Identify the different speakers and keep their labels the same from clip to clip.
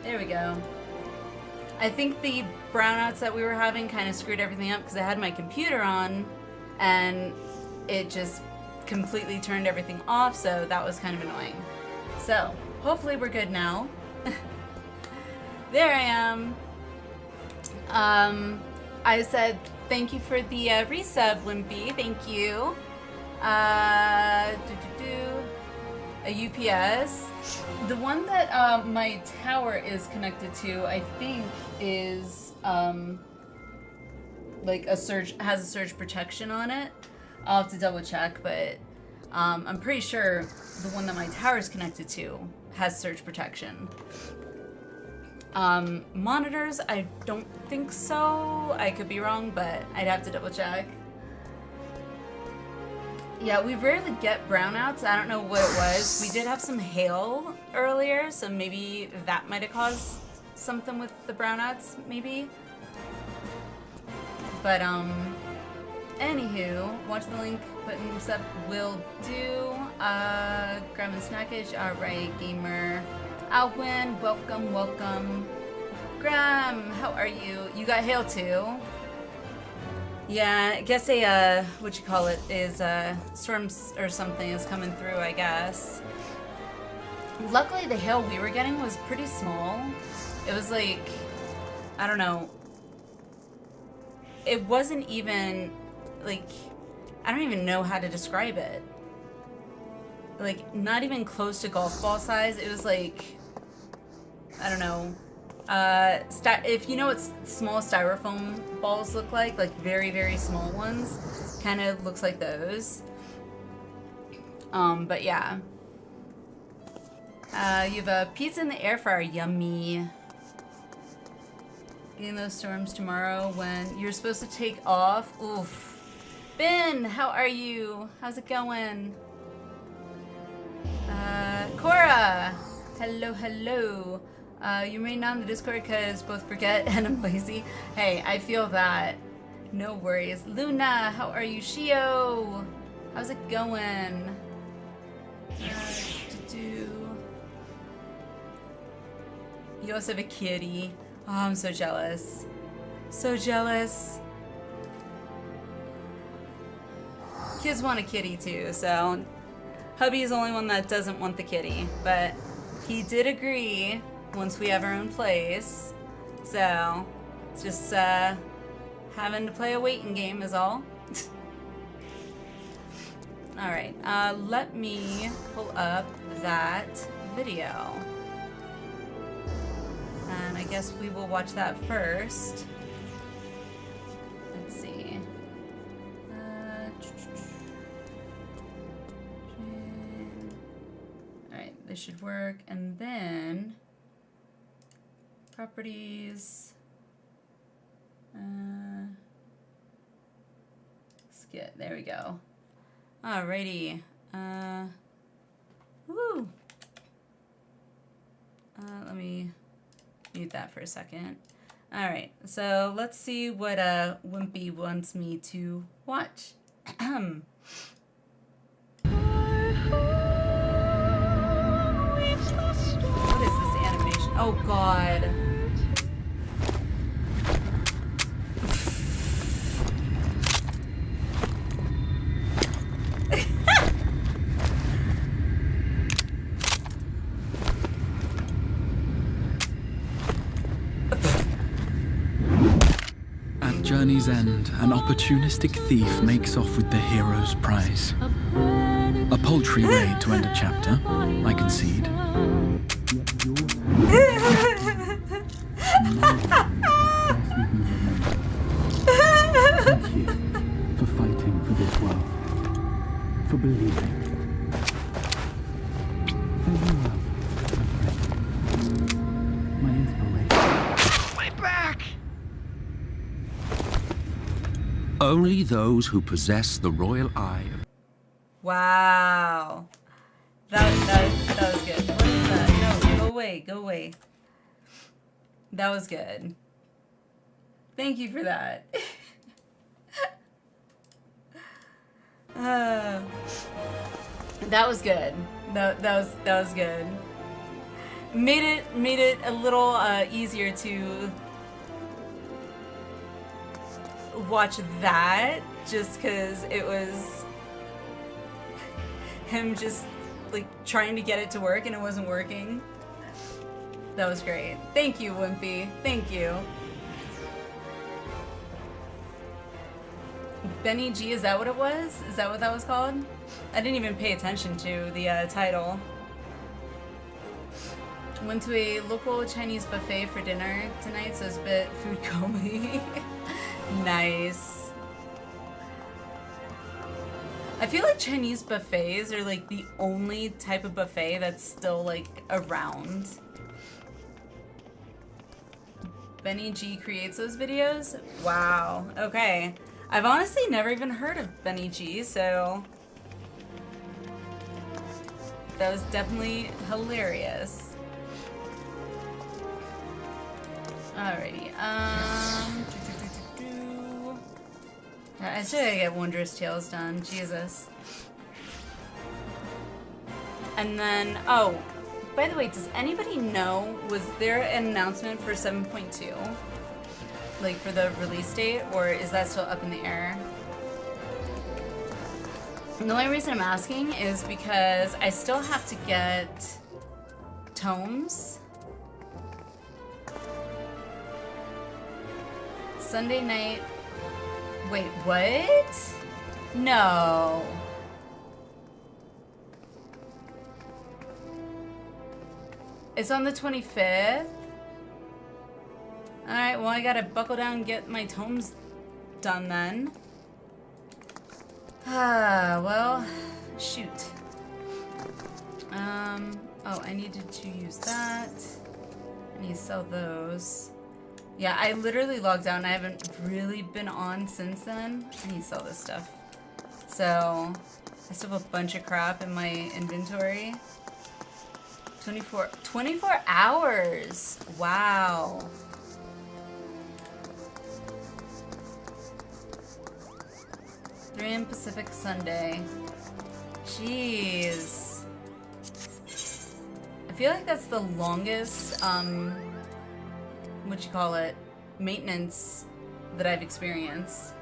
Speaker 1: There we go. I think the brownouts that we were having kind of screwed everything up because I had my computer on and it just completely turned everything off, so that was kind of annoying. So, hopefully we're good now. There I am. I said thank you for the resub, Limpy. Thank you. A UPS. The one that my tower is connected to, I think, is like a surge, has a surge protection on it. I'll have to double check, but I'm pretty sure the one that my tower is connected to has surge protection. Monitors, I don't think so. I could be wrong, but I'd have to double check. Yeah, we rarely get brownouts. I don't know what it was. We did have some hail earlier, so maybe that might have caused something with the brownouts, maybe. But, anywho, watch the link, putting sub will do. Grab and snackage, alright, gamer. Alwyn, welcome, welcome. Graham, how are you? You got hail too? Yeah, I guess a, what you call it, is, storms or something is coming through, I guess. Luckily, the hail we were getting was pretty small. It was like, I don't know. It wasn't even, like, I don't even know how to describe it. Like, not even close to golf ball size. It was like, I don't know. If you know what small styrofoam balls look like very, very small ones, kind of looks like those. But yeah. You have a pizza in the air fryer, yummy. Getting those storms tomorrow when you're supposed to take off. Oof. Ben, how are you? How's it going? Cora, hello, hello. You may not on the Discord because both forget and I'm lazy. Hey, I feel that. No worries. Luna, how are you? Shio, how's it going? You also have a kitty. Oh, I'm so jealous. So jealous. Kids want a kitty too, so hubby is the only one that doesn't want the kitty, but he did agree once we have our own place. So it's just having to play a waiting game is all. All right, let me pull up that video. And I guess we will watch that first. Let's see. Alright, this should work. And then properties. Skit. There we go. Alrighty. Woo! Let me mute that for a second. Alright, so let's see what Wimpy wants me to watch. What is this animation? Oh god.
Speaker 2: Journey's end, an opportunistic thief makes off with the hero's prize. A paltry raid to end a chapter, I concede. Thank you for fighting for this world, for believing. Farewell, my friend, my inspiration. My back! Only those who possess the royal eye.
Speaker 1: Wow. That was good. What is that? No, go away, go away. That was good. Thank you for that. That was good. That was good. made it a little easier to watch that, just because it was him just like trying to get it to work and it wasn't working. That was great. Thank you, Wimpy. Thank you. Benny G, is that what it was? Is that what that was called? I didn't even pay attention to the title. Went to a local Chinese buffet for dinner tonight, so it's a bit food comedy. Nice. I feel like Chinese buffets are like the only type of buffet that's still like around. Benny G creates those videos? Wow. Okay. I've honestly never even heard of Benny G, so that was definitely hilarious. Alrighty, I still gotta get Wondrous Tales done, Jesus. And then, oh, by the way, does anybody know, was there an announcement for 7.2? Like for the release date, or is that still up in the air? And the only reason I'm asking is because I still have to get tomes. Sunday night. Wait, what? No. It's on the 25th? Alright, well I gotta buckle down and get my tomes done then. Well, shoot. Oh, I needed to use that. I need to sell those. Yeah, I literally logged out and I haven't really been on since then. I need to sell this stuff. So, I still have a bunch of crap in my inventory. 24 hours! Wow. 3 a.m. Pacific Sunday. Jeez. I feel like that's the longest, what you call it, maintenance that I've experienced.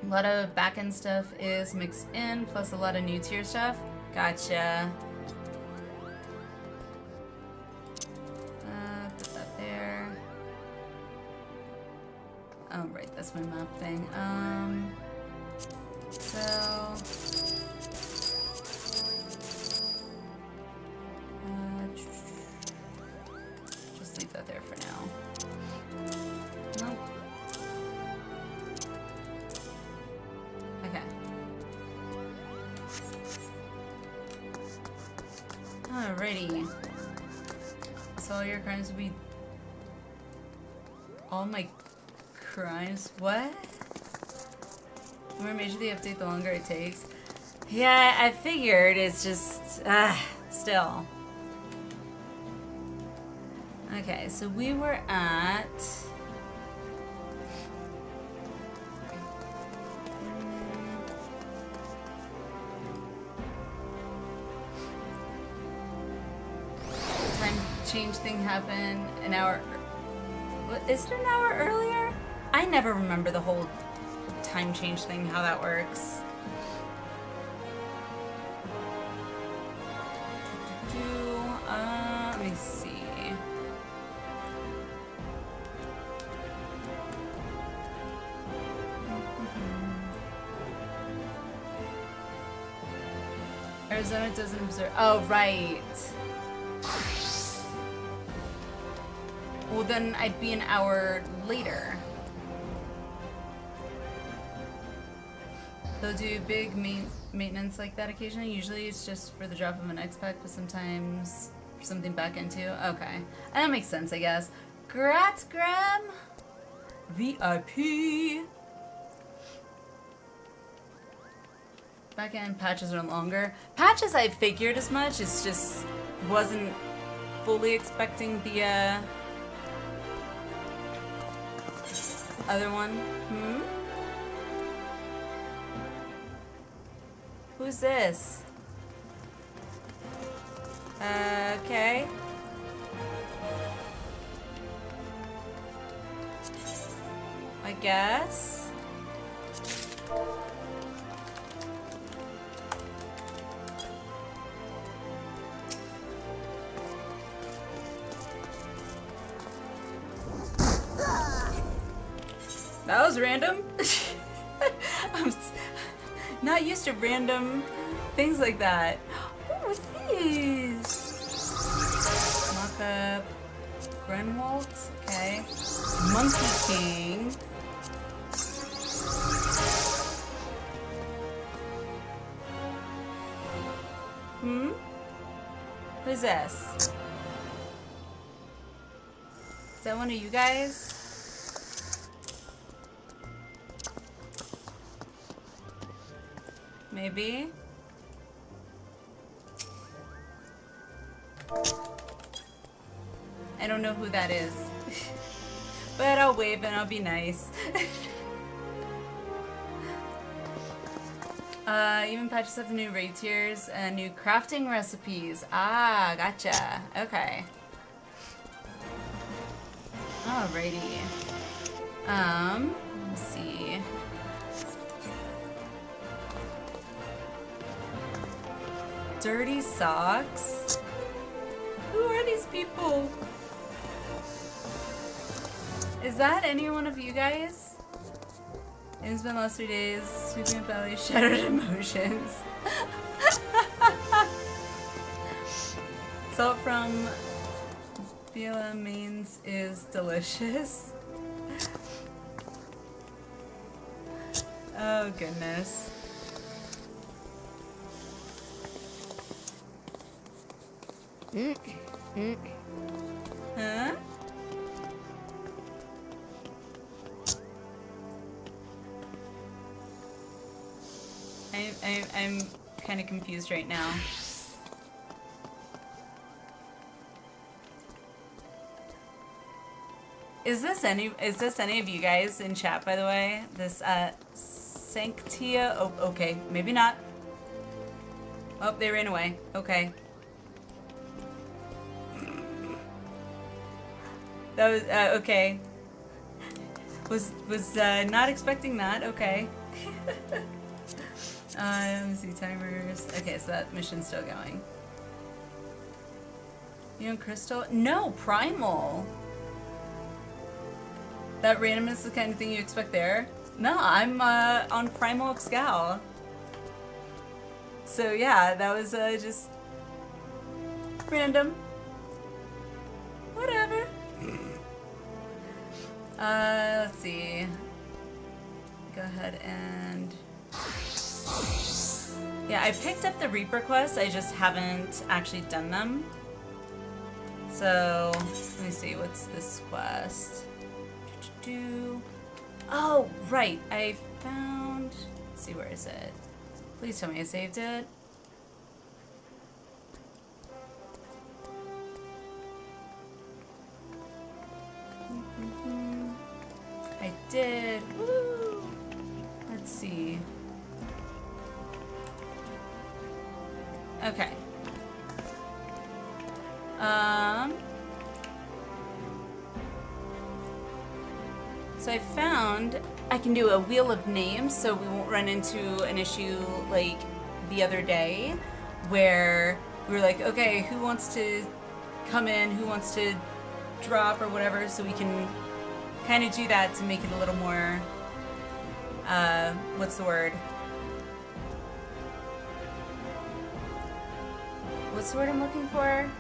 Speaker 1: A lot of back-end stuff is mixed in, plus a lot of new tier stuff. Gotcha. Put that there. Oh, right, that's my map thing. Just leave that there for now. Nope. Okay. Alrighty. So all your crimes will be... All my crimes? What? The more major the update, the longer it takes. Yeah, I figured. It's just... still. Okay, so we were at... Time change thing happened an hour... What, is it an hour earlier? I never remember the whole time change thing, how that works. Let me see. Arizona doesn't observe. Oh, right. Well, then I'd be an hour later. They'll do big maintenance like that occasionally. Usually it's just for the drop of an X-Pack, but sometimes something back into. Okay. And that makes sense, I guess. Grats, Graham! VIP! Back-end patches are longer. Patches, I figured as much. It's just wasn't fully expecting the other one. Who's this? Okay. I guess. That was random. I'm not used to random things like that. What's this? Mock-up. Grenwalt. Okay. Monkey King. Who's this? Is that one of you guys? Maybe. I don't know who that is. But I'll wave and I'll be nice. Even patches have new raid tiers and new crafting recipes. Ah, gotcha. Okay. Alrighty. Let's see. Dirty socks? Who are these people? Is that any one of you guys? It's been the last 3 days. Sweeping valley, shattered emotions. Salt from Vila Mains is delicious. Oh goodness. Huh? I'm kind of confused right now. Is this any of you guys in chat, by the way? This Sanctia? Oh, okay, maybe not. Oh, they ran away. Okay. That was okay. Was not expecting that. Okay. Let me see timers. Okay, so that mission's still going. You know Crystal? No, Primal. That randomness is the kind of thing you expect there. No, I'm on Primal Excal. So yeah, that was just random. Whatever. Let's see. Go ahead and... Yeah, I picked up the Reaper quests, I just haven't actually done them. So, let me see, what's this quest? Oh, right, I found... Let's see, where is it? Please tell me I saved it. I did. Woo! Let's see. Okay. So I found I can do a wheel of names, so we won't run into an issue like the other day where we were like, okay, who wants to come in, who wants to drop or whatever, so we can kind of do that to make it a little more, what's the word? What's the word I'm looking for?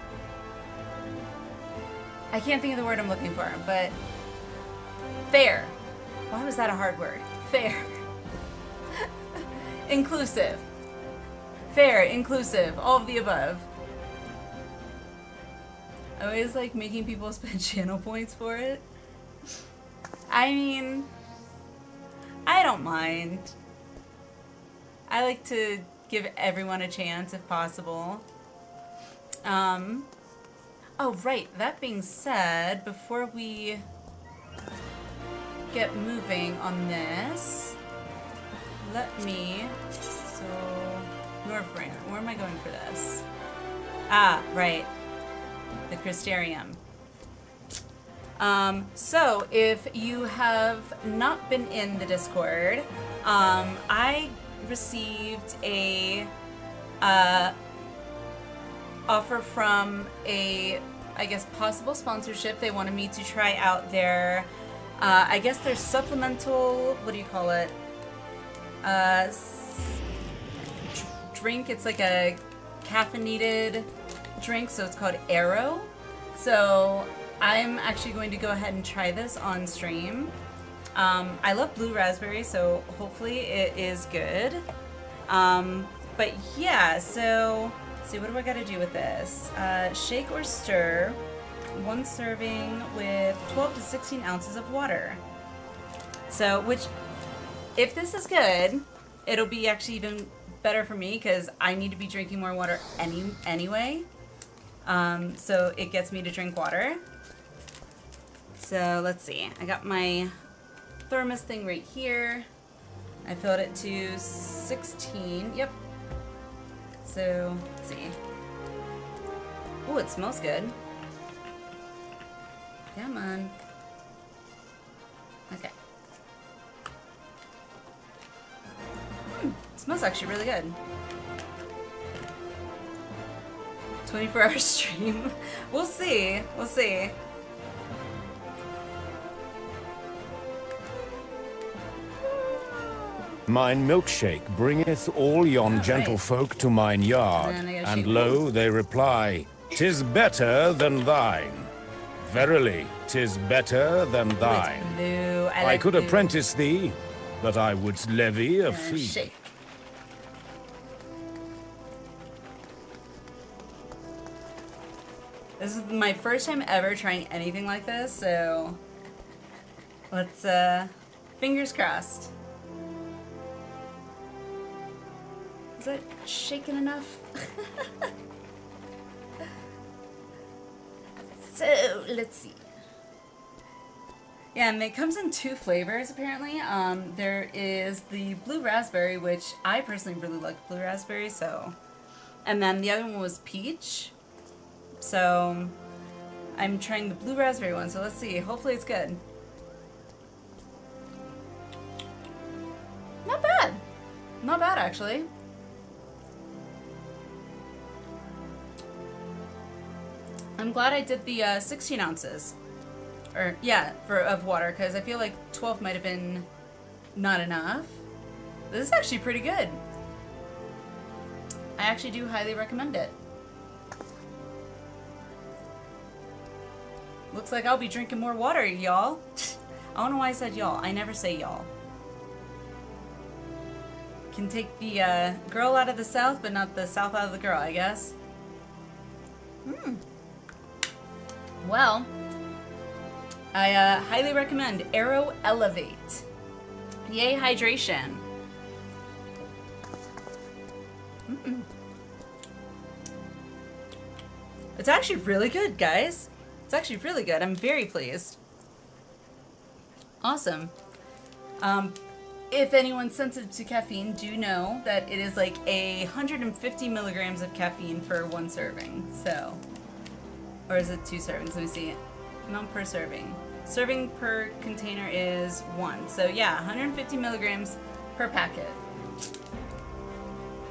Speaker 1: I can't think of the word I'm looking for, but fair. Why was that a hard word? Fair. Inclusive. Fair, inclusive, all of the above. I always like making people spend channel points for it. I mean, I don't mind. I like to give everyone a chance if possible. Oh, right. That being said, before we get moving on this, let me... So, Northrand. Where am I going for this? Ah, right. The Crystarium. So if you have not been in the Discord, I received a offer from a, I guess, possible sponsorship. They wanted me to try out their, I guess their supplemental, what do you call it? Drink. It's like a caffeinated drink, so it's called Arrow. So I'm actually going to go ahead and try this on stream. I love blue raspberry, so hopefully it is good. But yeah, so let's see, what do I gotta do with this? Shake or stir, 1 serving with 12 to 16 ounces of water. So, which, if this is good, it'll be actually even better for me because I need to be drinking more water anyway. So it gets me to drink water. So let's see. I got my thermos thing right here. I filled it to 16. Yep. So let's see. Oh, it smells good. Come on. Okay. It smells actually really good. 24-hour stream. We'll see. We'll see.
Speaker 3: Mine milkshake bringeth all yon gentlefolk to mine yard, and lo, they reply, "'Tis better than thine. Verily, 'tis better than thine.
Speaker 1: Blue.
Speaker 3: I could apprentice thee, but I would levy a fee."
Speaker 1: Shake. This is my first time ever trying anything like this, so let's, fingers crossed. Is that shaken enough? So, let's see. Yeah, and it comes in 2 flavors, apparently. There is the blue raspberry, which I personally really like blue raspberry, so... And then the other one was peach. So, I'm trying the blue raspberry one, so let's see. Hopefully it's good. Not bad. Not bad, actually. I'm glad I did the 16 ounces. Or, yeah, of water, because I feel like 12 might have been not enough. This is actually pretty good. I actually do highly recommend it. Looks like I'll be drinking more water, y'all. I don't know why I said y'all. I never say y'all. Can take the girl out of the south, but not the south out of the girl, I guess. Well, I highly recommend Arrow Elevate. Yay, hydration. It's actually really good, guys. It's actually really good. I'm very pleased. Awesome. If anyone's sensitive to caffeine, do know that it is like 150 milligrams of caffeine for 1 serving. So, or is it 2 servings? Let me see. Amount per serving. Serving per container is 1. So yeah, 150 milligrams per packet.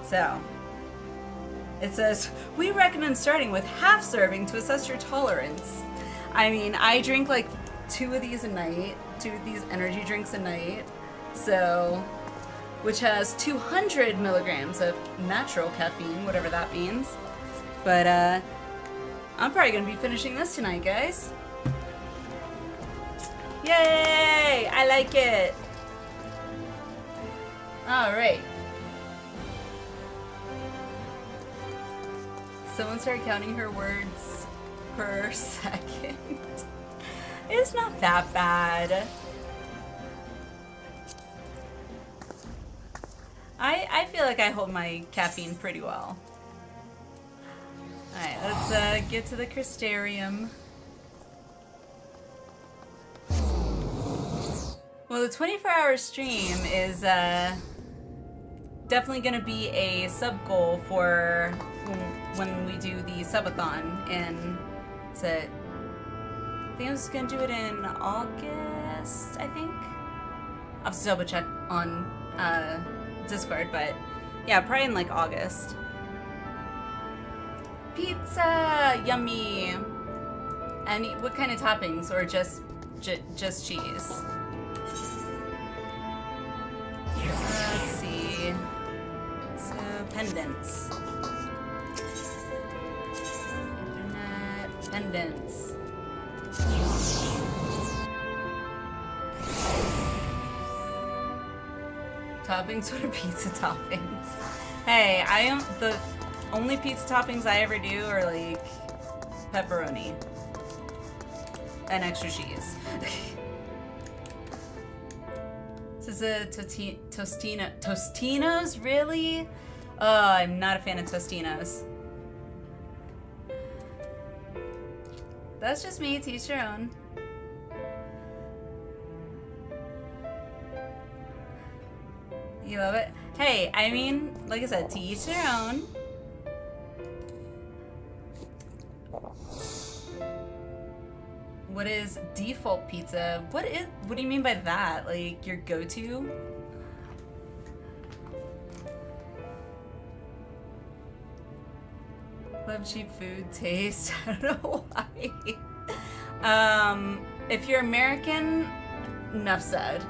Speaker 1: So, it says, we recommend starting with half serving to assess your tolerance. I mean, I drink like 2 of these a night, 2 of these energy drinks a night. So, which has 200 milligrams of natural caffeine, whatever that means. But, I'm probably gonna be finishing this tonight, guys. Yay! I like it! Alright. Someone started counting her words per second. It's not that bad. I feel like I hold my caffeine pretty well. Alright, let's get to the Crystarium. Well, the 24-hour stream is definitely going to be a sub-goal for when we do the subathon in, is it, I think I was gonna do it in August, I think. I'll have to double check on Discord, but yeah, probably in like August. Pizza! Yummy! And what kind of toppings, or just cheese? Let's see. So, pendants. Internet pendants. Toppings? What are pizza toppings? Hey, the only pizza toppings I ever do are like pepperoni and extra cheese. This is a Tostinos? Really? Oh, I'm not a fan of Tostinos. That's just me, to each your own. You love it? Hey, I mean, like I said, to each their own. What is default pizza? What do you mean by that? Like your go-to? Love cheap food taste. I don't know why. If you're American, enough said.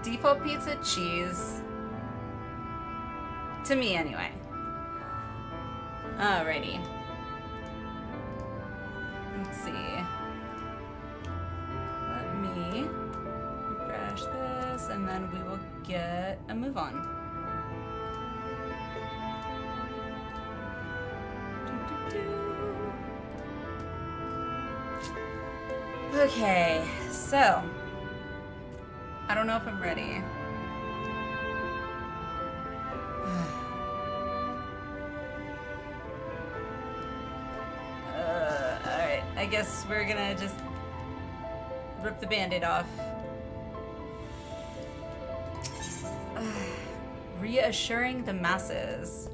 Speaker 1: Default pizza, cheese. To me, anyway. Alrighty. Let's see. Let me refresh this, and then we will get a move on. Okay, so I don't know if I'm ready. Alright, I guess we're gonna just rip the band-aid off. Reassuring the masses.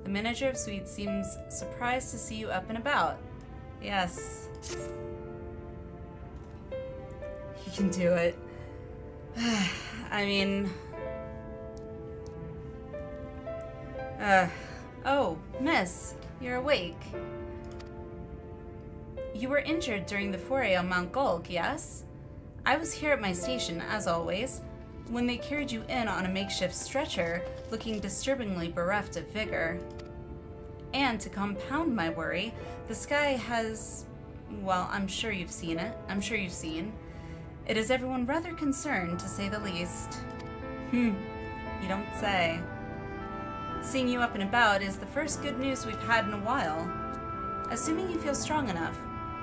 Speaker 1: The manager of Sweet seems surprised to see you up and about. Yes. You can do it. I mean... oh, miss, you're awake. You were injured during the foray on Mount Gulg, yes? I was here at my station, as always, when they carried you in on a makeshift stretcher, looking disturbingly bereft of vigor. And to compound my worry, the sky has... well, I'm sure you've seen it. I'm sure you've seen. It is everyone rather concerned, to say the least. You don't say. Seeing you up and about is the first good news we've had in a while. Assuming you feel strong enough,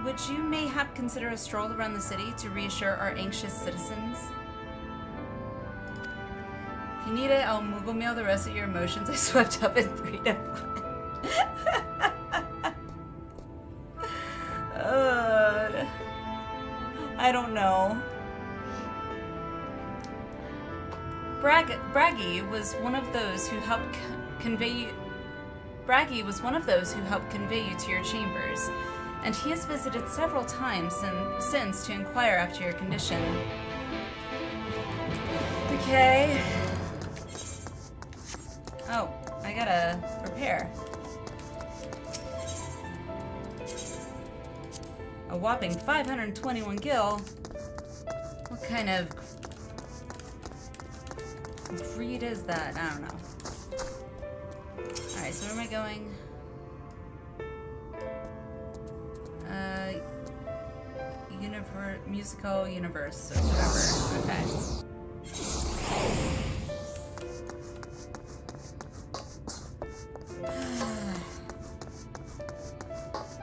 Speaker 1: would you mayhap consider a stroll around the city to reassure our anxious citizens? If you need it, I'll Moogle mail the rest of your emotions I swept up in 3 to 5. I don't know. Braggy was one of those who helped convey you. Braggy was one of those who helped convey you to your chambers, and he has visited several times since to inquire after your condition. Okay. Oh, I gotta prepare. A whopping 521 gil. What kind of breed is that? I don't know. Alright, so where am I going? Musical universe or whatever. Okay.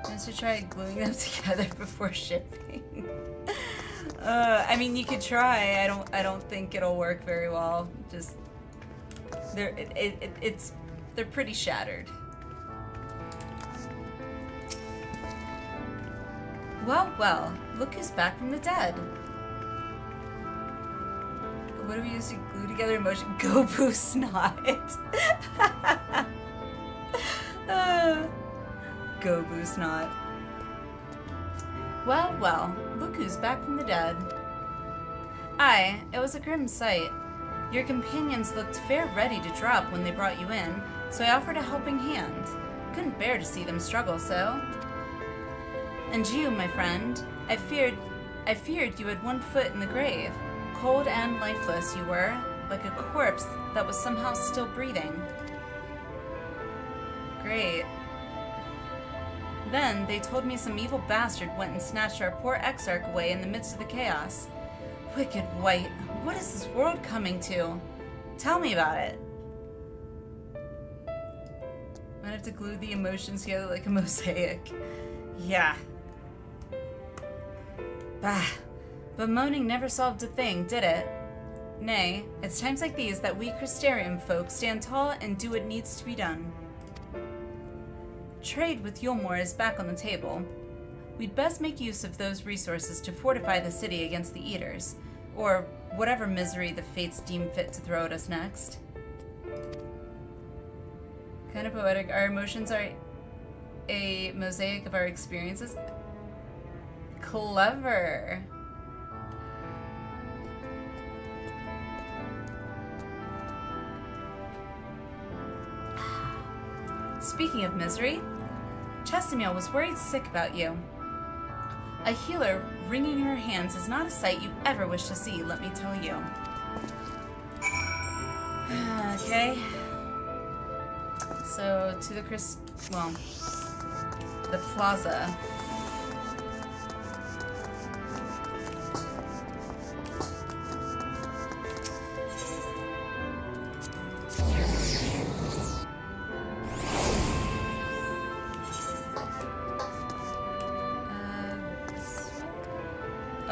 Speaker 1: Just to try gluing them together before shipping. I mean, you could try. I don't think it'll work very well. Just they're pretty shattered. Well, look who's back from the dead. What do we use to glue together emotion? Go poo snot. Go boost not. Well, well, look who's back from the dead. Aye, it was a grim sight. Your companions looked fair ready to drop when they brought you in, so I offered a helping hand. Couldn't bear to see them struggle so. And you, my friend, I feared you had one foot in the grave. Cold and lifeless you were, like a corpse that was somehow still breathing. Great. Then they told me some evil bastard went and snatched our poor exarch away in the midst of the chaos. Wicked White, what is this world coming to? Tell me about it. Might have to glue the emotions together like a mosaic. Yeah. Bah. But moaning never solved a thing, did it? Nay, it's times like these that we Crystarium folk stand tall and do what needs to be done. Trade with Yulmore is back on the table. We'd best make use of those resources to fortify the city against the Eaters, or whatever misery the fates deem fit to throw at us next. Kind of poetic. Our emotions are a mosaic of our experiences. Clever. Speaking of misery, Chesimil was worried sick about you. A healer wringing her hands is not a sight you ever wish to see, let me tell you. Okay. So, to the the plaza.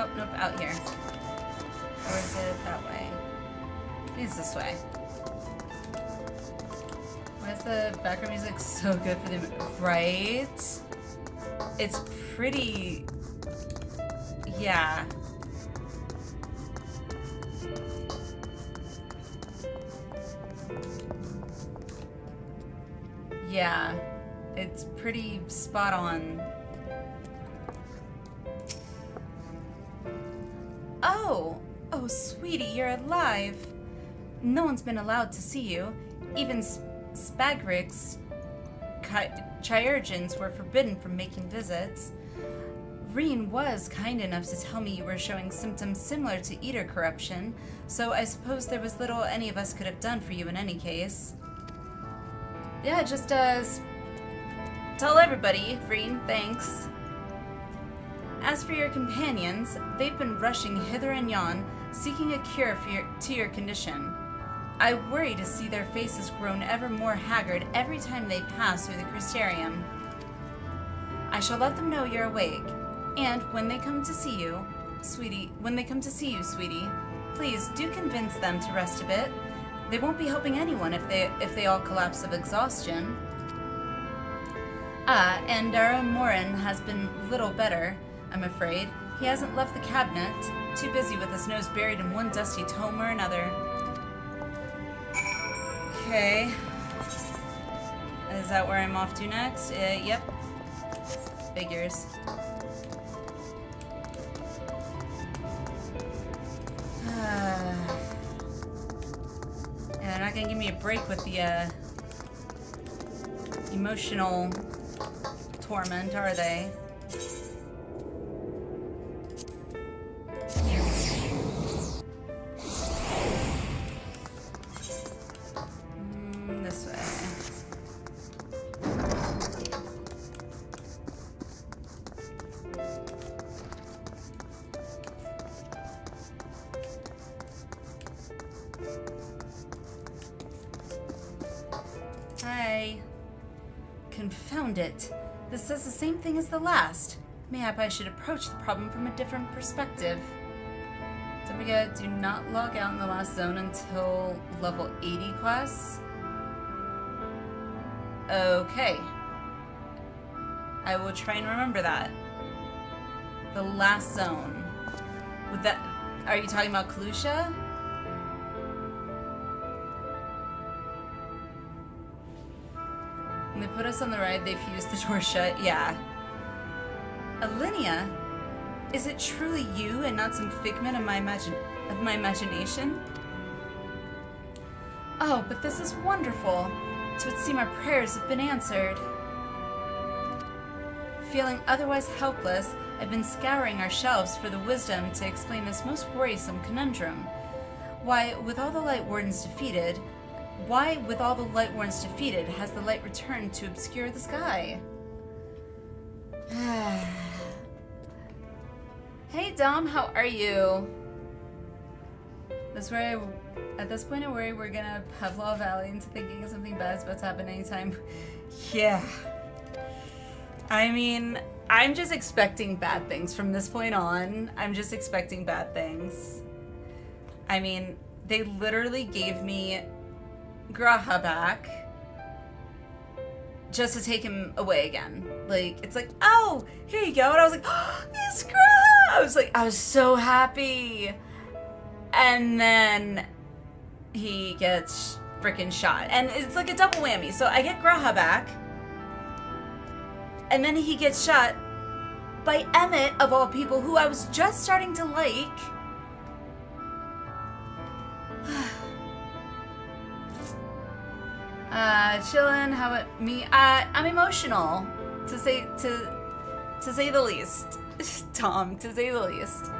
Speaker 1: Oh, nope, out here. Or is it that way? It's this way. Why is the background music so good for the... Right? It's pretty... Yeah. Yeah. It's pretty spot on. Oh, sweetie, you're alive. No one's been allowed to see you. Even Spagrigs, Chirurgeons were forbidden from making visits. Reen was kind enough to tell me you were showing symptoms similar to Eater corruption, so I suppose there was little any of us could have done for you in any case. Yeah, just, tell everybody, Reen, thanks. As for your companions, they've been rushing hither and yon, seeking a cure to your condition. I worry to see their faces grown ever more haggard every time they pass through the Crystarium. I shall let them know you're awake, and when they come to see you, sweetie, please do convince them to rest a bit. They won't be helping anyone if they all collapse of exhaustion. Ah, and our own Morin has been little better, I'm afraid. He hasn't left the cabinet, too busy with his nose buried in one dusty tome or another. Okay. Is that where I'm off to next? Yep. Figures. Yeah, they're not gonna give me a break with the, emotional torment, are they? This way. Hi. Confound it. This says the same thing as the last. Mayhap I should approach the problem from a different perspective. Don't forget, do not log out in the last zone until level 80 quests. Okay. I will try and remember that. The last zone. Would that... Are you talking about Kalusha? In the put us on the ride, they fused the door shut. Yeah. Alliniea? Is it truly you and not some figment of my imagination? Oh, but this is wonderful. It would seem our prayers have been answered. Feeling otherwise helpless, I've been scouring our shelves for the wisdom to explain this most worrisome conundrum. Why, with all the Light Wardens defeated, has the light returned to obscure the sky? Hey Dom, how are you? At this point I worry we're gonna Pavlov Valley into thinking something bad's about to happen anytime. Yeah. I mean, I'm just expecting bad things from this point on. I'm just expecting bad things. I mean, they literally gave me Graha back just to take him away again. Like, it's like, oh, here you go. And I was like, oh, it's Graha! I was so happy. And then he gets freaking shot. And it's like a double whammy. So I get Graha back. And then he gets shot by Emmett, of all people, who I was just starting to like. Chillin', how about me? I'm emotional, to say the least. Tom, to say the least.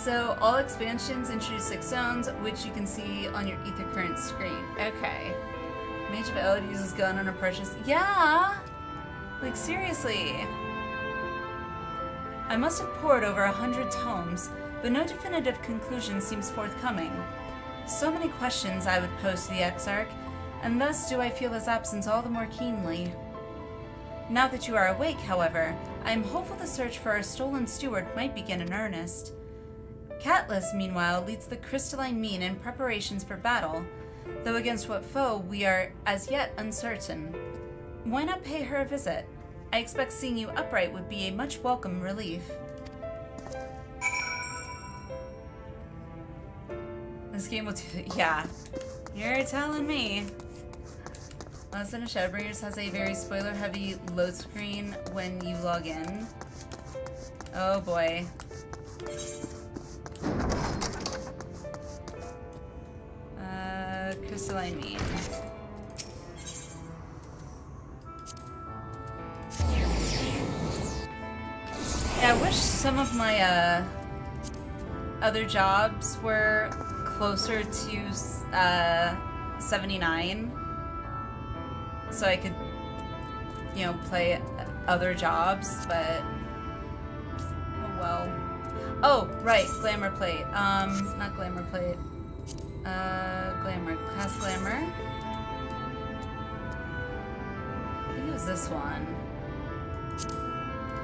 Speaker 1: So all expansions introduce 6 zones, which you can see on your Ether Current screen. Okay. Mage of Eld uses gun on approaches. Yeah! Like, seriously. I must have pored over 100 tomes, but no definitive conclusion seems forthcoming. So many questions I would pose to the Exarch, and thus do I feel his absence all the more keenly. Now that you are awake, however, I am hopeful the search for our stolen steward might begin in earnest. Catelys, meanwhile, leads the crystalline mean in preparations for battle, though against what foe we are as yet uncertain. Why not pay her a visit? I expect seeing you upright would be a much welcome relief. This game will do. Yeah. You're telling me. Last Night of Shadowbringers has a very spoiler-heavy load screen when you log in. Oh boy. Crystalline mean. Yeah, I wish some of my other jobs were closer to 79, so I could, you know, play other jobs, but oh well. Oh, right, glamour plate. Not glamour plate. Glamour. Class glamour. I think it was this one.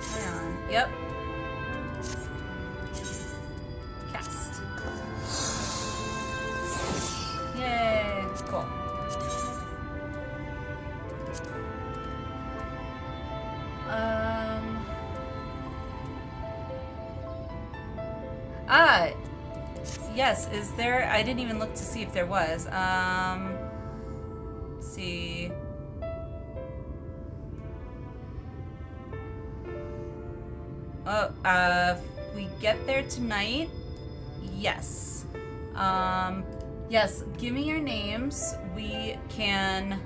Speaker 1: Hang on. Yep. Cast. Yay. Cool. Yes, is there? I didn't even look to see if there was. Let's see. Oh, if we get there tonight, yes. Yes, give me your names. We can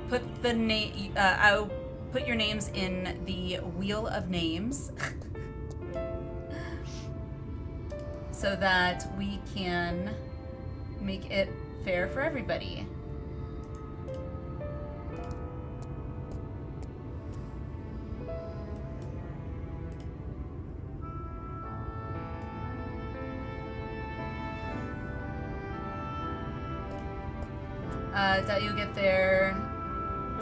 Speaker 1: put the name, I'll put your names in the Wheel of Names. So that we can make it fair for everybody. Doubt you'll get there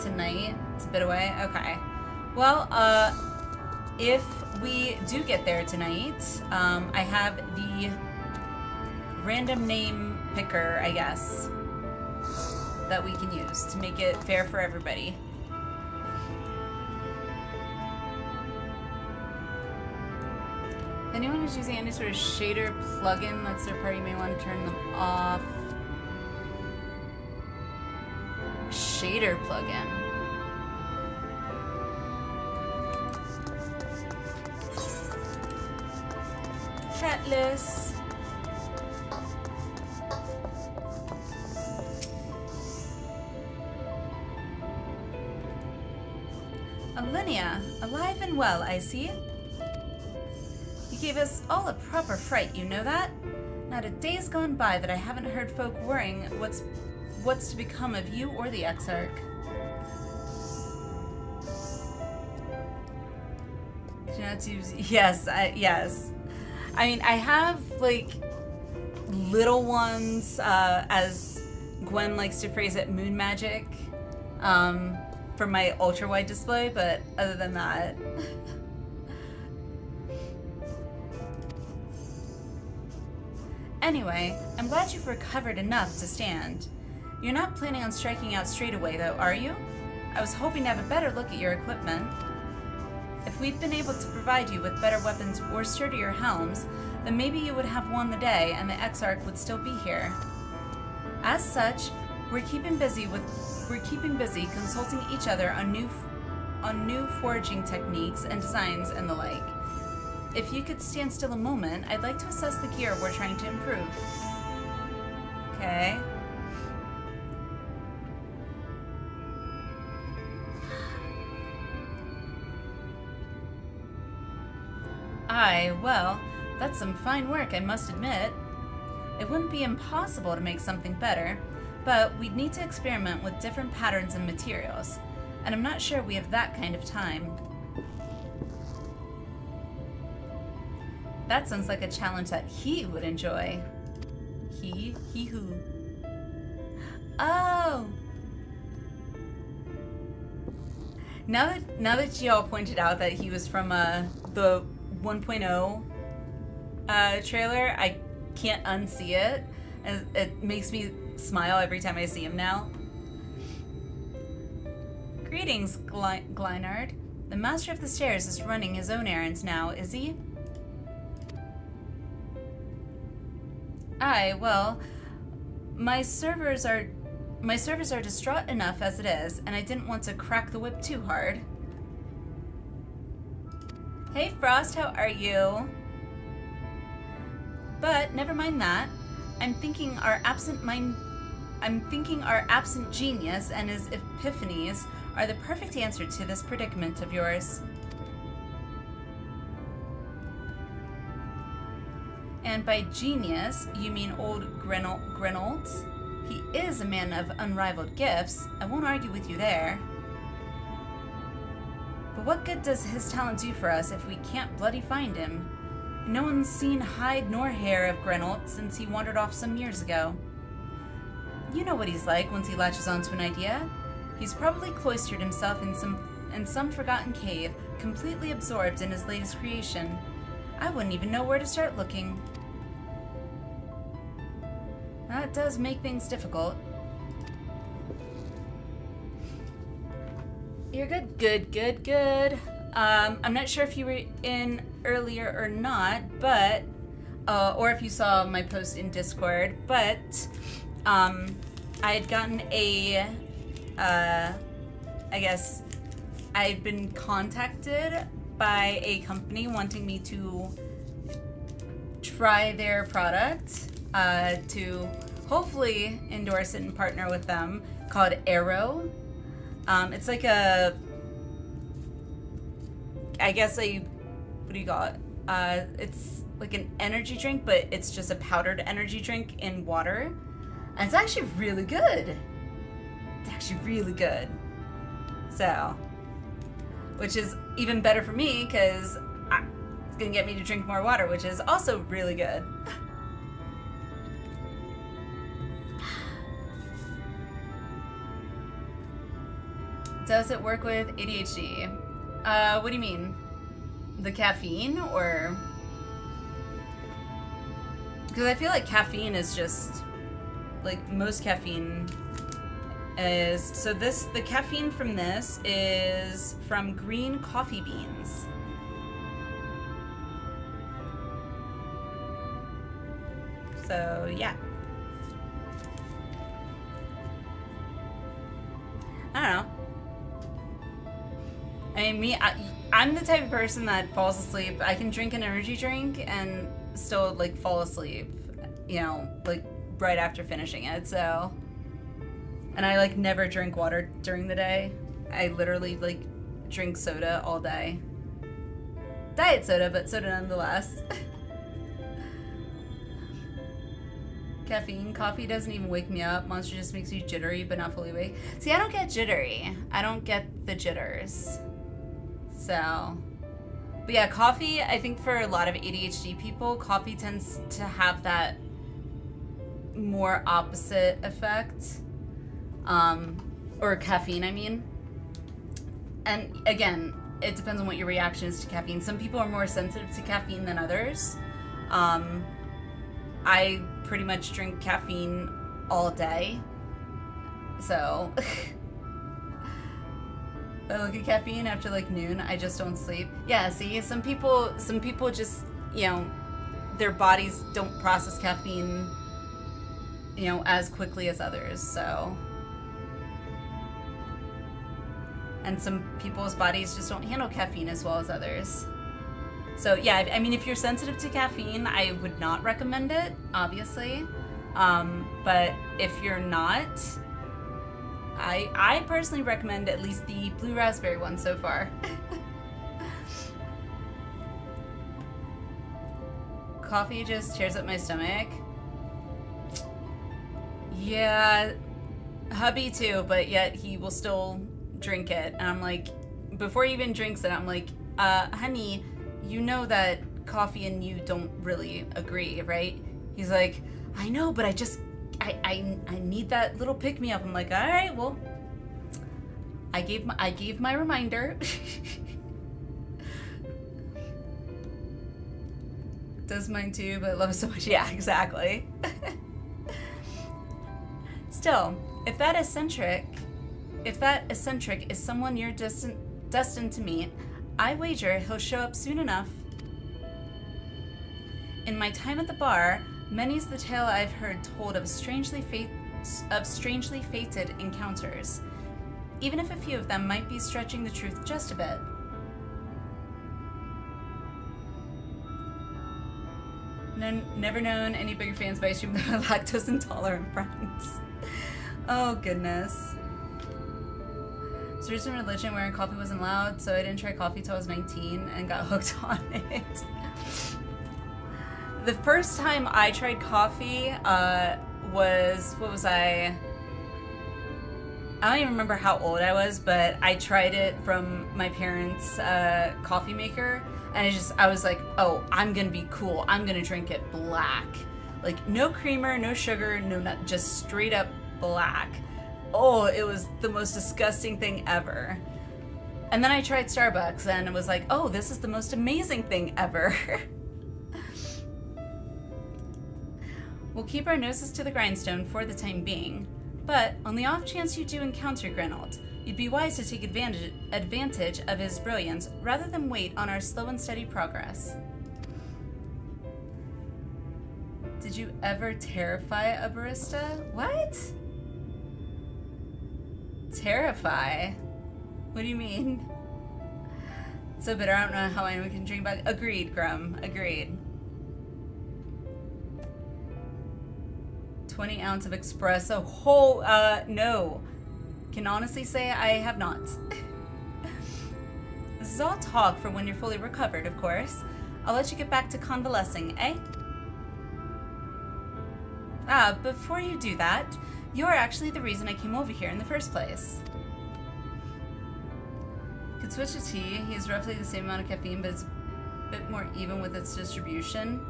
Speaker 1: tonight. It's a bit away. Okay. Well, if we do get there tonight, I have the random name picker, I guess, that we can use to make it fair for everybody. If anyone is using any sort of shader plugin that's their party, you may want to turn them off. shader plugin. Catless. Alliniea, alive and well, I see. You gave us all a proper fright, you know that? Not a day's gone by that I haven't heard folk worrying what's to become of you or the Exarch. Yes, yes. I mean, I have, like, little ones, as Gwen likes to phrase it, moon magic, for my ultra-wide display, but other than that... Anyway, I'm glad you've recovered enough to stand. You're not planning on striking out straight away, though, are you? I was hoping to have a better look at your equipment. If we'd been able to provide you with better weapons or sturdier helms, then maybe you would have won the day and the Exarch would still be here. As such, we're keeping busy consulting each other on new foraging techniques and designs and the like. If you could stand still a moment, I'd like to assess the gear we're trying to improve. Okay. Well, that's some fine work, I must admit. It wouldn't be impossible to make something better, but we'd need to experiment with different patterns and materials, and I'm not sure we have that kind of time. That sounds like a challenge that he would enjoy. He who? Oh! Now that y'all pointed out that he was from the 1.0 trailer, I can't unsee it. It makes me smile every time I see him now. Greetings, Glynard. The Master of the Stairs is running his own errands now, is he? Well, my servers are distraught enough as it is, and I didn't want to crack the whip too hard. Hey Frost, how are you? But never mind that. I'm thinking our absent genius and his epiphanies are the perfect answer to this predicament of yours. And by genius, you mean old Grenold? He is a man of unrivaled gifts. I won't argue with you there. But what good does his talent do for us if we can't bloody find him? No one's seen hide nor hair of Grenold since he wandered off some years ago. You know what he's like once he latches onto an idea. He's probably cloistered himself in some forgotten cave, completely absorbed in his latest creation. I wouldn't even know where to start looking. That does make things difficult. You're good. I'm not sure if you were in earlier or not, but, or if you saw my post in Discord, but, I had gotten I guess, I'd been contacted by a company wanting me to try their product, to hopefully endorse it and partner with them, called Arrow. It's like what do you call it? It's like an energy drink, but it's just a powdered energy drink in water. And it's actually really good. So, which is even better for me because it's gonna get me to drink more water, which is also really good. Does it work with ADHD? What do you mean? The caffeine, or? Because I feel like caffeine is just, like, most caffeine is, so the caffeine from this is from green coffee beans. So, yeah. I mean, I'm the type of person that falls asleep. I can drink an energy drink and still, like, fall asleep, you know, like, right after finishing it, so. And I, like, never drink water during the day. I literally, like, drink soda all day. Diet soda, but soda nonetheless. Caffeine. Coffee doesn't even wake me up. Monster just makes you jittery, but not fully awake. See, I don't get jittery. I don't get the jitters. So, but yeah, coffee, I think for a lot of ADHD people, coffee tends to have that more opposite effect. Or caffeine, I mean. And again, it depends on what your reaction is to caffeine. Some people are more sensitive to caffeine than others. I pretty much drink caffeine all day. So, if I look at caffeine after like noon, I just don't sleep. Yeah, see, some people just, you know, their bodies don't process caffeine, you know, as quickly as others, so. And some people's bodies just don't handle caffeine as well as others. So yeah, I mean, if you're sensitive to caffeine, I would not recommend it, obviously. But if you're not, I personally recommend at least the blue raspberry one so far. Coffee just tears up my stomach. Yeah, hubby too, but yet he will still drink it. And I'm like, before he even drinks it, I'm like, honey, you know that coffee and you don't really agree, right? He's like, I know, but I need that little pick-me-up. I'm like, all right, well, I gave my reminder. Does mine too, but I love it so much. Yeah, exactly. Still, if that eccentric is someone you're destined to meet, I wager he'll show up soon enough. In my time at the bar, many's the tale I've heard told of strangely fated encounters, even if a few of them might be stretching the truth just a bit. Never known any bigger fans of ice cream than my lactose intolerant friends. Oh goodness. There's in religion where coffee wasn't allowed, so I didn't try coffee till I was 19 and got hooked on it. The first time I tried coffee was, what was I don't even remember how old I was, but I tried it from my parents' coffee maker, and I was like, oh, I'm gonna be cool. I'm gonna drink it black. Like, no creamer, no sugar, no nut, just straight up black. Oh, it was the most disgusting thing ever. And then I tried Starbucks and it was like, oh, this is the most amazing thing ever. We'll keep our noses to the grindstone for the time being, but on the off chance you do encounter Grenold, you'd be wise to take advantage of his brilliance rather than wait on our slow and steady progress. Did you ever terrify a barista? What? Terrify? What do you mean? So bitter, I don't know how anyone can drink about it. Agreed, Grum. Agreed. 20 ounce of espresso. Whole, no. Can honestly say I have not. This is all talk for when you're fully recovered, of course. I'll let you get back to convalescing, eh? Before you do that, you're actually the reason I came over here in the first place. Could switch to tea. He has roughly the same amount of caffeine, but it's a bit more even with its distribution.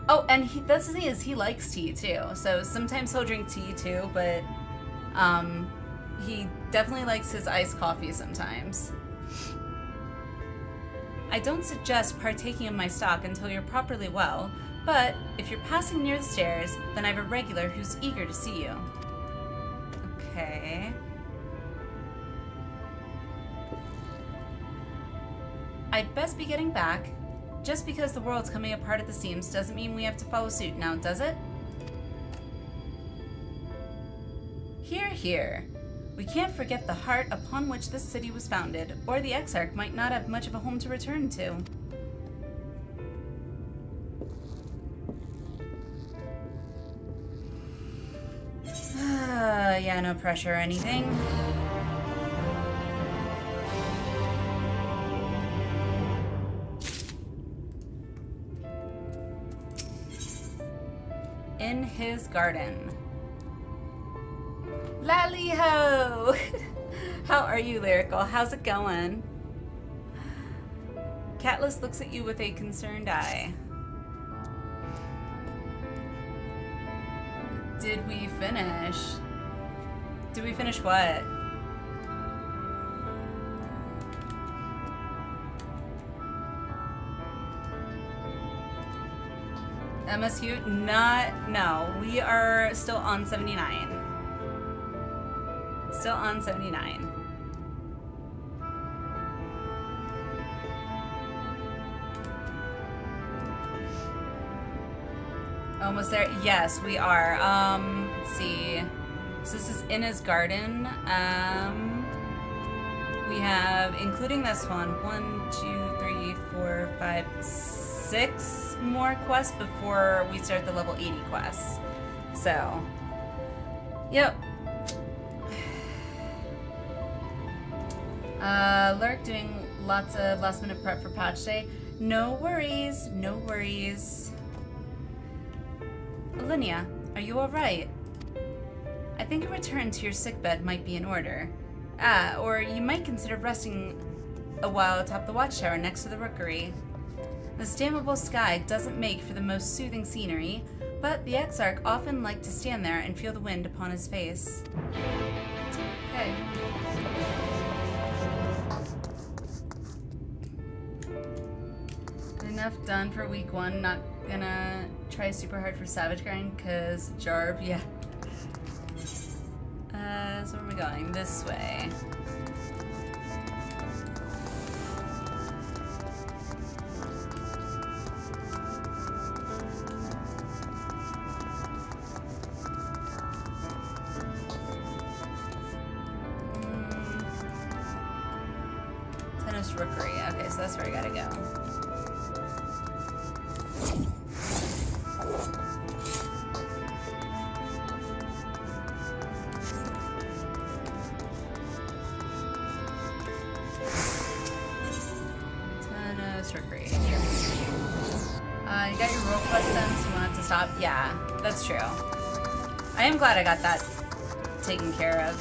Speaker 1: Oh, and that's the thing is he likes tea too. So sometimes he'll drink tea too, but he definitely likes his iced coffee sometimes. I don't suggest partaking of my stock until you're properly well, but if you're passing near the stairs, then I have a regular who's eager to see you. Okay. I'd best be getting back. Just because the world's coming apart at the seams doesn't mean we have to follow suit now, does it? Hear, hear. We can't forget the heart upon which this city was founded, or the Exarch might not have much of a home to return to. Yeah, no pressure or anything. In his garden. Lally-ho! How are you, Lyrical? How's it going? Catless looks at you with a concerned eye. Did we finish? Did we finish what? MSQ? No. We are still on 79. Still on 79. Almost there? Yes, we are. Let's see. So this is in his garden. We have, including this one, 1, 2, 3, 4, 5, 6 more quests before we start the level 80 quests. So, yep. Lurk doing lots of last minute prep for patch day. No worries, no worries. Alliniea, are you alright? I think a return to your sickbed might be in order. Or you might consider resting a while atop the watchtower next to the rookery. The damnable sky doesn't make for the most soothing scenery, but the Exarch often liked to stand there and feel the wind upon his face. Okay. Enough done for week 1. Not gonna try super hard for Savage Grind, cause Jarb, yeah. So where am I going? This way. Tennis Rookery. Okay, so that's where I gotta go. You got your role quest done, so you want it to stop? Yeah, that's true. I am glad I got that taken care of.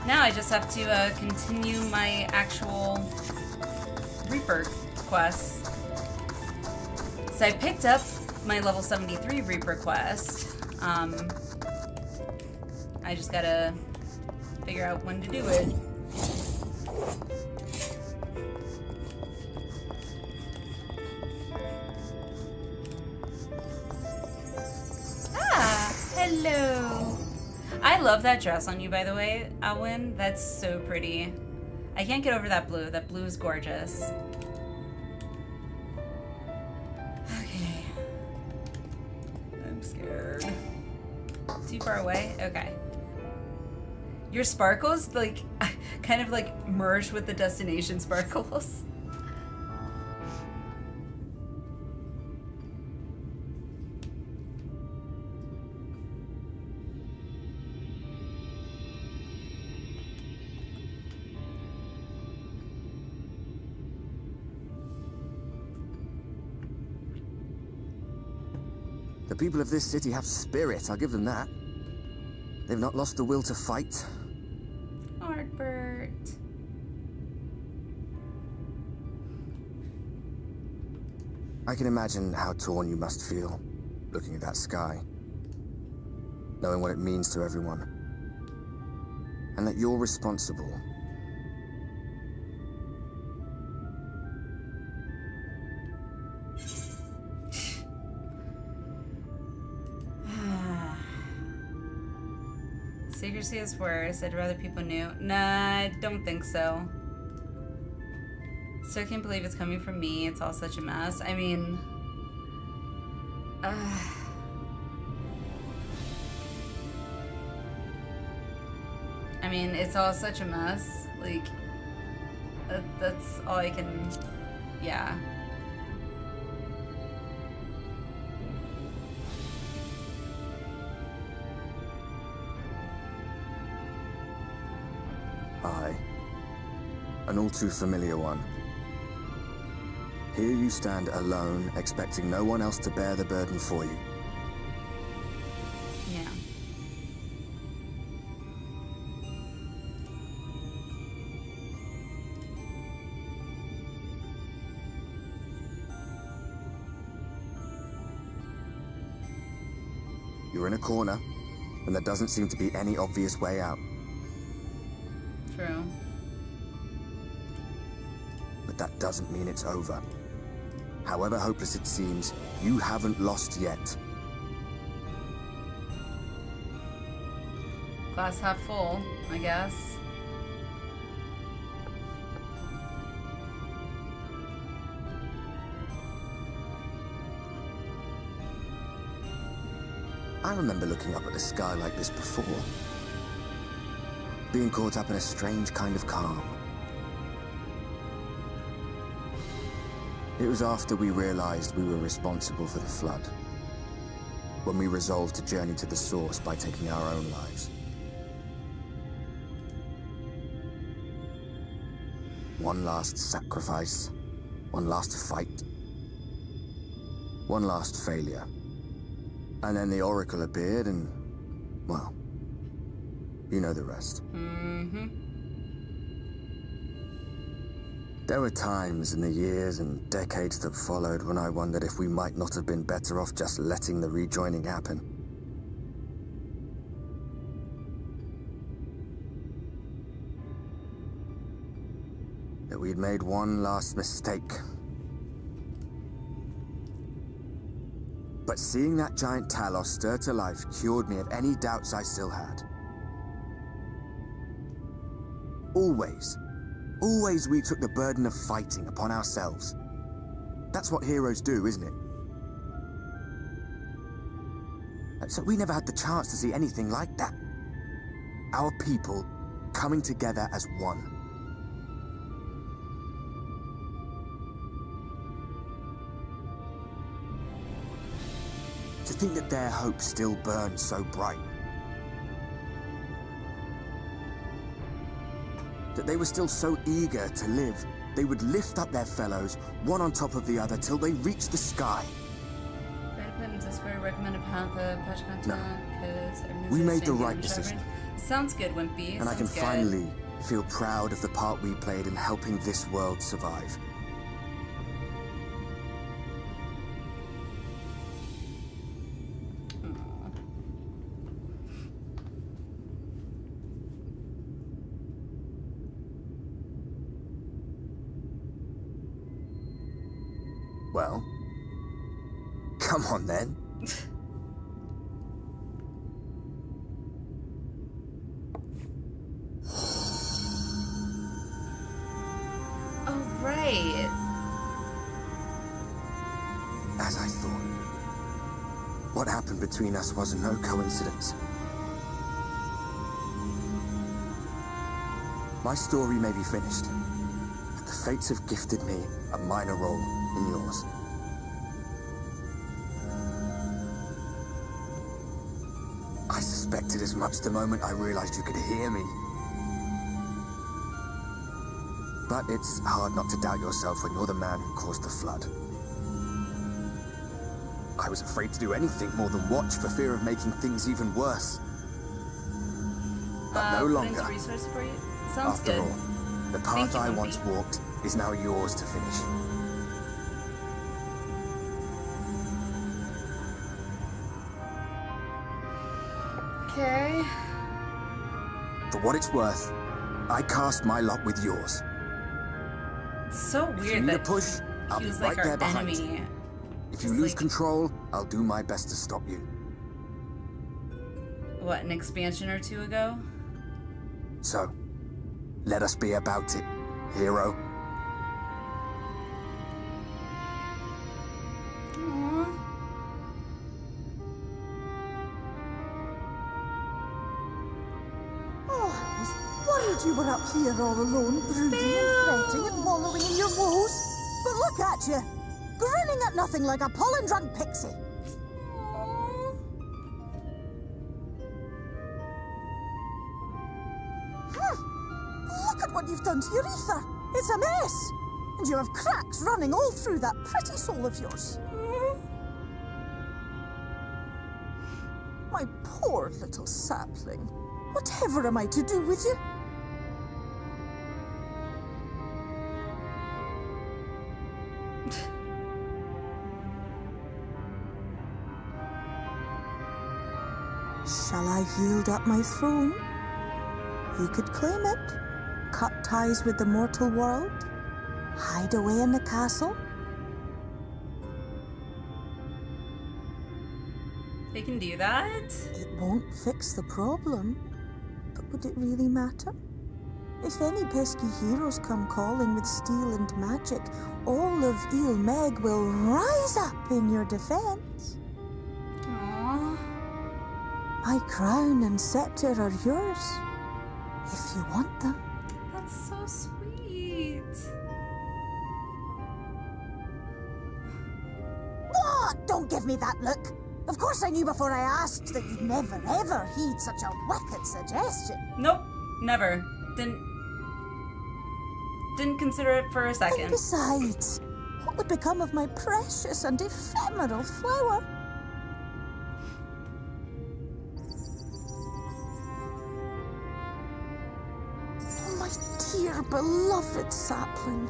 Speaker 1: Now I just have to continue my actual Reaper quests. So I picked up my level 73 Reaper quest. I just gotta figure out when to do it. Hello. I love that dress on you, by the way, Alwyn. That's so pretty. I can't get over that blue. That blue is gorgeous. Okay. I'm scared. Too far away? Okay. Your sparkles, like, kind of like merged with the destination sparkles.
Speaker 4: The people of this city have spirit, I'll give them that. They've not lost the will to fight.
Speaker 1: Artbert.
Speaker 4: I can imagine how torn you must feel, looking at that sky. Knowing what it means to everyone. And that you're responsible.
Speaker 1: Secrecy is worse. I'd rather people knew. Nah, I don't think so. Still can't believe it's coming from me. It's all such a mess. I mean... mean, it's all such a mess. Like, that's all I can... Yeah.
Speaker 4: I, an all too familiar one. Here you stand alone, expecting no one else to bear the burden for you.
Speaker 1: Yeah.
Speaker 4: You're in a corner, and there doesn't seem to be any obvious way out.
Speaker 1: True.
Speaker 4: But that doesn't mean it's over. However hopeless it seems, you haven't lost yet.
Speaker 1: Glass half full, I guess.
Speaker 4: I remember looking up at the sky like this before. Being caught up in a strange kind of calm. It was after we realized we were responsible for the flood. When we resolved to journey to the source by taking our own lives. One last sacrifice. One last fight. One last failure. And then the Oracle appeared and, well, you know the rest. There were times in the years and decades that followed when I wondered if we might not have been better off just letting the rejoining happen. That we'd made one last mistake. But seeing that giant Talos stir to life cured me of any doubts I still had. Always we took the burden of fighting upon ourselves. That's what heroes do, isn't it? So we never had the chance to see anything like that. Our people coming together as one. To think that their hope still burns so bright. That they were still so eager to live, they would lift up their fellows, one on top of the other, till they reached the sky. No. We made the right decision.
Speaker 1: Sounds good, Wimpy.
Speaker 4: And I can finally feel proud of the part we played in helping this world survive. Well, come on then.
Speaker 1: Oh, right.
Speaker 4: As I thought. What happened between us was no coincidence. My story may be finished, but the fates have gifted me a minor role in yours. I suspected as much the moment I realized you could hear me. But it's hard not to doubt yourself when you're the man who caused the flood. I was afraid to do anything more than watch for fear of making things even worse. But no longer.
Speaker 1: Resource for you? Sounds
Speaker 4: After
Speaker 1: good.
Speaker 4: all, the path I once walked is now yours to finish.
Speaker 1: Okay.
Speaker 4: For what it's worth, I cast my lot with yours.
Speaker 1: It's so
Speaker 4: If you
Speaker 1: weird
Speaker 4: need a
Speaker 1: that
Speaker 4: push, I'll
Speaker 1: he
Speaker 4: be
Speaker 1: was
Speaker 4: right
Speaker 1: like
Speaker 4: there
Speaker 1: our
Speaker 4: behind.
Speaker 1: enemy.
Speaker 4: If you
Speaker 1: Just
Speaker 4: lose
Speaker 1: like-
Speaker 4: control, I'll do my best to stop you.
Speaker 1: What, an expansion or two ago?
Speaker 4: So, let us be about it, hero.
Speaker 1: Aww.
Speaker 5: Oh, it was thought you were up here all alone, brooding and fretting and wallowing in your woes. But look at you, grinning at nothing like a pollen-drunk pixie. Look at what you've done to your ether. It's a mess. And you have cracks running all through that pretty soul of yours. My poor little sapling. Whatever am I to do with you? Shall I yield up my throne? You could claim it, cut ties with the mortal world, hide away in the castle.
Speaker 1: They can do that?
Speaker 5: It won't fix the problem, but would it really matter? If any pesky heroes come calling with steel and magic, all of Il Meg will rise up in your defense.
Speaker 1: Aww.
Speaker 5: My crown and scepter are yours, if you want them.
Speaker 1: That's so sweet.
Speaker 5: What? Don't give me that look. Of course I knew before I asked that you'd never ever heed such a wicked suggestion.
Speaker 1: Nope, never. Didn't consider it for a
Speaker 5: And
Speaker 1: second.
Speaker 5: besides, what would become of my precious and ephemeral flower? Oh, my dear beloved sapling.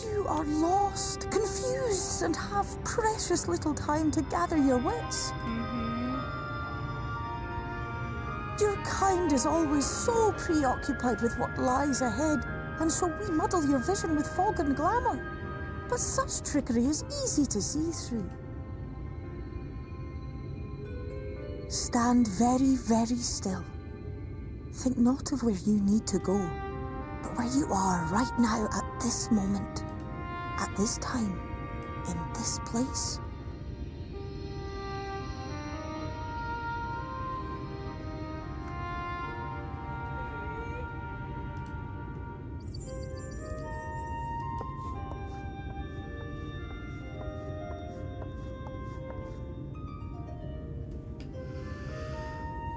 Speaker 5: You are lost, confused, and have precious little time to gather your wits. Your kind is always so preoccupied with what lies ahead, and so we muddle your vision with fog and glamour. But such trickery is easy to see through. Stand very, very still. Think not of where you need to go, but where you are right now at this moment, at this time, in this place.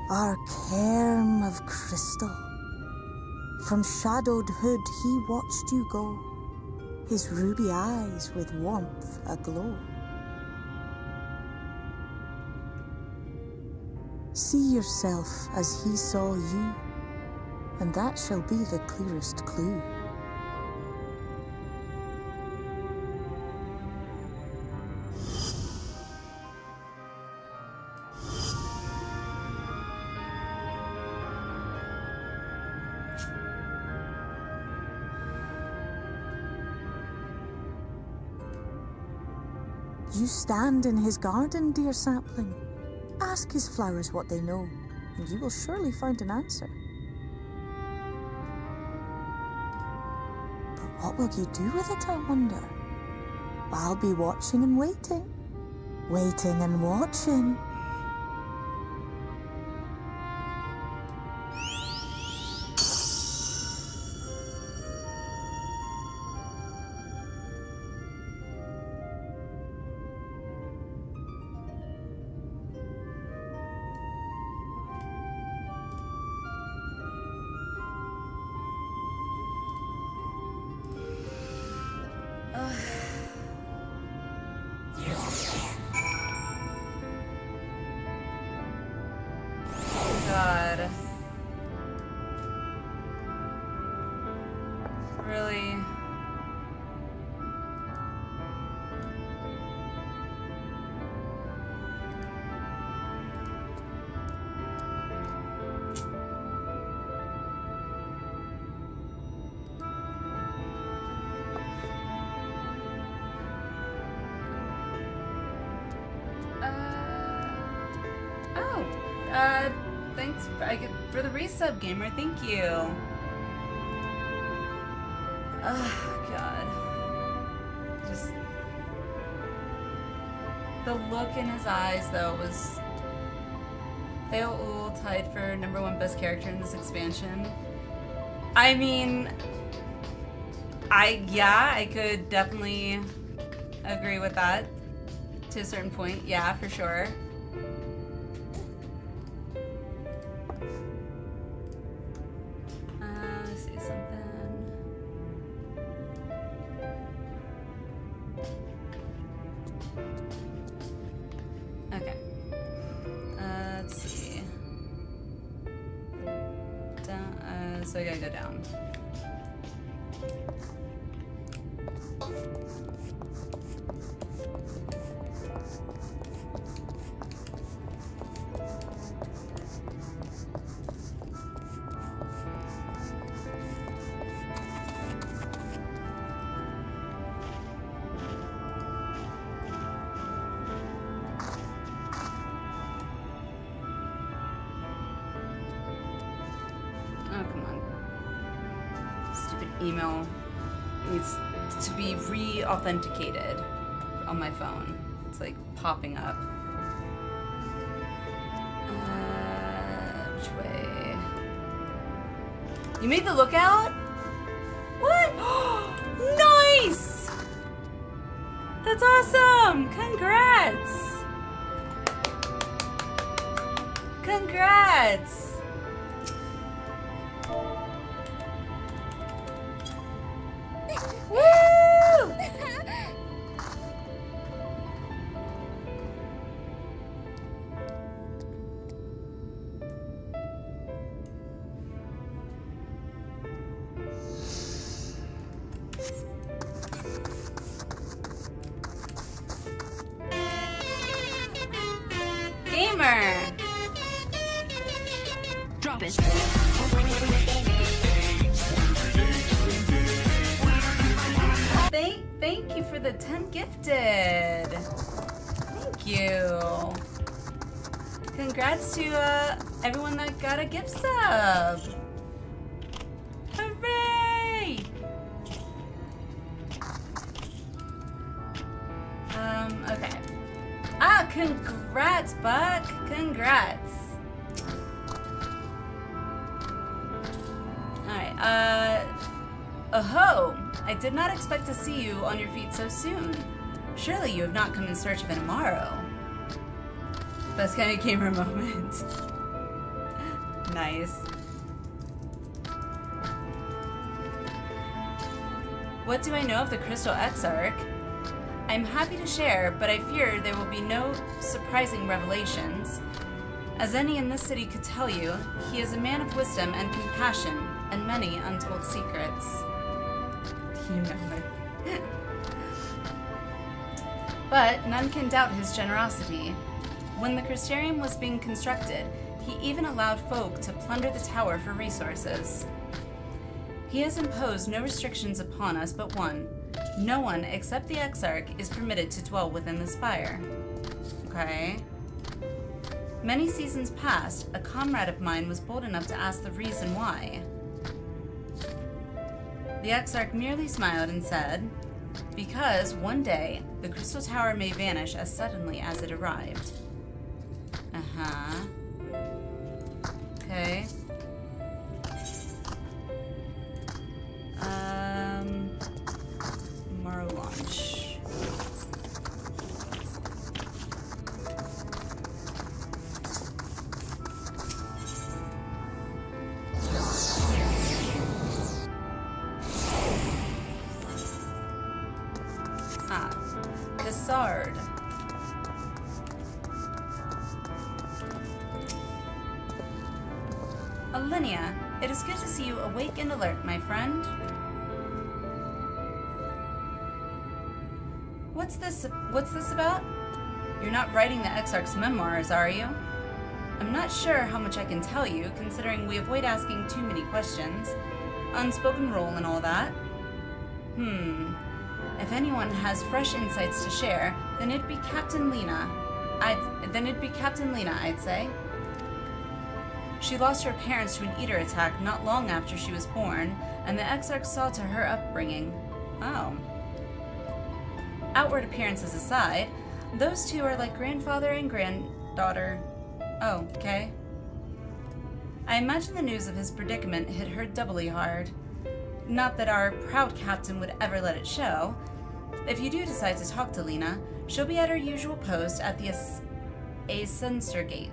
Speaker 5: Our cairn of crystal. From shadowed hood he watched you go, his ruby eyes with warmth aglow. See yourself as he saw you, and that shall be the clearest clue. You stand in his garden, dear sapling. Ask his flowers what they know, and you will surely find an answer. But what will you do with it, I wonder? I'll be watching and waiting. Waiting and watching.
Speaker 1: God. Really? Thanks for the resub, gamer. Thank you. Oh, God. Just... the look in his eyes, though, was... Theo Ull tied for #1 best character in this expansion. I mean, I could definitely agree with that to a certain point. Yeah, for sure. Let's see something. Okay. Let's see. Down, so I gotta go down. Email needs to be re-authenticated on my phone. It's like popping up. Which way? You made the lookout? What? Nice! That's awesome! Congrats! Congrats! Woo! Gamer!
Speaker 6: Drop it.
Speaker 1: Thank you for the 10 gifted. Thank you. Congrats to everyone that got a gift sub. Hooray! Okay. Ah, congrats, Buck. Congrats. Alright, oh-ho! I did not expect to see you on your feet so soon. Surely you have not come in search of an Amaro. Best kind of gamer moment. Nice. What do I know of the Crystal Exarch? I'm happy to share, but I fear there will be no surprising revelations. As any in this city could tell you, he is a man of wisdom and compassion, and many untold secrets. You know it. But none can doubt his generosity. When the Crystarium was being constructed, he even allowed folk to plunder the tower for resources. He has imposed no restrictions upon us but one. No one except the Exarch is permitted to dwell within the spire. Okay. Many seasons past, a comrade of mine was bold enough to ask the reason why. The Exarch merely smiled and said, "Because one day, the Crystal Tower may vanish as suddenly as it arrived." Uh-huh. Okay. Tomorrow launch. Cassard. Alliniea, it is good to see you awake and alert, my friend. What's this about? You're not writing the Exarch's memoirs, are you? I'm not sure how much I can tell you, considering we avoid asking too many questions. Unspoken rule and all that. If anyone has fresh insights to share, then it'd be Captain Lena. I'd say. She lost her parents to an eater attack not long after she was born, and the Exarch saw to her upbringing. Oh. Outward appearances aside, those two are like grandfather and granddaughter. Oh, okay. I imagine the news of his predicament hit her doubly hard. Not that our proud captain would ever let it show. If you do decide to talk to Alliniea, she'll be at her usual post at the Ascensor Gate.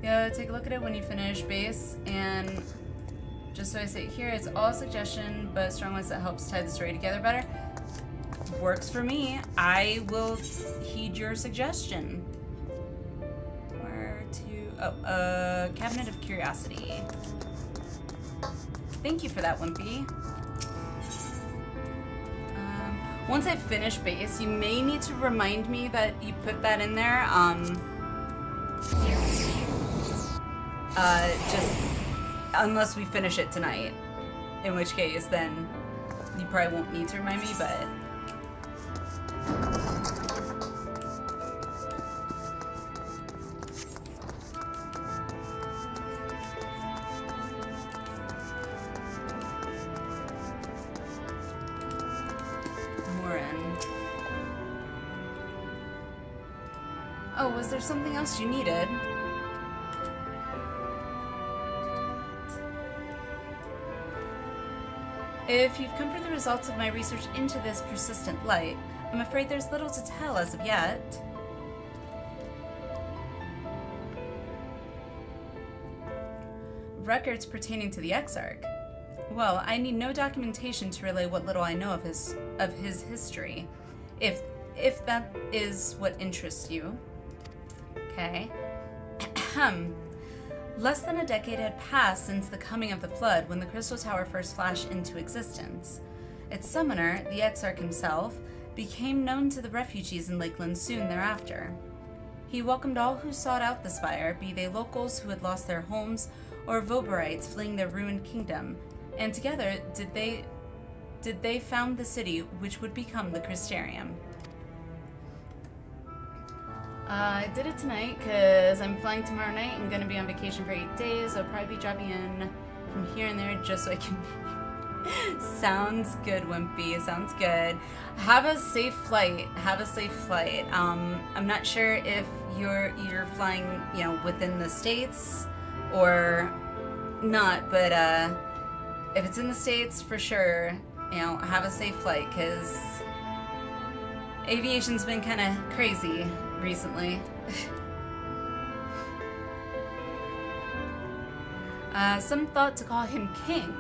Speaker 1: Yeah, take a look at it when you finish base, and just so I say it here, it's all a suggestion, but strong ones that helps tie the story together better. Works for me. I will heed your suggestion. Where to... Oh, Cabinet of Curiosity. Thank you for that, Wimpy. Once I finish base, you may need to remind me that you put that in there. Just unless we finish it tonight, in which case then you probably won't need to remind me, but oh, was there something else you needed? If you've come for the results of my research into this persistent light, I'm afraid there's little to tell as of yet. Records pertaining to the Exarch. Well, I need no documentation to relay what little I know of his history, if that is what interests you. Okay. Less than a decade had passed since the coming of the Flood when the Crystal Tower first flashed into existence. Its summoner, the Exarch himself, became known to the refugees in Lakeland soon thereafter. He welcomed all who sought out the spire, be they locals who had lost their homes or Voberites fleeing their ruined kingdom, and together did they found the city which would become the Crystarium. I did it tonight because I'm flying tomorrow night and going to be on vacation for 8 days. I'll probably be dropping in from here and there just so I can... Sounds good, Wimpy. Sounds good. Have a safe flight. Have a safe flight. I'm not sure if you're flying, you know, within the States or not, but if it's in the States, for sure, you know, have a safe flight because aviation's been kind of crazy recently. Some thought to call him King,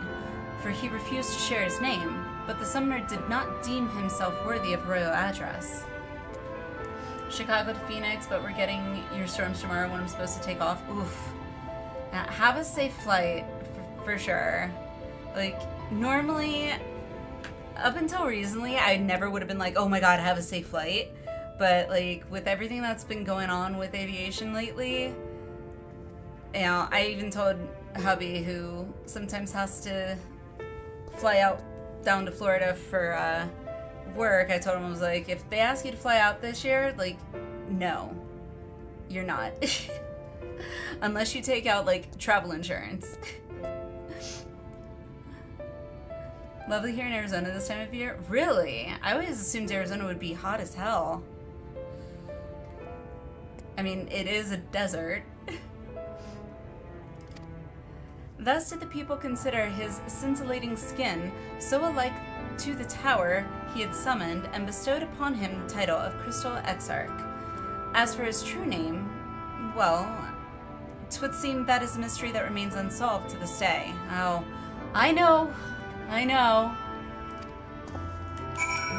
Speaker 1: for he refused to share his name, but the summoner did not deem himself worthy of royal address. Chicago to Phoenix, but we're getting your storms tomorrow when I'm supposed to take off. Oof. Now, have a safe flight, for sure. Like, normally, up until recently, I never would have been like, oh my god, have a safe flight. But, like, with everything that's been going on with aviation lately, you know, I even told hubby, who sometimes has to fly out down to Florida for work, I told him, I was like, if they ask you to fly out this year, like, no, you're not. Unless you take out, like, travel insurance. Lovely here in Arizona this time of year. Really? I always assumed Arizona would be hot as hell. I mean, it is a desert. Thus did the people consider his scintillating skin so alike to the tower he had summoned, and bestowed upon him the title of Crystal Exarch. As for his true name, well, 'twould seem that is a mystery that remains unsolved to this day. Oh, I know.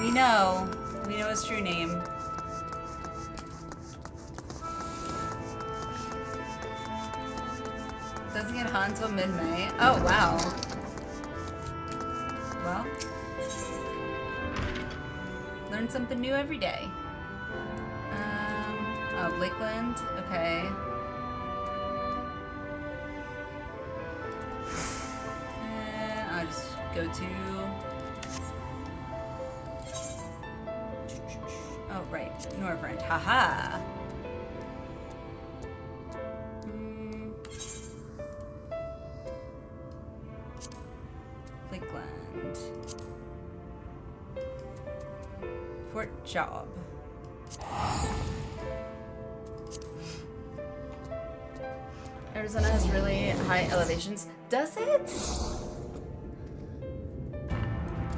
Speaker 1: We know his true name. Doesn't get hot until mid-May. Oh, wow. Well, learn something new every day. Oh, Lakeland, okay. I'll just go to... Oh, right, Norvrend, haha. Lakeland. Fort Job. Arizona has really high elevations. Does it?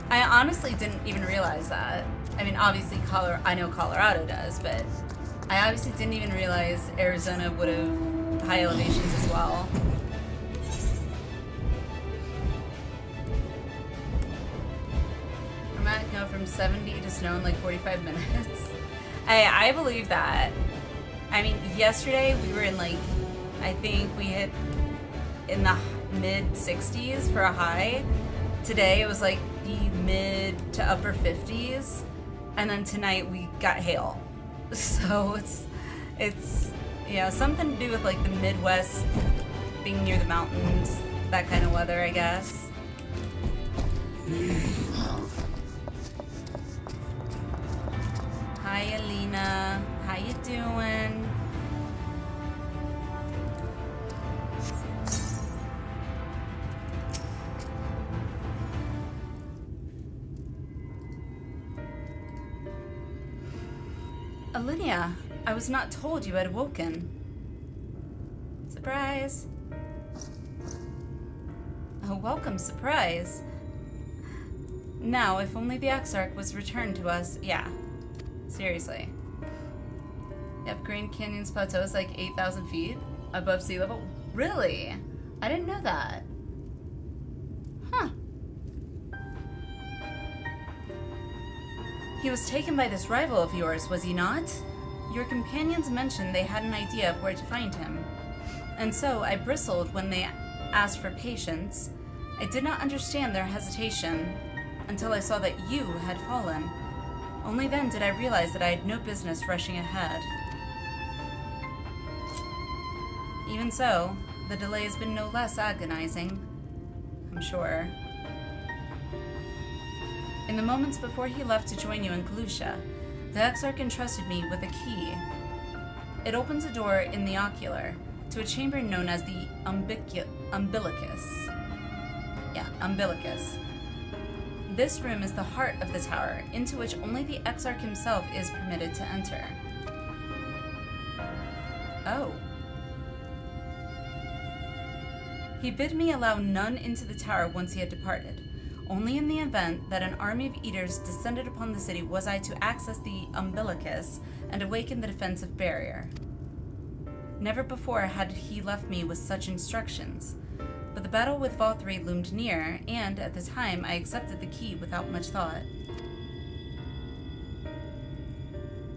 Speaker 1: I honestly didn't even realize that. I mean, obviously, I know Colorado does, but I obviously didn't even realize Arizona would have high elevations as well. Dramatic go from 70 to snow in like 45 minutes. I believe that. I mean, yesterday we were in like, I think we hit in the mid 60s for a high. Today it was like the mid to upper 50s. And then tonight we got hail. So it's yeah, something to do with like the Midwest being near the mountains, that kind of weather, I guess. Hi, Alina. How you doing? Alliniea, I was not told you had awoken. Surprise. A welcome surprise. Now, if only the Exarch was returned to us. Yeah. Seriously. Yep, Grand Canyon's plateau is like 8,000 feet above sea level. Really? I didn't know that. Huh. He was taken by this rival of yours, was he not? Your companions mentioned they had an idea of where to find him. And so I bristled when they asked for patience. I did not understand their hesitation until I saw that you had fallen. Only then did I realize that I had no business rushing ahead. Even so, the delay has been no less agonizing, I'm sure. In the moments before he left to join you in Galusha, the Exarch entrusted me with a key. It opens a door in the ocular to a chamber known as the umbilicus. Yeah, umbilicus. This room is the heart of the tower, into which only the Exarch himself is permitted to enter. Oh. He bid me allow none into the tower once he had departed. Only in the event that an army of eaters descended upon the city was I to access the umbilicus and awaken the defensive barrier. Never before had he left me with such instructions, but the battle with Valtteri loomed near, and at the time I accepted the key without much thought.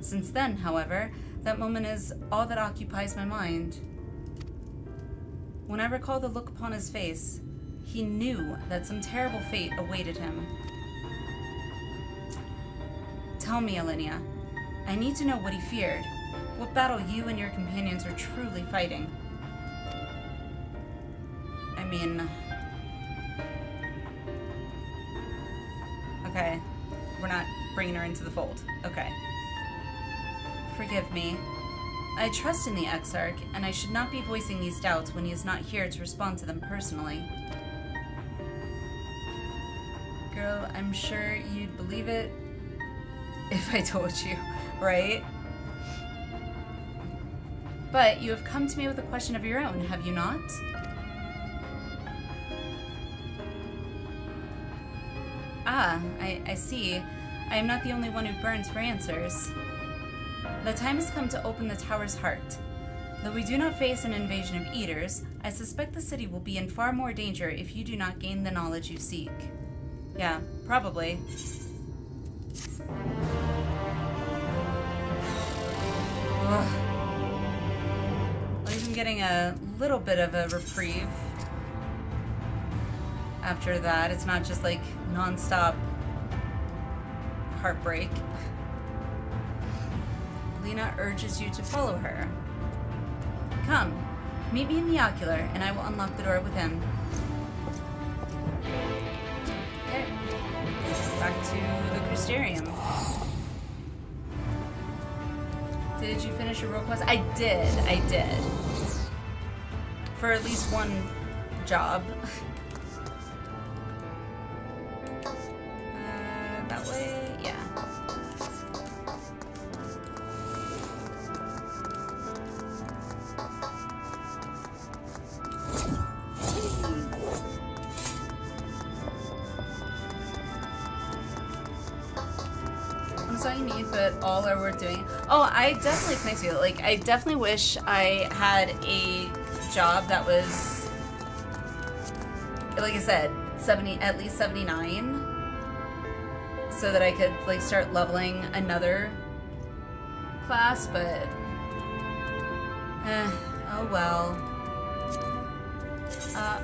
Speaker 1: Since then, however, that moment is all that occupies my mind. When I recall the look upon his face, he knew that some terrible fate awaited him. Tell me, Alliniea. I need to know what he feared. What battle you and your companions are truly fighting. I mean... Okay. We're not bringing her into the fold. Okay. Forgive me. I trust in the Exarch, and I should not be voicing these doubts when he is not here to respond to them personally. Girl, I'm sure you'd believe it if I told you, right? But you have come to me with a question of your own, have you not? Ah, I see. I am not the only one who burns for answers. The time has come to open the tower's heart. Though we do not face an invasion of eaters, I suspect the city will be in far more danger if you do not gain the knowledge you seek. Yeah, probably. Ugh. At least I'm getting a little bit of a reprieve. After that, it's not just like non-stop heartbreak. Lena urges you to follow her. Come, meet me in the ocular, and I will unlock the door with him. Okay. Back to the Crystarium. Did you finish your roll quest? I did. For at least one job. That way, yeah. Money's all you need, but all are worth doing. Oh, I definitely connect to you. Like, I definitely wish I had a job that was, like I said, at least 79, so that I could like start leveling another class. But oh well.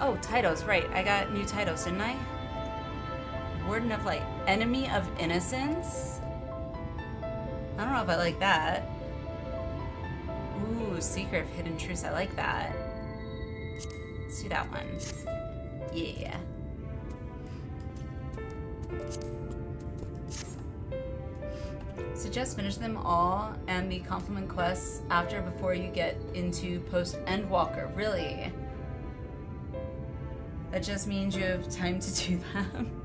Speaker 1: Oh, titles, right? I got new titles, didn't I? Warden of Light, Enemy of Innocence. I don't know if I like that. Ooh, Seeker of Hidden Truths. I like that. Let's do that one. Yeah. Suggest finish them all and the compliment quests after before you get into post Endwalker. Really? That just means you have time to do them.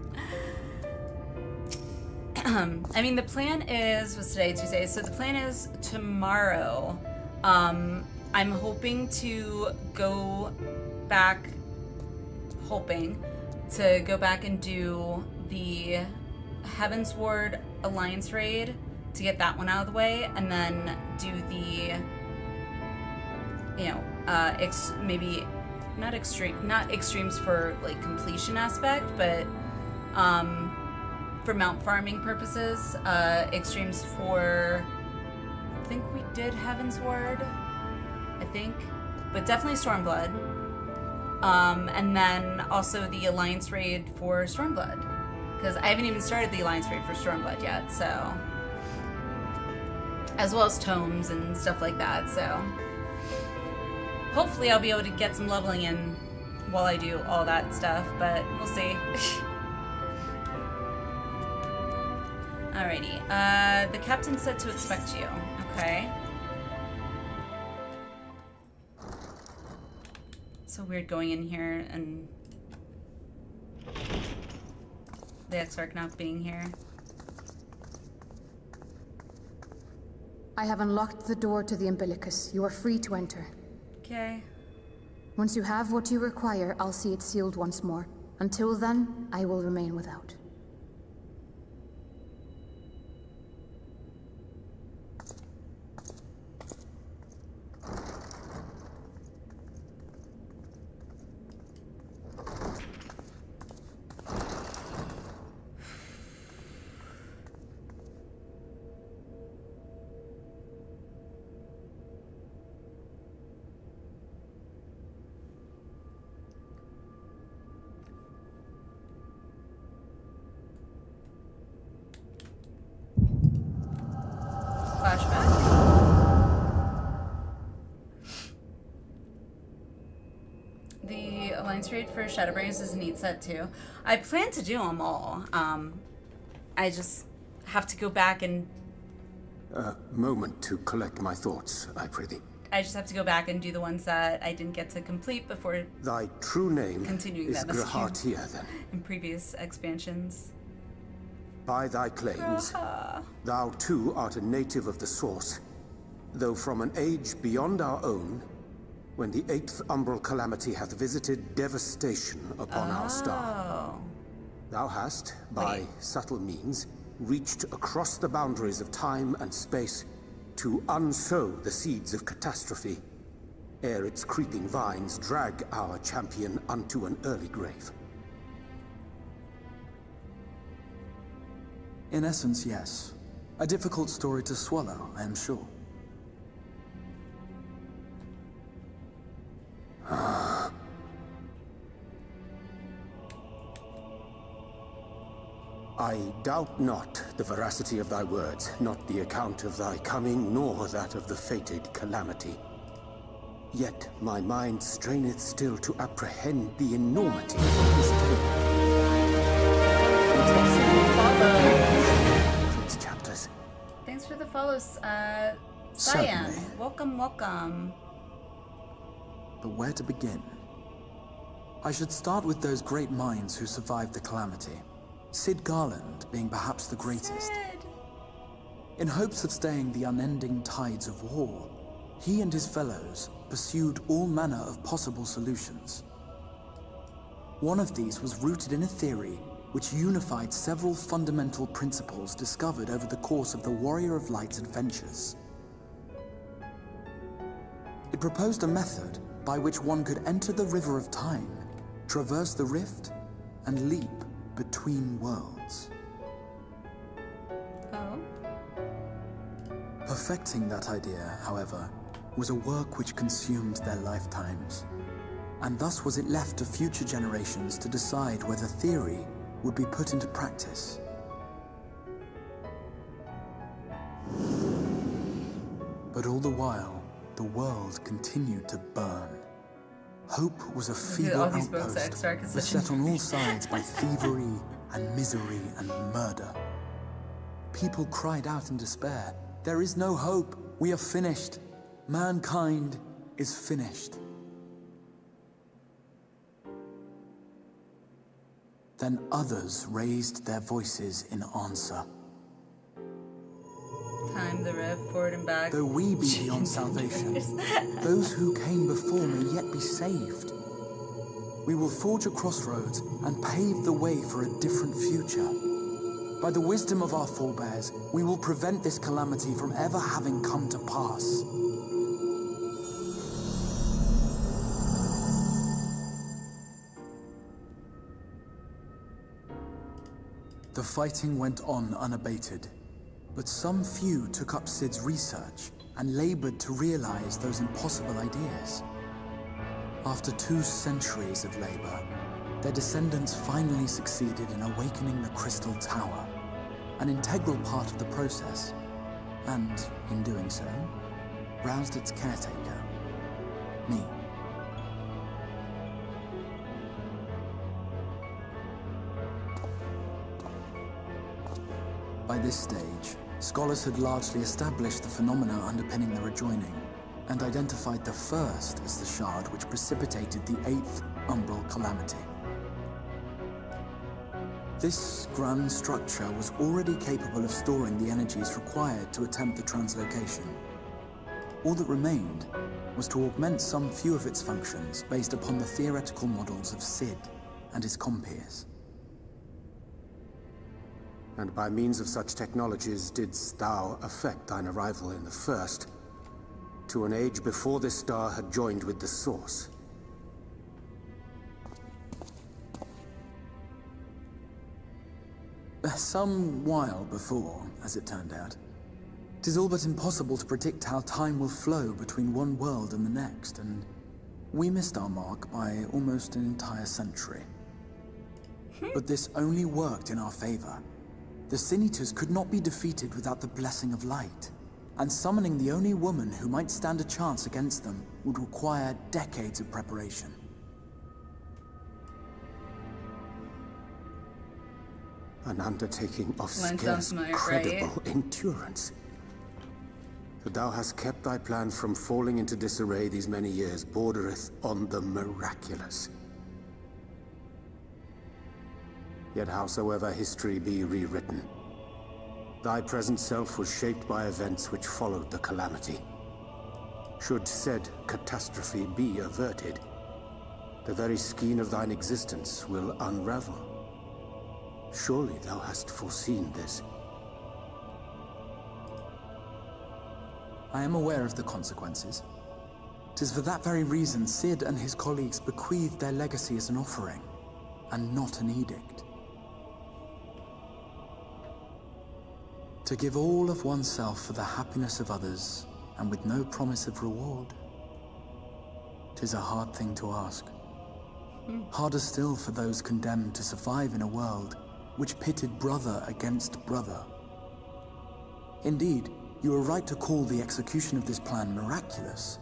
Speaker 1: I mean, the plan is, what's today, Tuesday? So the plan is tomorrow. I'm hoping to go back, and do the Heaven's Ward Alliance raid to get that one out of the way, and then do the, you know, maybe not extremes for like completion aspect, but for mount farming purposes, extremes for, I think we did Heaven's Ward, I think, but definitely Stormblood, and then also the Alliance raid for Stormblood, because I haven't even started the Alliance raid for Stormblood yet, so, as well as tomes and stuff like that, so hopefully I'll be able to get some leveling in while I do all that stuff, but we'll see. Alrighty, the captain said to expect you. Okay. So weird going in here and the Exarch not being here.
Speaker 6: I have unlocked the door to the umbilicus. You are free to enter.
Speaker 1: Okay.
Speaker 6: Once you have what you require, I'll see it sealed once more. Until then, I will remain without.
Speaker 1: Raid for Shadowbringers is a neat set too. I plan to do them all. I just have to go back and...
Speaker 7: A moment to collect my thoughts, I prithee.
Speaker 1: I just have to go back and do the ones that I didn't get to complete before...
Speaker 7: Thy true name
Speaker 1: continuing
Speaker 7: is Grahatia, then.
Speaker 1: In previous expansions.
Speaker 7: By thy claims, thou too art a native of the Source, though from an age beyond our own, when the 8th umbral calamity hath visited devastation upon our star. Thou hast, by subtle means, reached across the boundaries of time and space to unsow the seeds of catastrophe, ere its creeping vines drag our champion unto an early grave.
Speaker 2: In essence, yes. A difficult story to swallow, I am sure.
Speaker 7: I doubt not the veracity of thy words, not the account of thy coming, nor that of the fated calamity. Yet my mind straineth still to apprehend the enormity of this tale. Its chapters.
Speaker 1: Thanks for the follows, Cyan.
Speaker 2: Certainly.
Speaker 1: Welcome, welcome.
Speaker 2: But where to begin? I should start with those great minds who survived the calamity. Sid Garland being perhaps the greatest.
Speaker 1: Sid.
Speaker 2: In hopes of staying the unending tides of war, he and his fellows pursued all manner of possible solutions. One of these was rooted in a theory which unified several fundamental principles discovered over the course of the Warrior of Light's adventures. It proposed a method by which one could enter the River of Time, traverse the rift, and leap between worlds.
Speaker 1: Oh.
Speaker 2: Perfecting that idea, however, was a work which consumed their lifetimes, and thus was it left to future generations to decide whether theory would be put into practice. But all the while, the world continued to burn. Hope was a feeble outpost beset on all sides by thievery and misery and murder. People cried out in despair, "There is no hope, we are finished. Mankind is finished." Then others raised their voices in answer.
Speaker 1: Time the rev forward and back.
Speaker 2: Though we be beyond salvation, those who came before may yet be saved. We will forge a crossroads and pave the way for a different future. By the wisdom of our forebears, we will prevent this calamity from ever having come to pass. The fighting went on unabated, but some few took up Sid's research and labored to realize those impossible ideas. After 2 centuries of labor, their descendants finally succeeded in awakening the Crystal Tower, an integral part of the process, and, in doing so, roused its caretaker, me. By this stage, scholars had largely established the phenomena underpinning the rejoining, and identified the first as the shard which precipitated the 8th Umbral Calamity. This grand structure was already capable of storing the energies required to attempt the translocation. All that remained was to augment some few of its functions based upon the theoretical models of Sid and his compeers.
Speaker 7: And by means of such technologies didst thou effect thine arrival in the first, to an age before this star had joined with the Source.
Speaker 2: Some while before, as it turned out. 'Tis all but impossible to predict how time will flow between one world and the next, and we missed our mark by almost an entire century. But this only worked in our favor. The Sin Eaters could not be defeated without the blessing of light, and summoning the only woman who might stand a chance against them would require decades of preparation.
Speaker 7: An undertaking of scarce credible endurance. That thou hast kept thy plan from falling into disarray these many years bordereth on the miraculous. Yet howsoever history be rewritten, thy present self was shaped by events which followed the calamity. Should said catastrophe be averted, the very skein of thine existence will unravel. Surely thou hast foreseen this.
Speaker 2: I am aware of the consequences. 'Tis for that very reason Sid and his colleagues bequeathed their legacy as an offering, and not an edict. To give all of oneself for the happiness of others, and with no promise of reward. 'Tis a hard thing to ask. Harder still for those condemned to survive in a world which pitted brother against brother. Indeed, you are right to call the execution of this plan miraculous,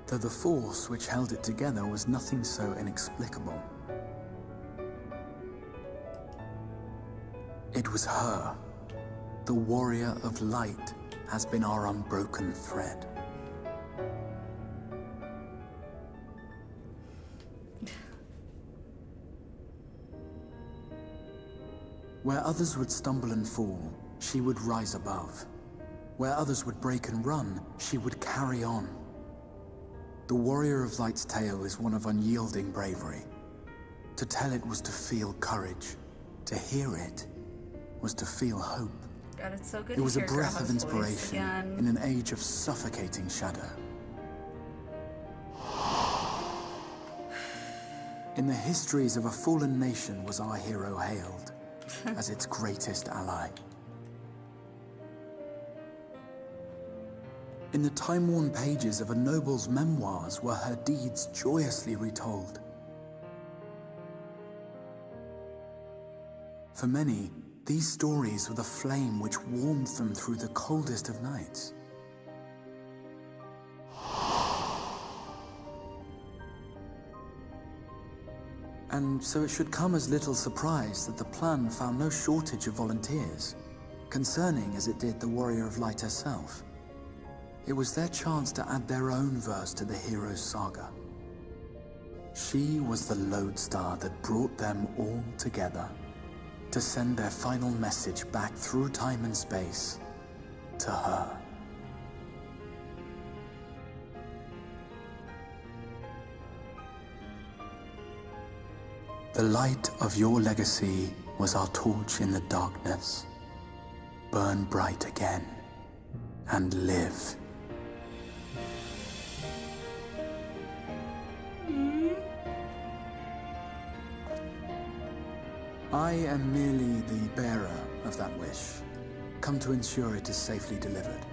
Speaker 2: though the force which held it together was nothing so inexplicable. It was her. The Warrior of Light has been our unbroken thread. Where others would stumble and fall, she would rise above. Where others would break and run, she would carry on. The Warrior of Light's tale is one of unyielding bravery. To tell it was to feel courage, To hear it was to feel hope.
Speaker 1: God, it's so good
Speaker 2: It was
Speaker 1: to
Speaker 2: a
Speaker 1: hear
Speaker 2: breath of
Speaker 1: Grandma's voice
Speaker 2: inspiration
Speaker 1: again.
Speaker 2: in an age of suffocating shadow. In the histories of a fallen nation was our hero hailed as its greatest ally. In the time-worn pages of a noble's memoirs were her deeds joyously retold. For many, these stories were the flame which warmed them through the coldest of nights. And so it should come as little surprise that the plan found no shortage of volunteers, concerning as it did the Warrior of Light herself. It was their chance to add their own verse to the hero's saga. She was the lodestar that brought them all together, to send their final message back through time and space to her. The light of your legacy was our torch in the darkness. Burn bright again and live. I am merely the bearer of that wish, come to ensure it is safely delivered.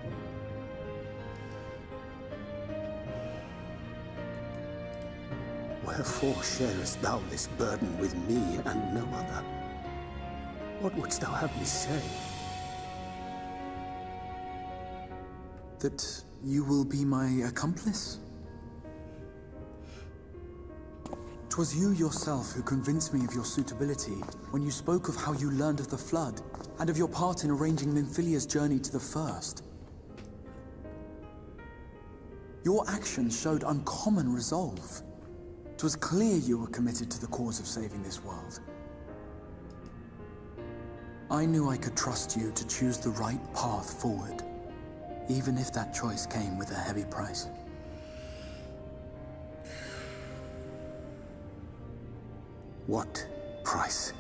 Speaker 7: Wherefore sharest thou this burden with me and no other? What wouldst thou have me say?
Speaker 2: That you will be my accomplice? 'Twas you yourself who convinced me of your suitability when you spoke of how you learned of the Flood and of your part in arranging Nymphylia's journey to the First. Your actions showed uncommon resolve. 'Twas clear you were committed to the cause of saving this world. I knew I could trust you to choose the right path forward, even if that choice came with a heavy price.
Speaker 7: What price?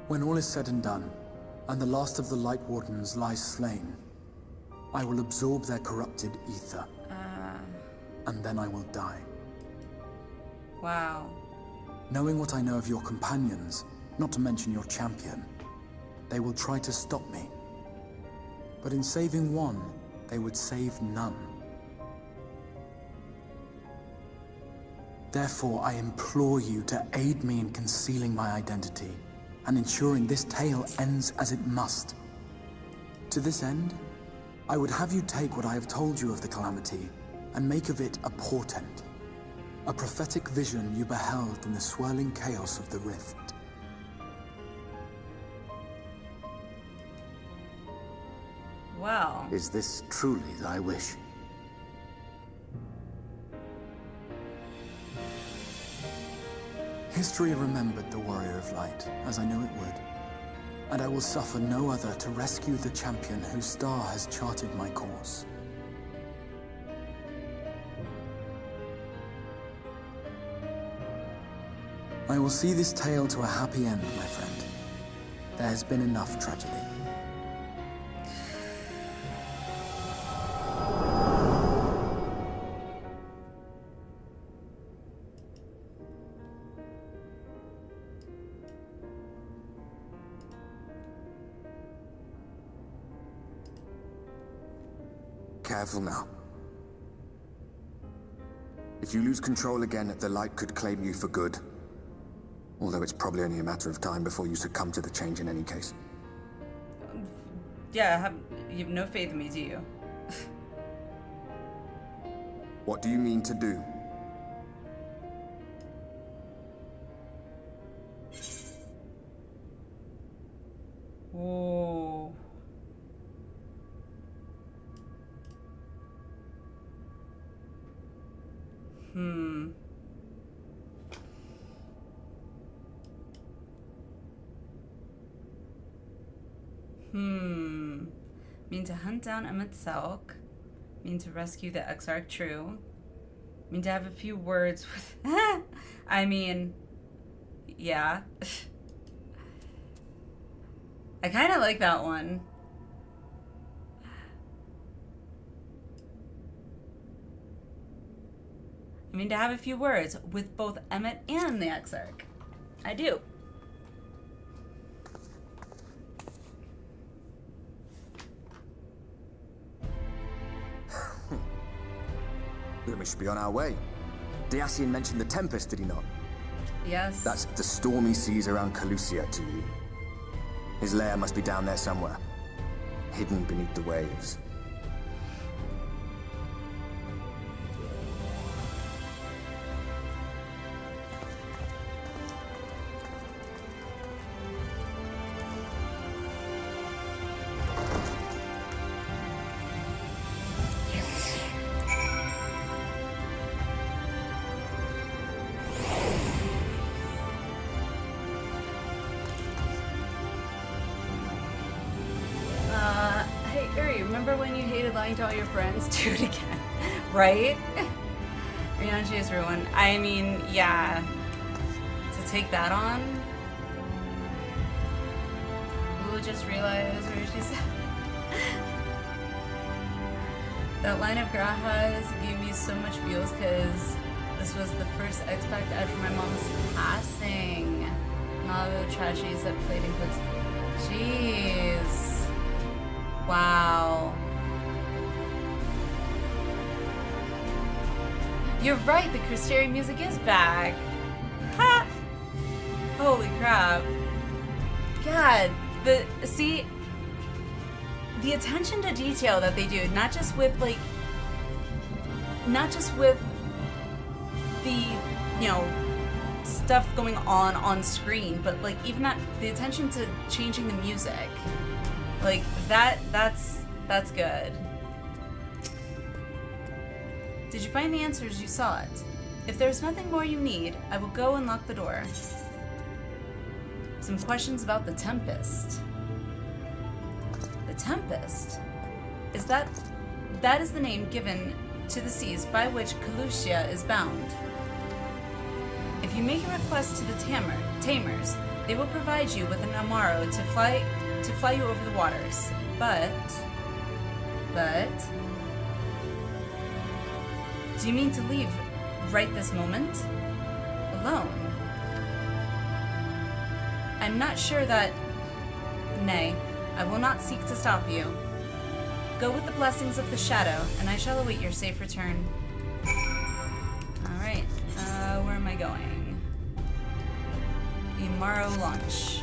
Speaker 2: When all is said and done, and the last of the Light Wardens lies slain, I will absorb their corrupted ether, and then I will die.
Speaker 1: Wow.
Speaker 2: Knowing what I know of your companions, not to mention your champion, they will try to stop me. But in saving one, they would save none. Therefore, I implore you to aid me in concealing my identity and ensuring this tale ends as it must. To this end, I would have you take what I have told you of the Calamity and make of it a portent, a prophetic vision you beheld in the swirling chaos of the Rift.
Speaker 1: Wow.
Speaker 7: Is this truly thy wish?
Speaker 2: History remembered the Warrior of Light, as I knew it would, and I will suffer no other to rescue the champion whose star has charted my course. I will see this tale to a happy end, my friend. There has been enough tragedy.
Speaker 4: Careful now. If you lose control again, the Light could claim you for good. Although it's probably only a matter of time before you succumb to the change in any case.
Speaker 1: Yeah, you have no faith in me, do you?
Speaker 4: What do you mean to do?
Speaker 1: Whoa. Mean to hunt down Emmett Selk. Mean to rescue the Exarch True. I mean, to have a few words with... I mean, yeah. I kind of like that one. I mean, to have a few words with both Emmett and the Exarch. I do.
Speaker 4: Then we should be on our way. Diasian mentioned the Tempest, did he not?
Speaker 1: Yes.
Speaker 4: That's the stormy seas around Calusia to you. His lair must be down there somewhere, hidden beneath the waves.
Speaker 1: To all your friends, do it again, right? Rihanna is ruined. I mean, yeah. To take that on. Ooh, just realized where she's. That line of Graha's gave me so much feels because this was the first expact after my mom's passing. Not the trashies that played in clips. Jeez. Wow. You're right, the Crysteri music is back. Ha! Holy crap. God, the attention to detail that they do, not just with the, you know, stuff going on screen, but like even that, the attention to changing the music. Like that's good. Did you find the answers you sought? If there's nothing more you need, I will go and lock the door. Some questions about the Tempest. The Tempest? That is the name given to the seas by which Calusia is bound. If you make a request to the Tamers, they will provide you with an Amaro to fly you over the waters. But... Do you mean to leave right this moment? Alone? I'm not sure that... Nay, I will not seek to stop you. Go with the blessings of the Shadow, and I shall await your safe return. Alright, where am I going? Imaro launch.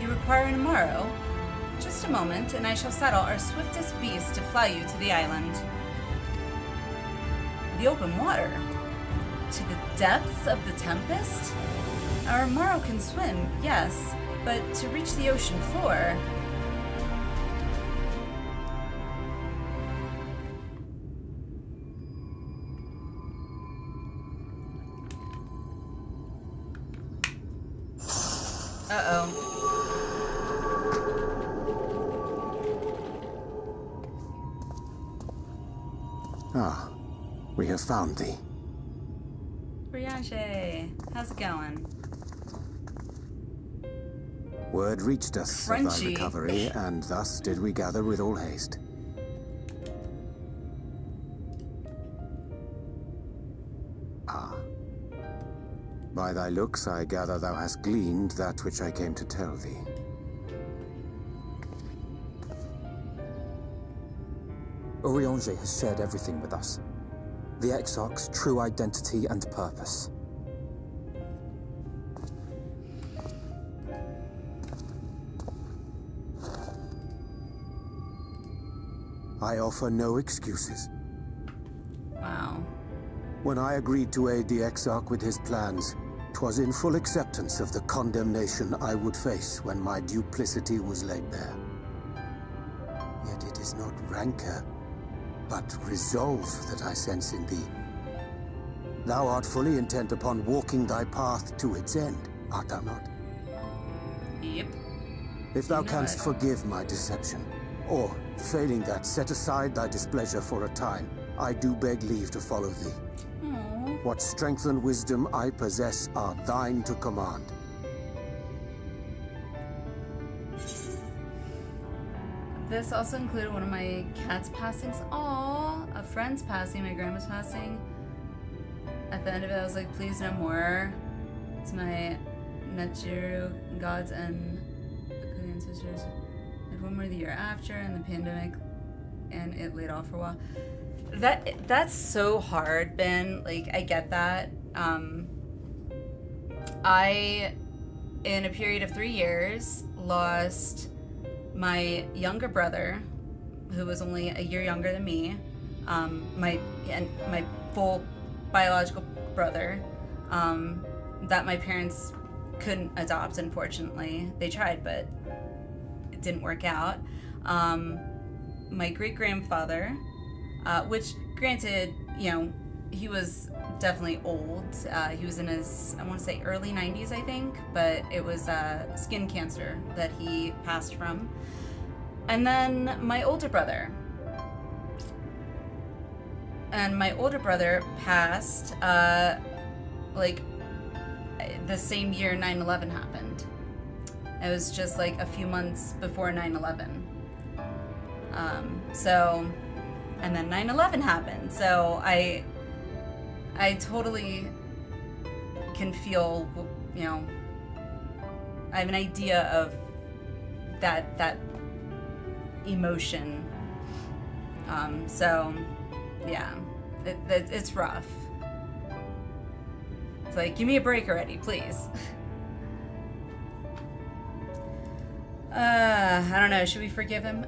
Speaker 1: Require an Amaro? Just a moment, and I shall saddle our swiftest beast to fly you to the island. The open water? To the depths of the Tempest? Our Amaro can swim, yes, but to reach the ocean floor... Uh-oh.
Speaker 7: Ah, we have found thee.
Speaker 1: Brianche, how's it going?
Speaker 7: Word reached us of thy
Speaker 1: Crunchy.
Speaker 7: recovery, and thus did we gather with all haste. Ah. By thy looks, I gather thou hast gleaned that which I came to tell thee.
Speaker 2: Oriange has shared everything with us. the Exarch's true identity and purpose.
Speaker 7: I offer no excuses.
Speaker 1: Wow.
Speaker 7: When I agreed to aid the Exarch with his plans, 'twas in full acceptance of the condemnation I would face when my duplicity was laid bare. Yet it is not rancor, but resolve that I sense in thee. Thou art fully intent upon walking thy path to its end, art thou not?
Speaker 1: Yep.
Speaker 7: If thou
Speaker 1: You know
Speaker 7: canst
Speaker 1: it.
Speaker 7: forgive my deception, or, failing that, set aside thy displeasure for a time, I do beg leave to follow thee.
Speaker 1: Aww.
Speaker 7: What strength and wisdom I possess are thine to command.
Speaker 1: This also included one of my cat's passings. Aww, a friend's passing, my grandma's passing. At the end of it, I was like, please no more. It's my Netjiru gods and the ancestors. I had one more the year after, and the pandemic, and it laid off for a while. That's so hard, Ben. Like, I get that. I, in a period of 3 years, lost my younger brother, who was only a year younger than me, my full biological brother, that my parents couldn't adopt, unfortunately. They tried, but it didn't work out. My great-grandfather, which, granted, you know, he was definitely old. He was in his, I want to say, early 90s, I think, but it was skin cancer that he passed from. And then my older brother. And my older brother passed, like, the same year 9/11 happened. It was just like a few months before 9/11. So, and then 9/11 happened. So I totally can feel, you know, I have an idea of that emotion. So, yeah, it's rough. It's like, give me a break already, please. I don't know, should we forgive him?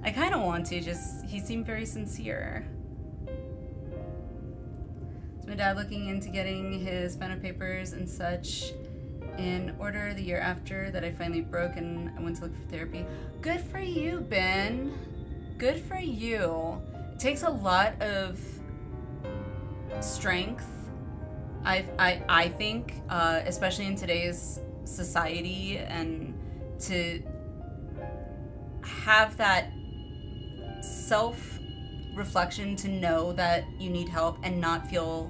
Speaker 1: I kind of want to, just, he seemed very sincere. Is my dad looking into getting his final papers and such in order the year after that I finally broke and I went to look for therapy? Good for you, Ben. Good for you. It takes a lot of strength, I think, especially in today's society, and to have that self-reflection to know that you need help and not feel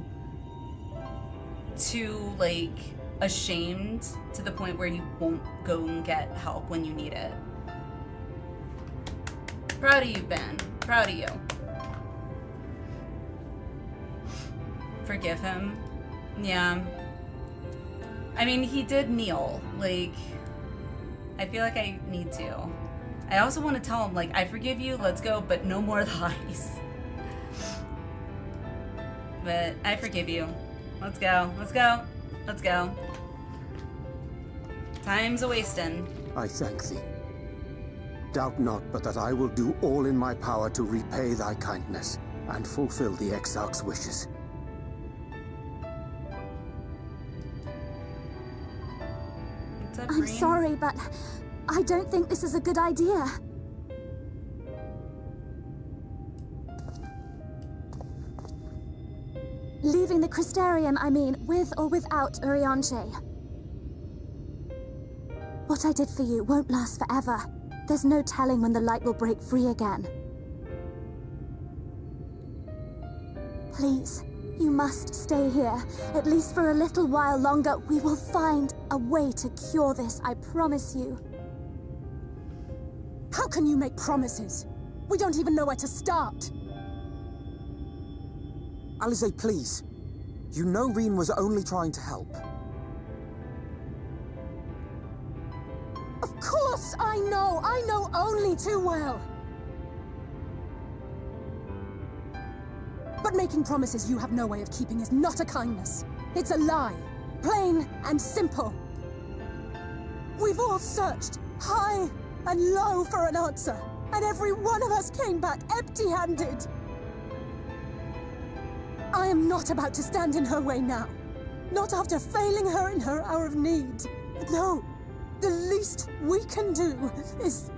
Speaker 1: too, like, ashamed to the point where you won't go and get help when you need it. Proud of you, Ben. Proud of you. Forgive him. Yeah. I mean, he did kneel. Like, I feel like I need to. I also want to tell him, like, I forgive you, let's go, but no more lies. But I forgive you. Let's go. Let's go. Let's go. Time's a-wasting.
Speaker 7: I thank thee. Doubt not but that I will do all in my power to repay thy kindness and fulfill the Exarch's wishes.
Speaker 1: What's up,
Speaker 8: I'm
Speaker 1: Green?
Speaker 8: sorry, but I don't think this is a good idea. Leaving the Crystarium, I mean, with or without Urianche. What I did for you won't last forever. There's no telling when the light will break free again. Please, you must stay here, at least for a little while longer. We will find a way to cure this, I promise you.
Speaker 9: How can you make promises? We don't even know where to start.
Speaker 2: Alize, please. You know Reen was only trying to help.
Speaker 9: Of course I know! I know only too well! But But making promises you have no way of keeping is not a kindness. It's a lie. Plain and simple. We've all searched high and low for an answer, and every one of us came back empty-handed. I am not about to stand in her way now. Not after failing her in her hour of need. No, the least we can do is...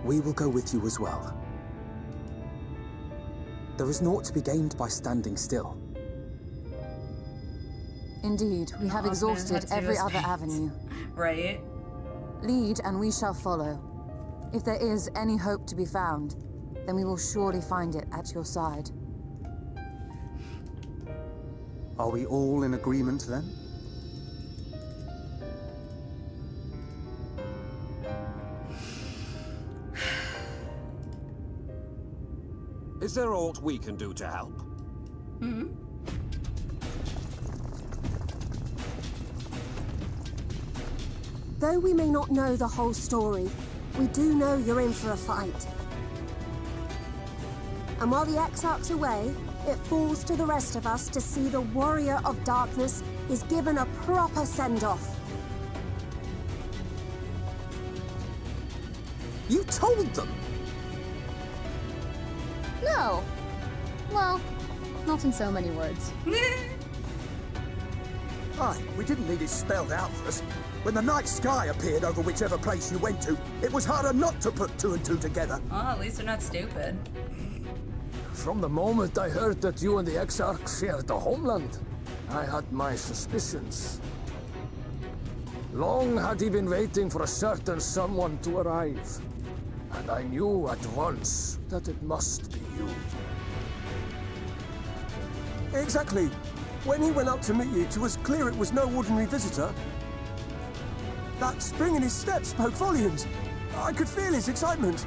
Speaker 2: We will go with you as well. There is naught to be gained by standing still.
Speaker 10: Indeed, we have exhausted every other avenue.
Speaker 1: Right?
Speaker 10: Lead, and we shall follow. If there is any hope to be found, then we will surely find it at your side.
Speaker 2: Are we all in agreement then?
Speaker 11: Is there aught we can do to help?
Speaker 1: Mm-hmm.
Speaker 8: Though we may not know the whole story, we do know you're in for a fight. And while the Exarch's away, it falls to the rest of us to see the Warrior of Darkness is given a proper send-off.
Speaker 2: You told them!
Speaker 6: No. Well, not in so many words.
Speaker 12: Aye, we didn't need it spelled out for us. When the night sky appeared over whichever place you went to, it was harder not to put two and two together.
Speaker 1: Oh, at least they're not stupid.
Speaker 13: From the moment I heard that you and the Exarch shared the homeland, I had my suspicions. Long had he been waiting for a certain someone to arrive, and I knew at once that it must be you.
Speaker 12: Exactly. When he went up to meet you, it was clear it was no ordinary visitor. That spring in his step spoke volumes. I could feel his excitement.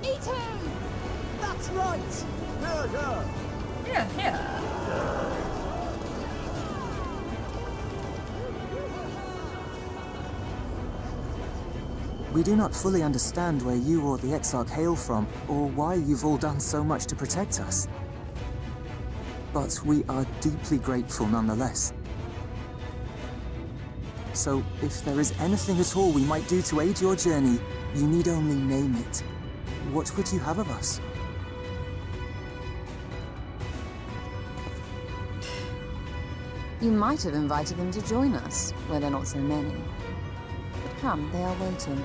Speaker 9: Eat him! That's right!
Speaker 1: Yeah.
Speaker 2: We do not fully understand where you or the Exarch hail from, or why you've all done so much to protect us. But we are deeply grateful nonetheless. So, if there is anything at all we might do to aid your journey, you need only name it. What would you have of us?
Speaker 10: You might have invited them to join us, where there are not so many. But come, they are waiting.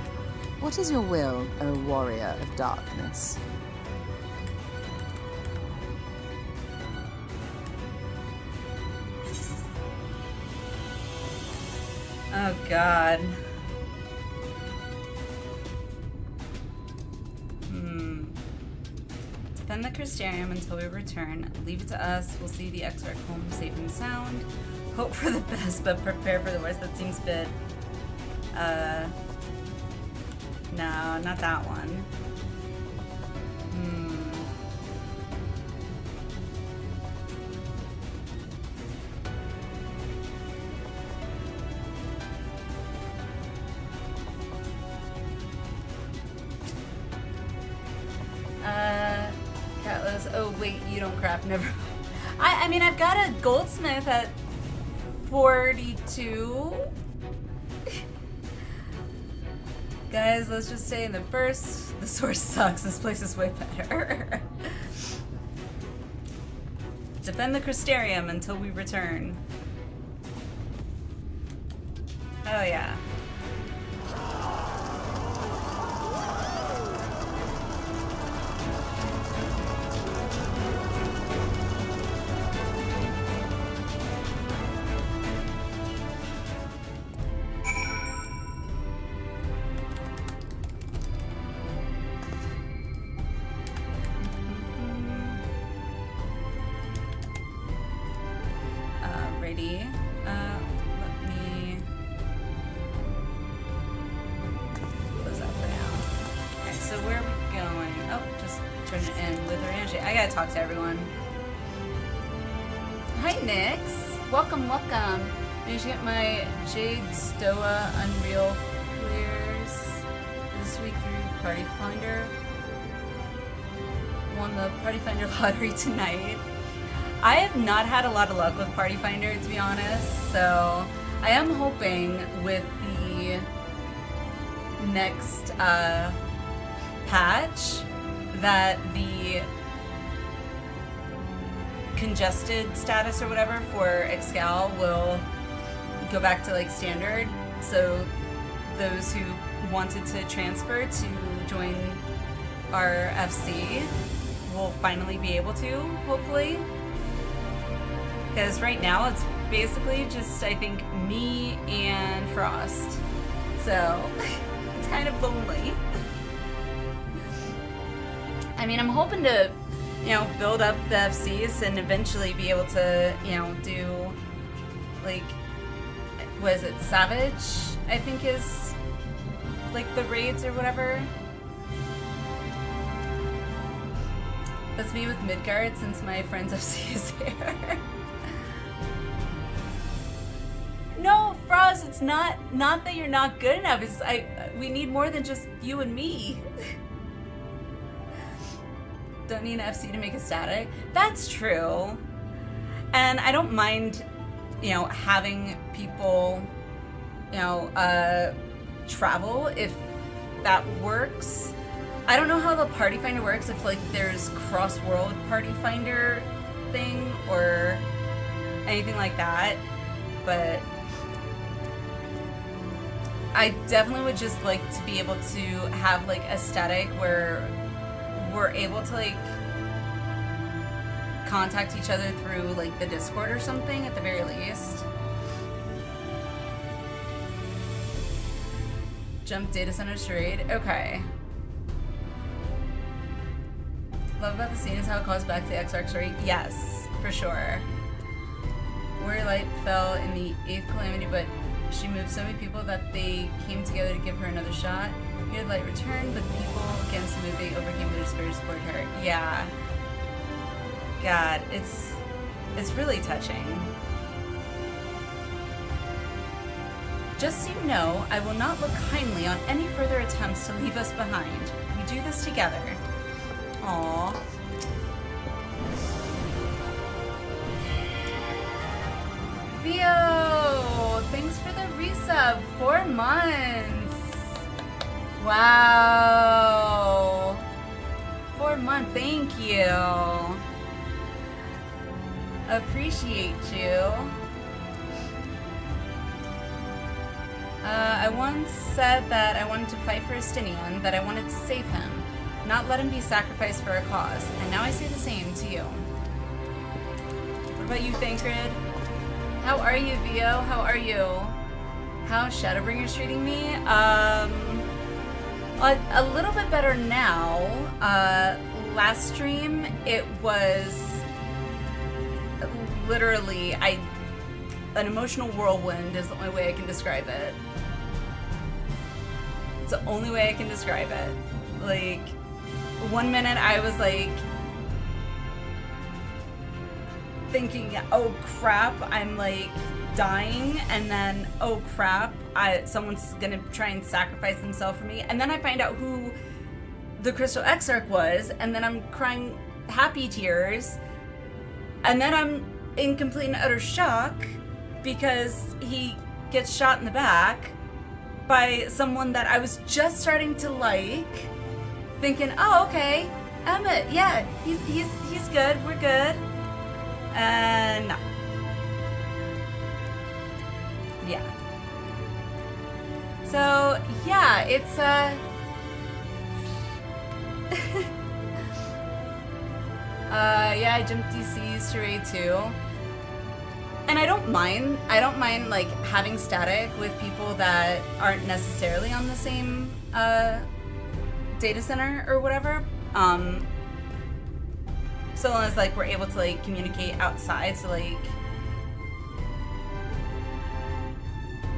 Speaker 10: What is your will, O Warrior of Darkness?
Speaker 1: Oh, God. Defend the Crystarium until we return. Leave it to us. We'll see the Exarch home safe and sound. Hope for the best, but prepare for the worst. That seems fit. No, not that one. Catless. Oh wait, you don't craft. Never. I mean, I've got a goldsmith at 42. Guys, let's just say in the first, the source sucks. This place is way better. Defend the Crystarium until we return. Oh yeah. Talk to everyone. Hi, Nix. Welcome, welcome. Managed to get my Jade Stoa Unreal clears this week through Party Finder. Won the Party Finder lottery tonight. I have not had a lot of luck with Party Finder, to be honest, so I am hoping with the next patch that the congested status or whatever for Excal will go back to like standard, so those who wanted to transfer to join our FC will finally be able to, hopefully. Because right now it's basically just, I think, me and Frost. So it's kind of lonely. I mean, I'm hoping to, you know, build up the FCs and eventually be able to, you know, do, like, what is it, Savage, I think is, like, the raids or whatever. That's me with Midgard since my friend's FC is there. No, Frost, it's not that you're not good enough. It's we need more than just you and me. Don't need an FC to make a static. That's true. And I don't mind, you know, having people, you know, travel if that works. I don't know how the Party Finder works, if like there's cross-world Party Finder thing or anything like that, but I definitely would just like to be able to have like a static where we're able to like contact each other through like the Discord or something at the very least. Jump data center charade. Okay. Love about the scene is how it calls back to Exarch story. Yes, for sure. Warrior Light fell in the 8th calamity, but she moved so many people that they came together to give her another shot. Your Light returned, but the people against the move they overcame their despair to support her. Yeah. God, it's really touching. Just so you know, I will not look kindly on any further attempts to leave us behind. We do this together. Aww. Theo, thanks for the resub. 4 months. Wow. 4 months. Thank you. Appreciate you. I once said that I wanted to fight for Estinian, that I wanted to save him, not let him be sacrificed for a cause. And now I say the same to you. What about you, Thancred? How are you, Vio? How are you? How's Shadowbringers treating me? A little bit better now. Last stream, it was literally, an emotional whirlwind is the only way I can describe it. It's the only way I can describe it. Like, 1 minute I was like, thinking, oh crap, I'm like dying, and then oh crap, someone's gonna try and sacrifice themselves for me, and then I find out who the Crystal Exarch was, and then I'm crying happy tears, and then I'm in complete and utter shock because he gets shot in the back by someone that I was just starting to like, thinking, oh okay, Emmett, yeah, he's good, we're good. No. Yeah. So, yeah, it's, yeah, I jumped DC's charade too. And I don't mind, like, having static with people that aren't necessarily on the same, data center or whatever. So long as like we're able to like communicate outside, so like,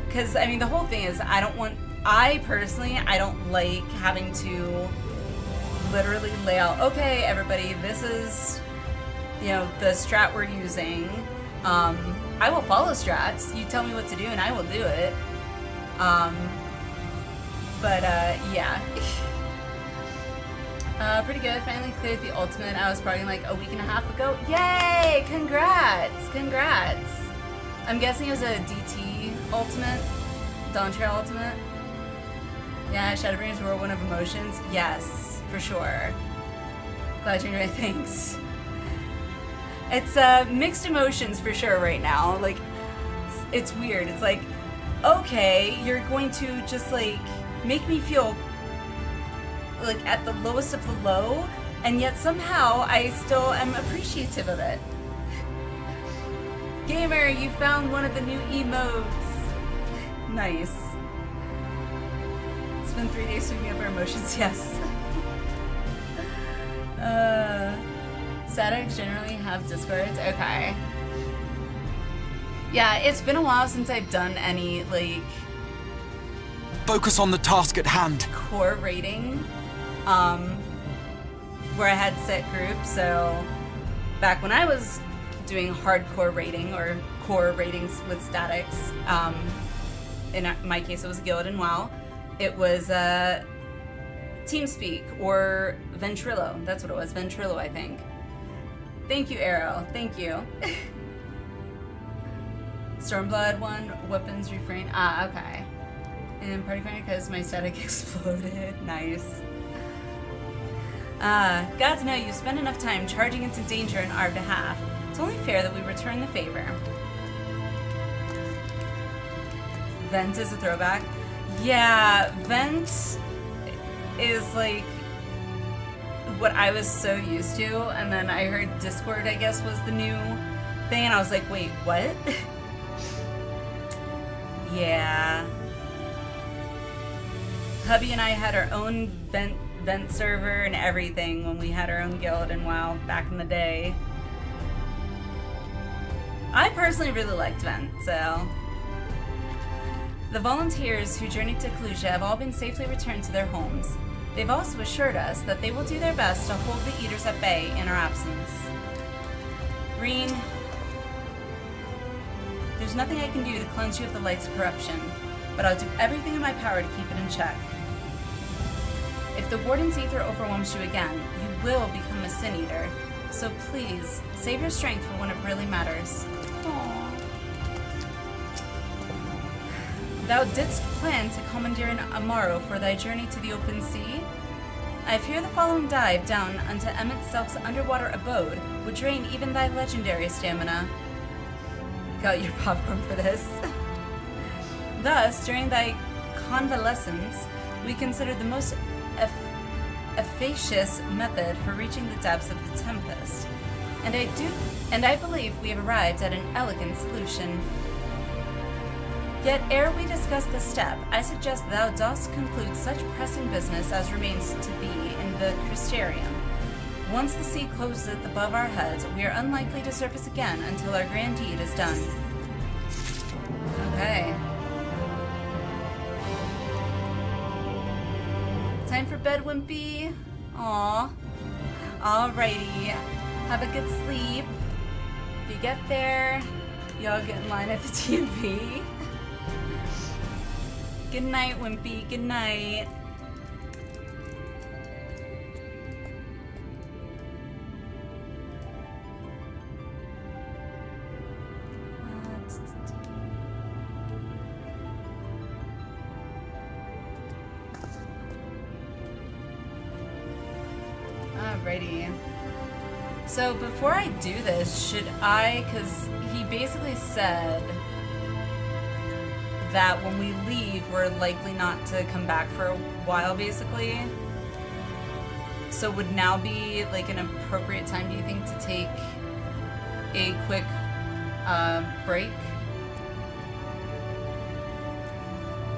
Speaker 1: because I mean the whole thing is I personally don't like having to literally lay out, okay everybody, this is, you know, the strat we're using, I will follow strats. You tell me what to do and I will do it. Yeah. Pretty good. Finally cleared the ultimate. I was probably like a week and a half ago. Yay! Congrats! Congrats! I'm guessing it was a DT ultimate? Dawn Trail ultimate? Yeah, Shadowbringers were one of emotions. Yes, for sure. Glad you enjoyed. Thanks. It's mixed emotions for sure right now. Like, it's weird. It's like, okay, you're going to just like make me feel like at the lowest of the low, and yet somehow I still am appreciative of it. Gamer, you found one of the new emotes. Nice. Spend 3 days sweeping up our emotions, yes. Statics generally have discords? Okay. Yeah, it's been a while since I've done any, like...
Speaker 14: Focus on the task at hand.
Speaker 1: Core rating, where I had set groups, so... Back when I was doing hardcore rating, or core ratings with statics, in my case it was Guild and WoW, it was, TeamSpeak, or Ventrilo. That's what it was, Ventrilo, I think. Thank you, Arrow. Thank you. Stormblood one, weapons refrain. Ah, okay. And party finder because my static exploded. Nice. Got to know you spend enough time charging into danger in our behalf. It's only fair that we return the favor. Vent is a throwback. Yeah, Vent is like what I was so used to, and then I heard Discord, I guess, was the new thing, and I was like, wait, what? Yeah. Hubby and I had our own vent server and everything when we had our own guild and WoW back in the day. I personally really liked Vent, so... The volunteers who journeyed to Kalusha have all been safely returned to their homes. They've also assured us that they will do their best to hold the Eaters at bay in our absence. Reen, there's nothing I can do to cleanse you of the lights of corruption, but I'll do everything in my power to keep it in check. If the Warden's Ether overwhelms you again, you will become a Sin Eater, so please, save your strength for when it really matters. Aww. Thou didst plan to commandeer an Amaro for thy journey to the open sea? I fear the following dive down unto Emmet Self's underwater abode would drain even thy legendary stamina. Got your popcorn for this. Thus, during thy convalescence, we considered the most efficacious method for reaching the depths of the Tempest. And I believe we have arrived at an elegant solution. Yet ere we discuss this step, I suggest thou dost conclude such pressing business as remains to thee in the Crystarium. Once the sea closes above our heads, we are unlikely to surface again until our grand deed is done. Okay. Time for bed, Wimpy. Aw. Alrighty. Have a good sleep. If you get there, y'all get in line at the TMV. Good night, Wimpy. Good night. Alrighty. So before I do this, should I, because he basically said that when we leave, we're likely not to come back for a while, basically. So would now be like an appropriate time, do you think, to take a quick break?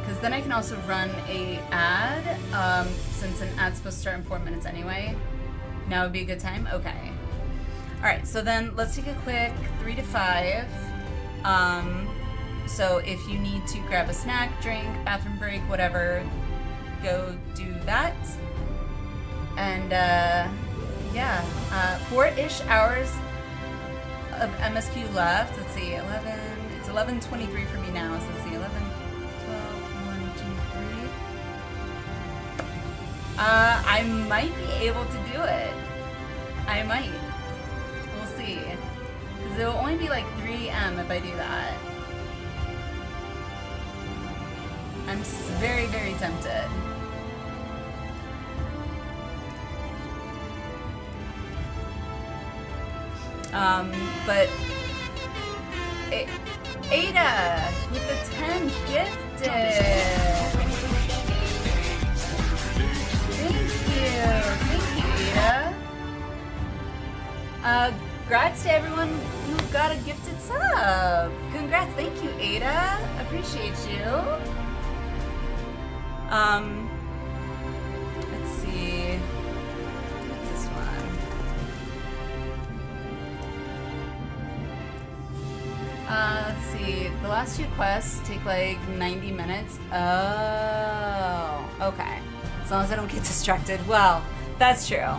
Speaker 1: Because then I can also run a ad, since an ad's supposed to start in 4 minutes anyway. Now would be a good time? Okay. Alright, so then let's take a quick 3 to 5. So if you need to grab a snack, drink, bathroom break, whatever, go do that. And yeah, 4-ish hours of MSQ left. Let's see, 11. It's 11:23 for me now. So let's see, 11, 12, 1, 2, 3. I might be able to do it. I might. We'll see. Because it will only be like 3 AM if I do that. I'm very, very tempted. But Ada with the 10 gifted. Thank you, Ada. Congrats to everyone who got a gifted sub. Congrats, thank you, Ada. Appreciate you. Let's see. What's this one? Let's see. The last 2 quests take like 90 minutes. Oh, okay. As long as I don't get distracted. Well, that's true.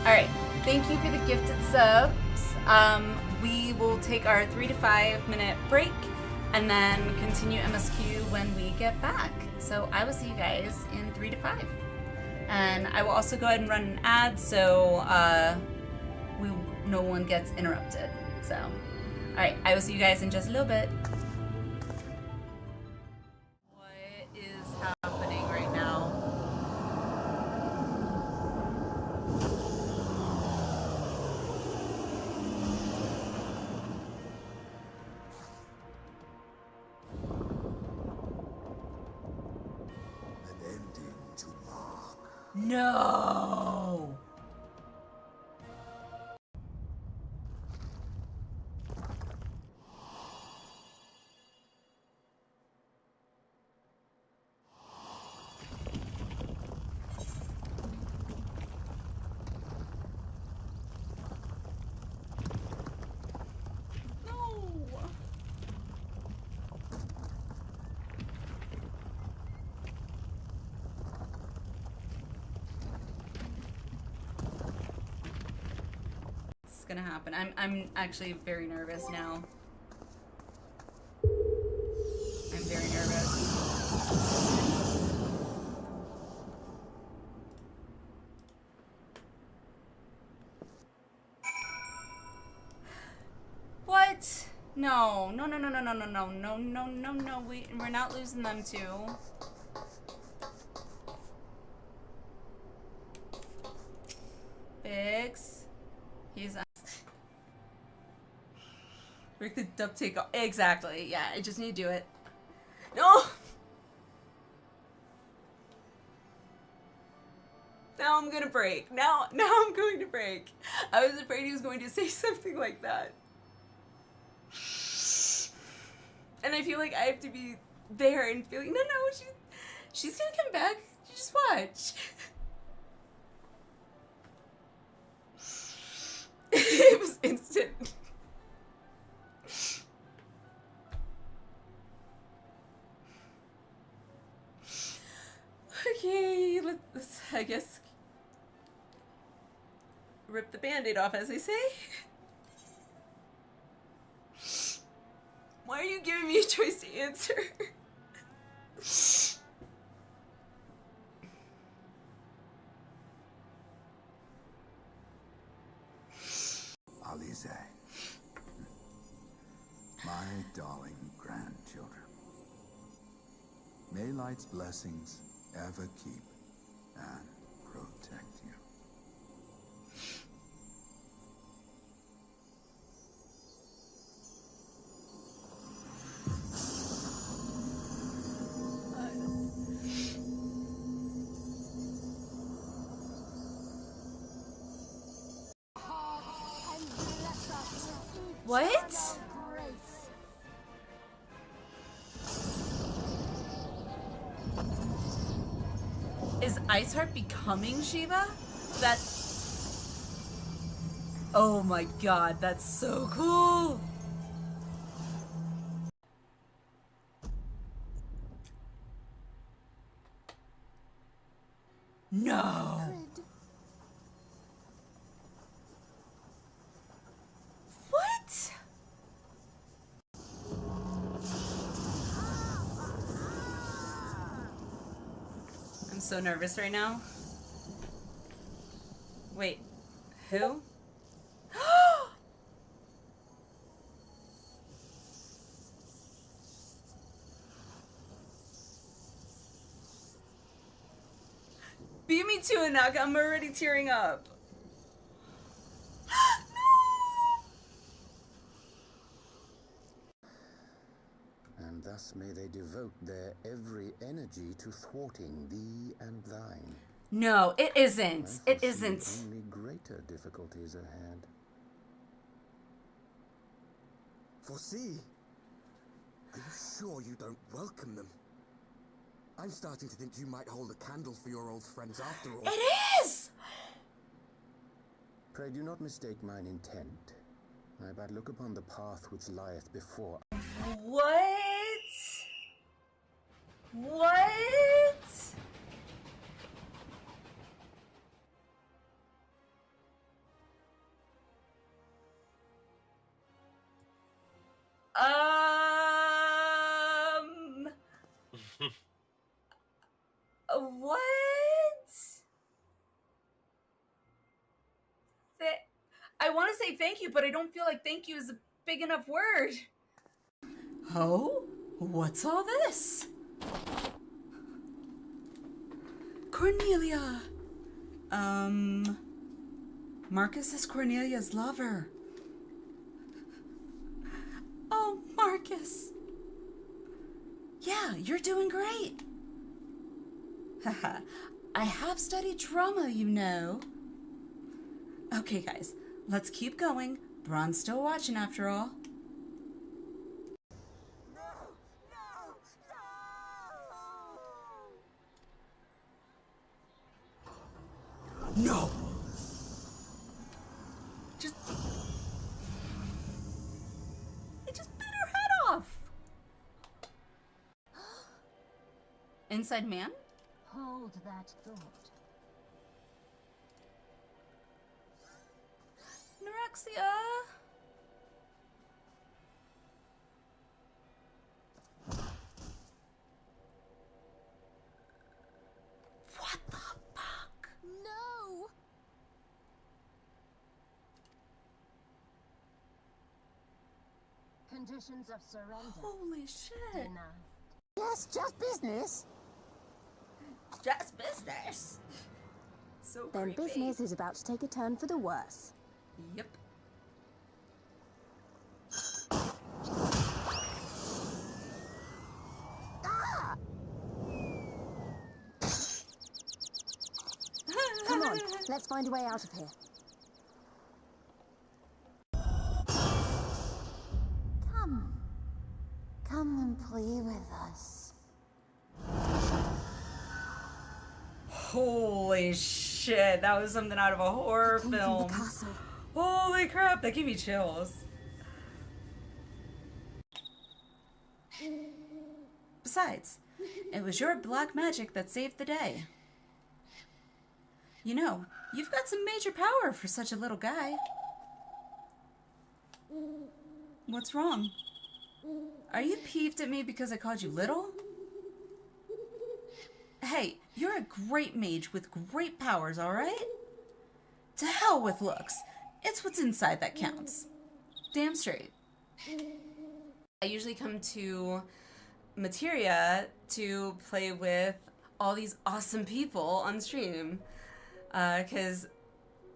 Speaker 1: Alright, thank you for the gifted subs. We will take our 3 to 5 minute break and then continue MSQ when we get back. So I will see you guys in 3 to 5. And I will also go ahead and run an ad so no one gets interrupted. So, alright, I will see you guys in just a little bit. What is happening right now?
Speaker 15: An ending to mark.
Speaker 1: No! Gonna happen. I'm actually very nervous now. I'm very nervous. What? No. No, no, no, no, no, no, no, no, no, no, no. We're not losing them too. Biggs. He's break the dub take off. Exactly. Yeah, I just need to do it. No. Now I'm gonna break. Now I'm going to break. I was afraid he was going to say something like that. And I feel like I have to be there and feeling no, she's gonna come back. You just watch. It was instant. Okay, let's, I guess, rip the band-aid off, as they say. Why are you giving me a choice to answer?
Speaker 15: Alliniea, my darling grandchildren, may light's blessings ever keep and protect you.
Speaker 1: What? Is Iceheart becoming Shiva? That's... Oh my god, that's so cool! No! so nervous right now. Wait, who? Beat me to it, Naka. I'm already tearing up.
Speaker 7: And thus may they devote their every energy to thwarting thee and thine.
Speaker 1: No, it isn't. It isn't.
Speaker 7: Only greater difficulties ahead.
Speaker 4: Foresee? Are you sure you don't welcome them? I'm starting to think you might hold a candle for your old friends after all.
Speaker 1: It is!
Speaker 7: Pray do not mistake mine intent. I but look upon the path which lieth before.
Speaker 1: What? What? What? I want to say thank you, but I don't feel like thank you is a big enough word. Oh? What's all this? Cornelia. Marcus is Cornelia's lover. Oh, Marcus. Yeah, you're doing great. Haha, I have studied drama, you know. Okay, guys, let's keep going. Braun's still watching after all.
Speaker 4: No!
Speaker 1: It just bit her head off. Inside man?
Speaker 16: Hold that thought.
Speaker 1: Norexia. What the fuck?
Speaker 8: No!
Speaker 16: Conditions of surrender.
Speaker 1: Holy shit.
Speaker 16: Denied.
Speaker 8: Yes, just business.
Speaker 1: Just business. So
Speaker 8: Then
Speaker 1: creepy.
Speaker 8: business is about to take a turn for the worse.
Speaker 1: Yep.
Speaker 8: Come on, let's find a way out of here. Come. Come and play with us.
Speaker 1: Holy shit, that was something out of a horror film. Holy crap, that gave me chills. Besides, it was your black magic that saved the day. You know, you've got some major power for such a little guy. What's wrong? Are you peeved at me because I called you little? Hey, you're a great mage with great powers, alright? To hell with looks. It's what's inside that counts. Damn straight. I usually come to Materia to play with all these awesome people on stream. Because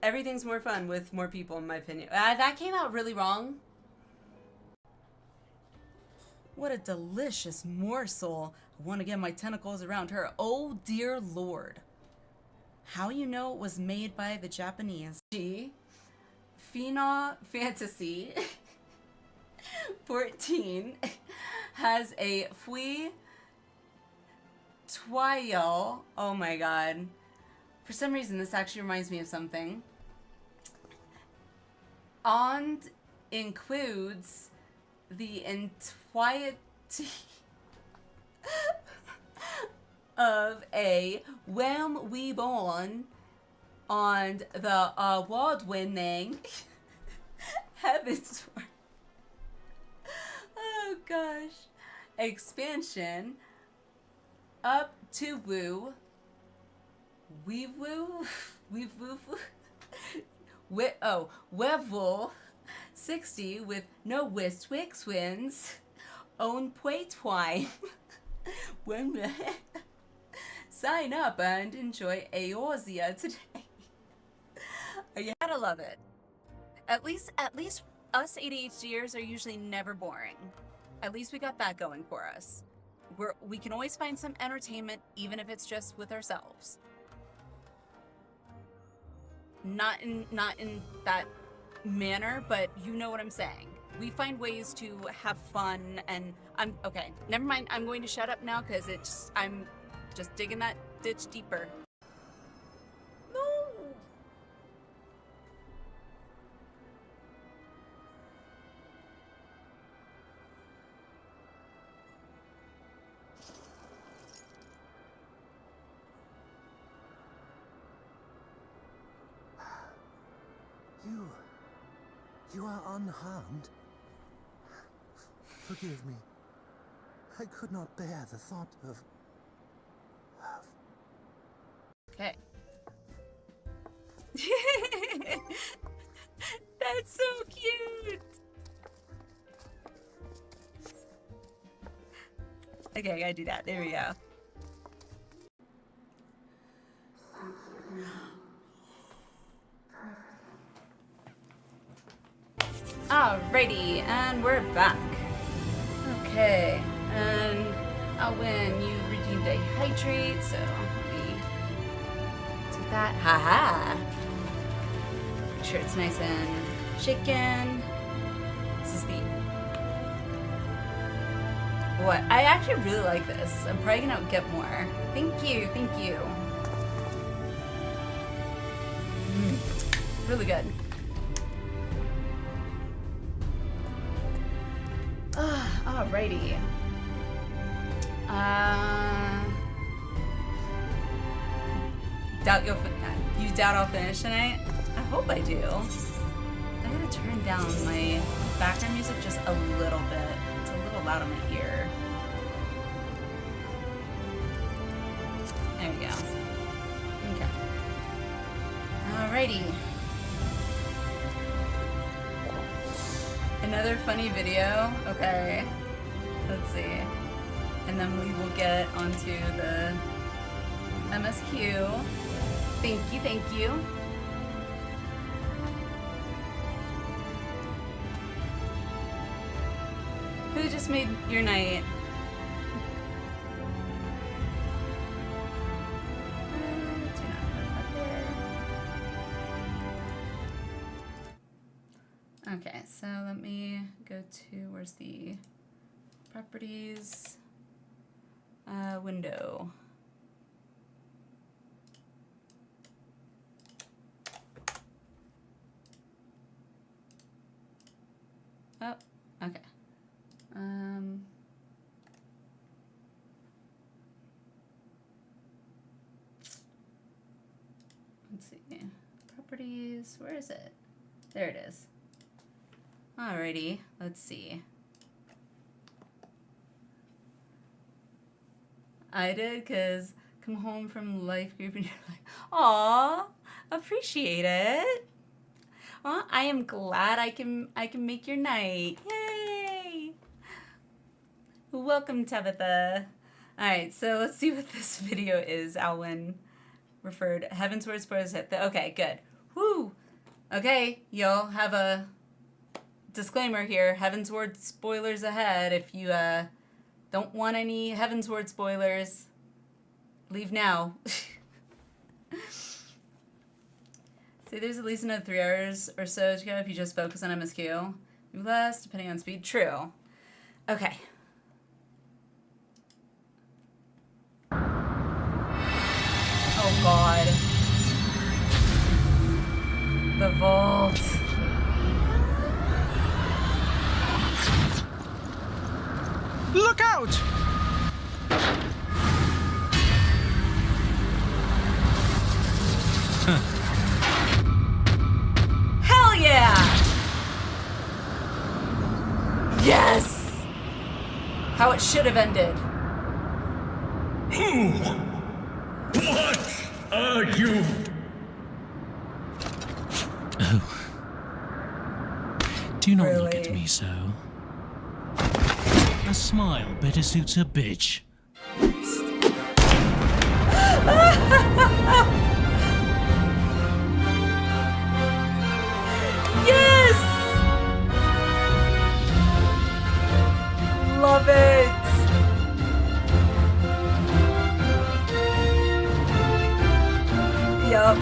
Speaker 1: everything's more fun with more people, in my opinion. That came out really wrong. What a delicious morsel. I want to get my tentacles around her. Oh, dear Lord. How you know it was made by the Japanese? Final Fantasy XIV has a Fui Twile. Oh my god. For some reason, this actually reminds me of something. And includes the entirety of a When We Born on the award-winning Heavensward. Oh gosh. Expansion up to Woo Wevel 60 with no Wistwix wins. Own Pui Twine. Sign up and enjoy Eorzea today. You gotta love it. At least us ADHDers are usually never boring. At least we got that going for us. We can always find some entertainment, even if it's just with ourselves. Not in that manner, but you know what I'm saying. We find ways to have fun, and okay. Never mind. I'm going to shut up now because I'm just digging that ditch deeper. No.
Speaker 17: You are unharmed. Forgive me. I could not bear the thought of...
Speaker 1: Okay. That's so cute. Okay, I gotta do that. There we go. Alrighty, and we're back. Okay, and Alwyn, you redeemed a hydrate, so let me do that. Haha! Make sure it's nice and shaken. This is the... What? I actually really like this. I'm probably gonna get more. Thank you, thank you. Really good. Alrighty. You doubt I'll finish tonight? I hope I do. I gotta turn down my background music just a little bit. It's a little loud in my ear. There we go. Okay. Alrighty. Another funny video. Okay. Let's see. And then we will get onto the MSQ. Thank you, thank you. Who just made your night? Okay, so let me go to, where's the properties window? Oh, okay. Let's see. Properties, where is it? There it is. Alrighty, let's see. I did, because come home from life group and you're like, aw, appreciate it. Well, I am glad I can make your night. Yay! Welcome, Tabitha. Alright, so let's see what this video is. Alwyn referred. Heaven's Word spoilers hit. Okay, good. Woo! Okay, y'all have a disclaimer here. Heaven's Word spoilers ahead. If you don't want any Heaven's Word spoilers, leave now. See, there's at least another 3 hours or so to go if you just focus on MSQ. Maybe less, depending on speed. True. Okay. Oh God. The vault.
Speaker 14: Look out!
Speaker 1: Hell yeah! Yes! How it should have ended.
Speaker 18: Who? What? are you?
Speaker 19: Oh. Do not look at me so. A smile better suits a bitch.
Speaker 1: Yes! Love it! Yup.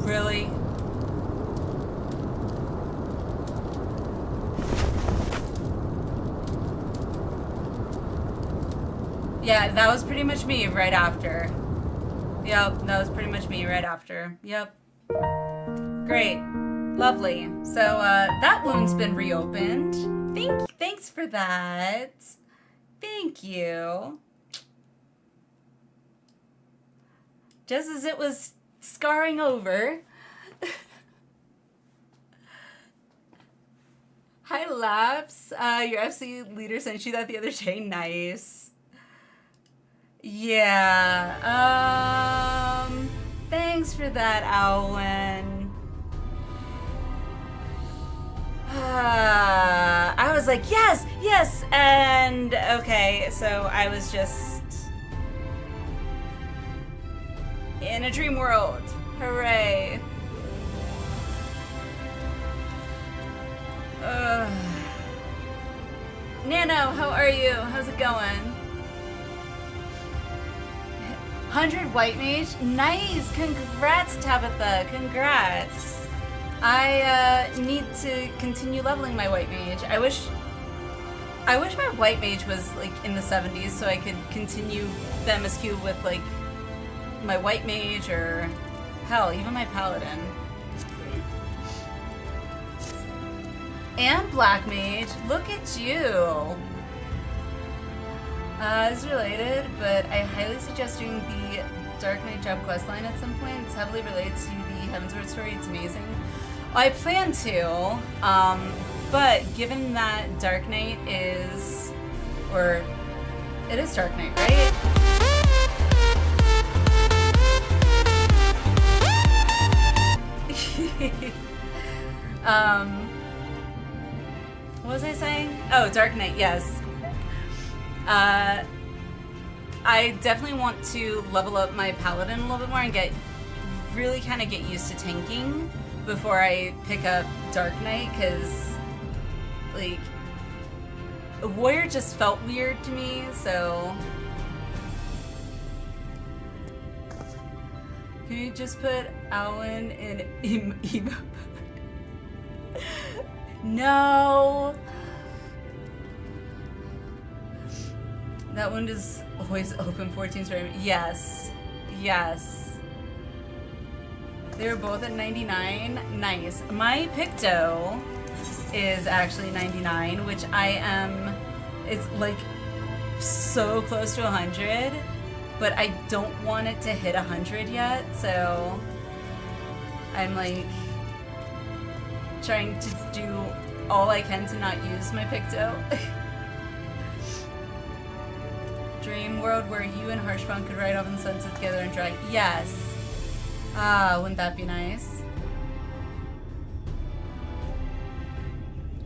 Speaker 1: Really? Yeah, that was pretty much me right after. Yep, that was pretty much me right after. Yep. Great. Lovely. So, that wound's been reopened. Thanks for that. Thank you. Just as it was scarring over. Hi, Laps. Your FC leader sent you that the other day. Nice. Yeah. Thanks for that, Alwyn. I was like, yes, and okay, so I was just in a dream world. Hooray. Nano, how are you? How's it going? 100 white mage? Nice! Congrats, Tabitha! Congrats! I need to continue leveling my white mage. I wish my white mage was like in the 70s so I could continue the MSQ with like my white mage or hell, even my paladin. And black mage. Look at you! It's related, but I highly suggest doing the Dark Knight job questline at some point. It's heavily related to the Heavensward story. It's amazing. I plan to, but given that Dark Knight is, or it is Dark Knight, right? What was I saying? Oh, Dark Knight, yes. I definitely want to level up my paladin a little bit more and really kind of get used to tanking before I pick up Dark Knight, because like a warrior just felt weird to me, so can you just put Alan in emo? No. That one is always open 14 stream. Yes. They were both at 99. Nice. My Picto is actually 99, which it's like so close to 100, but I don't want it to hit 100 yet, so I'm like trying to do all I can to not use my Picto. Dream world where you and Harshfang could ride off in the sunset together and try. Yes. Ah, wouldn't that be nice?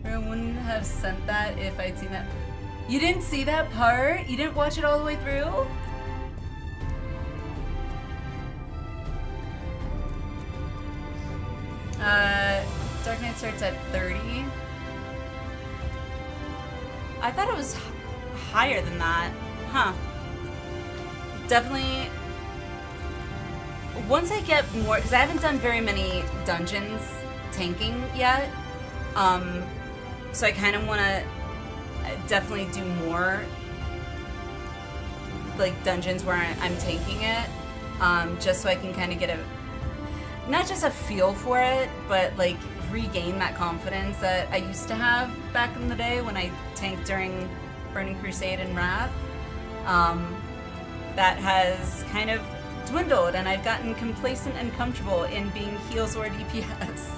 Speaker 1: I wouldn't have sent that if I'd seen that. You didn't see that part? You didn't watch it all the way through? Dark Knight starts at 30. I thought it was higher than that. Huh. Definitely. Once I get more, because I haven't done very many dungeons tanking yet. So I kind of want to definitely do more like dungeons where I'm tanking it, just so I can kind of get a, not just a feel for it, but like regain that confidence that I used to have back in the day when I tanked during Burning Crusade and Wrath. That has kind of dwindled, and I've gotten complacent and comfortable in being heals or DPS.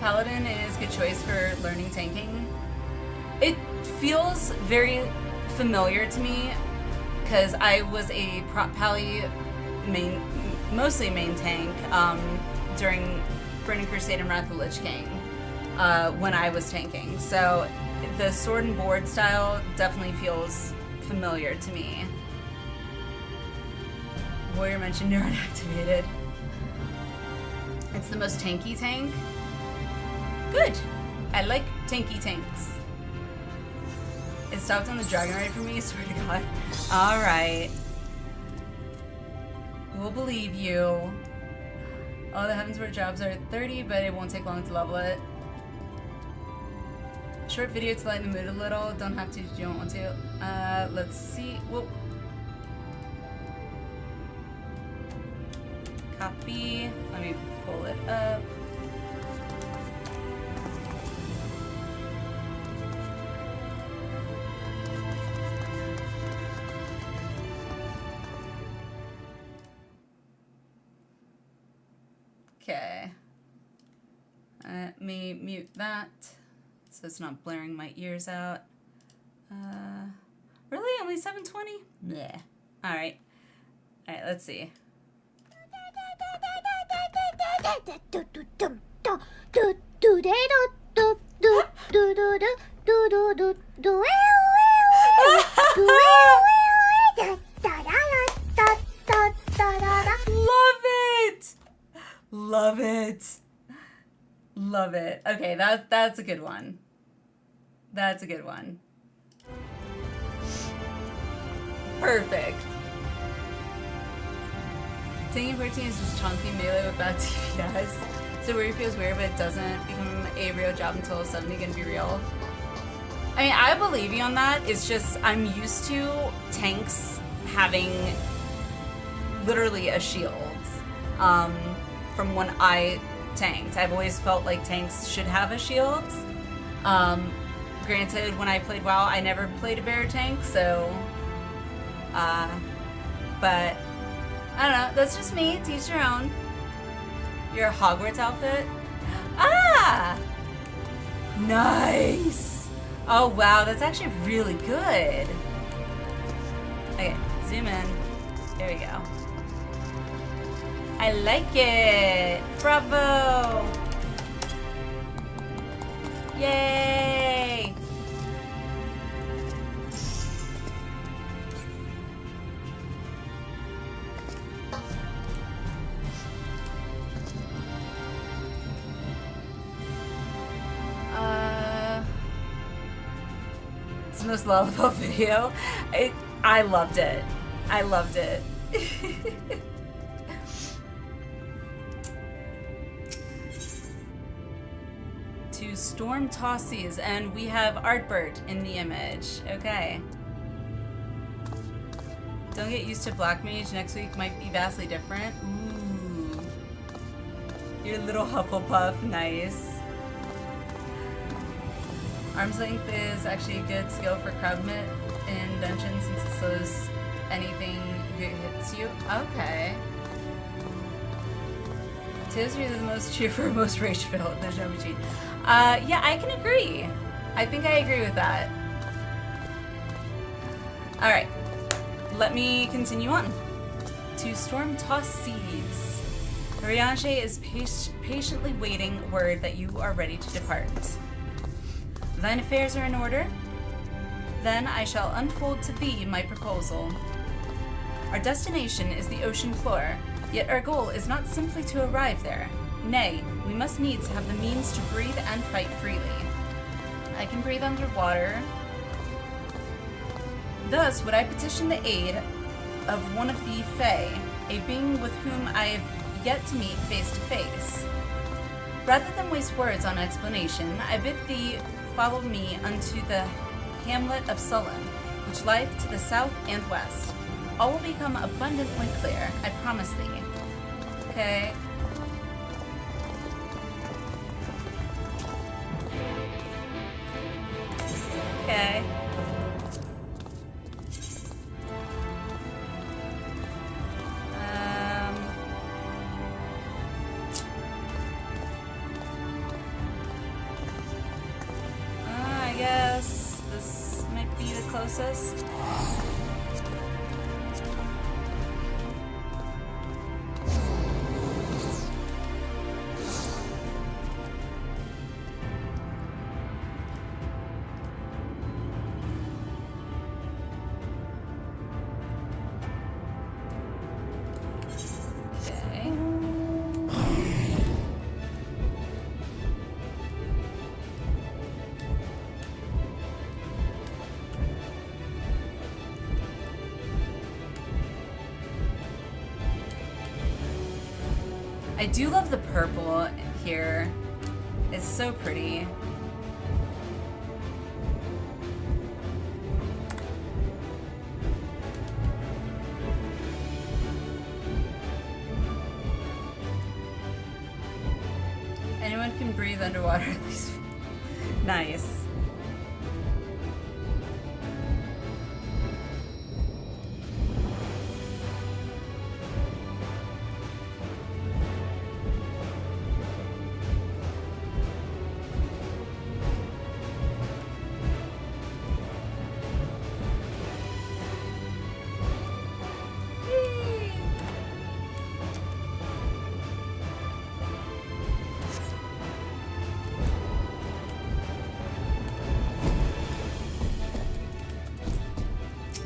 Speaker 1: Paladin is a good choice for learning tanking. It feels very familiar to me because I was a prop pally mostly main tank during Burning Crusade and Wrath of the Lich King when I was tanking. So the sword and board style definitely feels familiar to me. Warrior mentioned neuron activated. It's the most tanky tank. Good. I like tanky tanks. It stopped on the dragon ride for me, swear to God. Alright. We'll believe you. Oh, the Heavensward jobs are at 30, but it won't take long to level it. Short video to lighten the mood a little. Don't have to if you don't want to. Let's see. Whoa. Copy. Let me pull it up. Okay. Let me mute that so it's not blaring my ears out. Really? Only 720? Yeah. Alright. Alright, let's see. Love it! Love it. Love it. Okay, that's a good one. That's a good one. Perfect. Tanking 14 is just chunky melee with bad DPS. So where he feels weird, but it doesn't become a real job until 70 gonna be real. I mean, I believe you on that. It's just I'm used to tanks having literally a shield. From when I tanked. I've always felt like tanks should have a shield. Granted, when I played WoW, I never played a bear tank, so but I don't know, that's just me, to each your own. Your Hogwarts outfit? Ah! Nice! Oh wow, that's actually really good. Okay, zoom in. There we go. I like it! Bravo! Yay! It's the most lovable video. I loved it. I loved it. To Storm Tossies, and we have Artbird in the image. Okay. Don't get used to Black Mage. Next week might be vastly different. Ooh. Your little Hufflepuff. Nice. Arm's Length is actually a good skill for crowdmit in dungeons since it slows anything that hits you. Okay. Tis really the most cheerful, most rage filled. There's no between. Yeah, I can agree. I think I agree with that. Alright. Let me continue on. To Storm Tossies. Rianche is patiently waiting word that you are ready to depart. Thine affairs are in order? Then I shall unfold to thee my proposal. Our destination is the ocean floor, yet our goal is not simply to arrive there. Nay, we must needs have the means to breathe and fight freely. I can breathe underwater, Thus would I petition the aid of one of the Fae, a being with whom I have yet to meet face to face. Rather than waste words on explanation, I bid thee follow me unto the hamlet of Sullen, which lieth to the south and west. All will become abundantly clear, I promise thee. Okay. Okay. I guess this might be the closest. I do love the purple here. It's so pretty. Anyone can breathe underwater at least. Nice.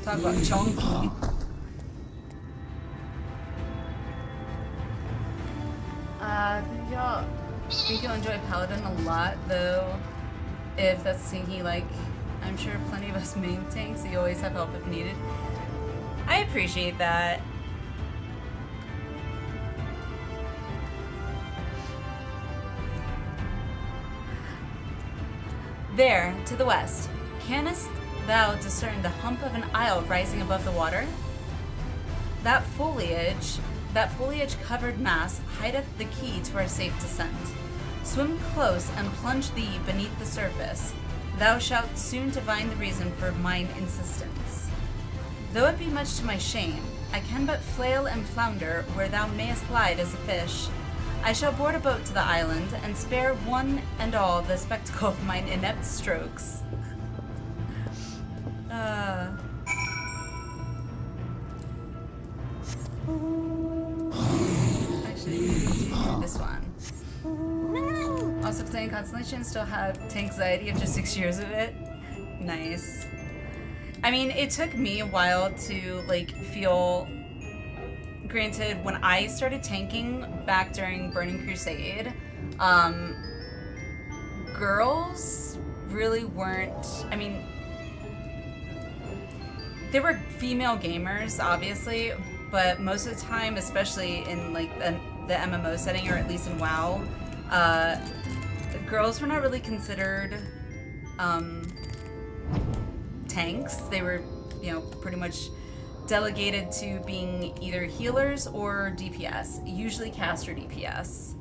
Speaker 1: Talk about chunky. I think you'll enjoy Paladin a lot, though. If that's the thing he like, I'm sure plenty of us main tanks, so you always have help if needed. I appreciate that. There, to the west, canst thou discern the hump of an isle rising above the water? That foliage-covered mass hideth the key to our safe descent. Swim close and plunge thee beneath the surface. Thou shalt soon divine the reason for mine insistence. Though it be much to my shame, I can but flail and flounder where thou mayest glide as a fish. I shall board a boat to the island and spare one and all the spectacle of mine inept strokes. Actually, this one. Also, playing Constellation still have tank anxiety after 6 years of it. Nice. I mean, it took me a while to like feel. Granted, when I started tanking back during Burning Crusade, girls really weren't. I mean, there were female gamers, obviously, but most of the time, especially in like the MMO setting, or at least in WoW, girls were not really considered tanks. They were, you know, pretty much delegated to being either healers or DPS, usually caster DPS.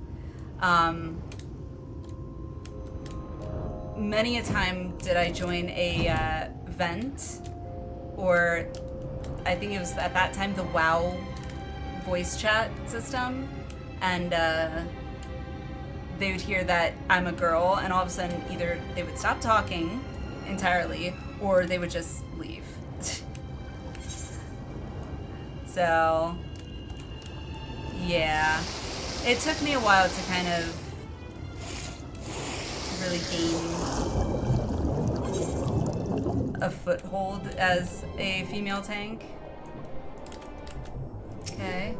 Speaker 1: Many a time did I join a vent, or I think it was at that time the WoW voice chat system, and they would hear that I'm a girl, and all of a sudden either they would stop talking entirely, or they would just leave. So, yeah, it took me a while to kind of really gain a foothold as a female tank. Okay.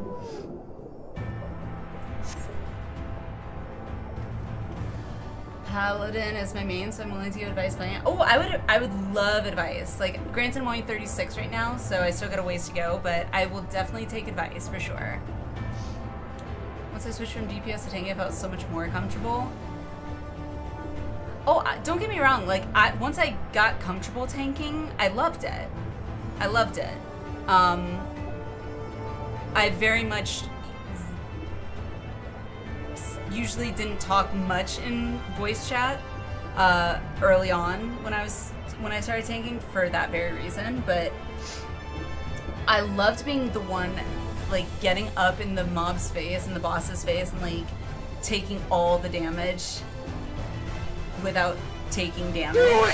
Speaker 1: Paladin is my main, so I'm willing to give advice playing. Oh, I would love advice. Like, granted, I'm only 36 right now, so I still got a ways to go, but I will definitely take advice for sure. Once I switched from DPS to tank, I felt so much more comfortable. Oh, don't get me wrong. Like, once I got comfortable tanking, I loved it. I loved it. I very much usually didn't talk much in voice chat early on when I started tanking for that very reason, but I loved being the one like getting up in the mob's face and the boss's face and like taking all the damage without taking damage.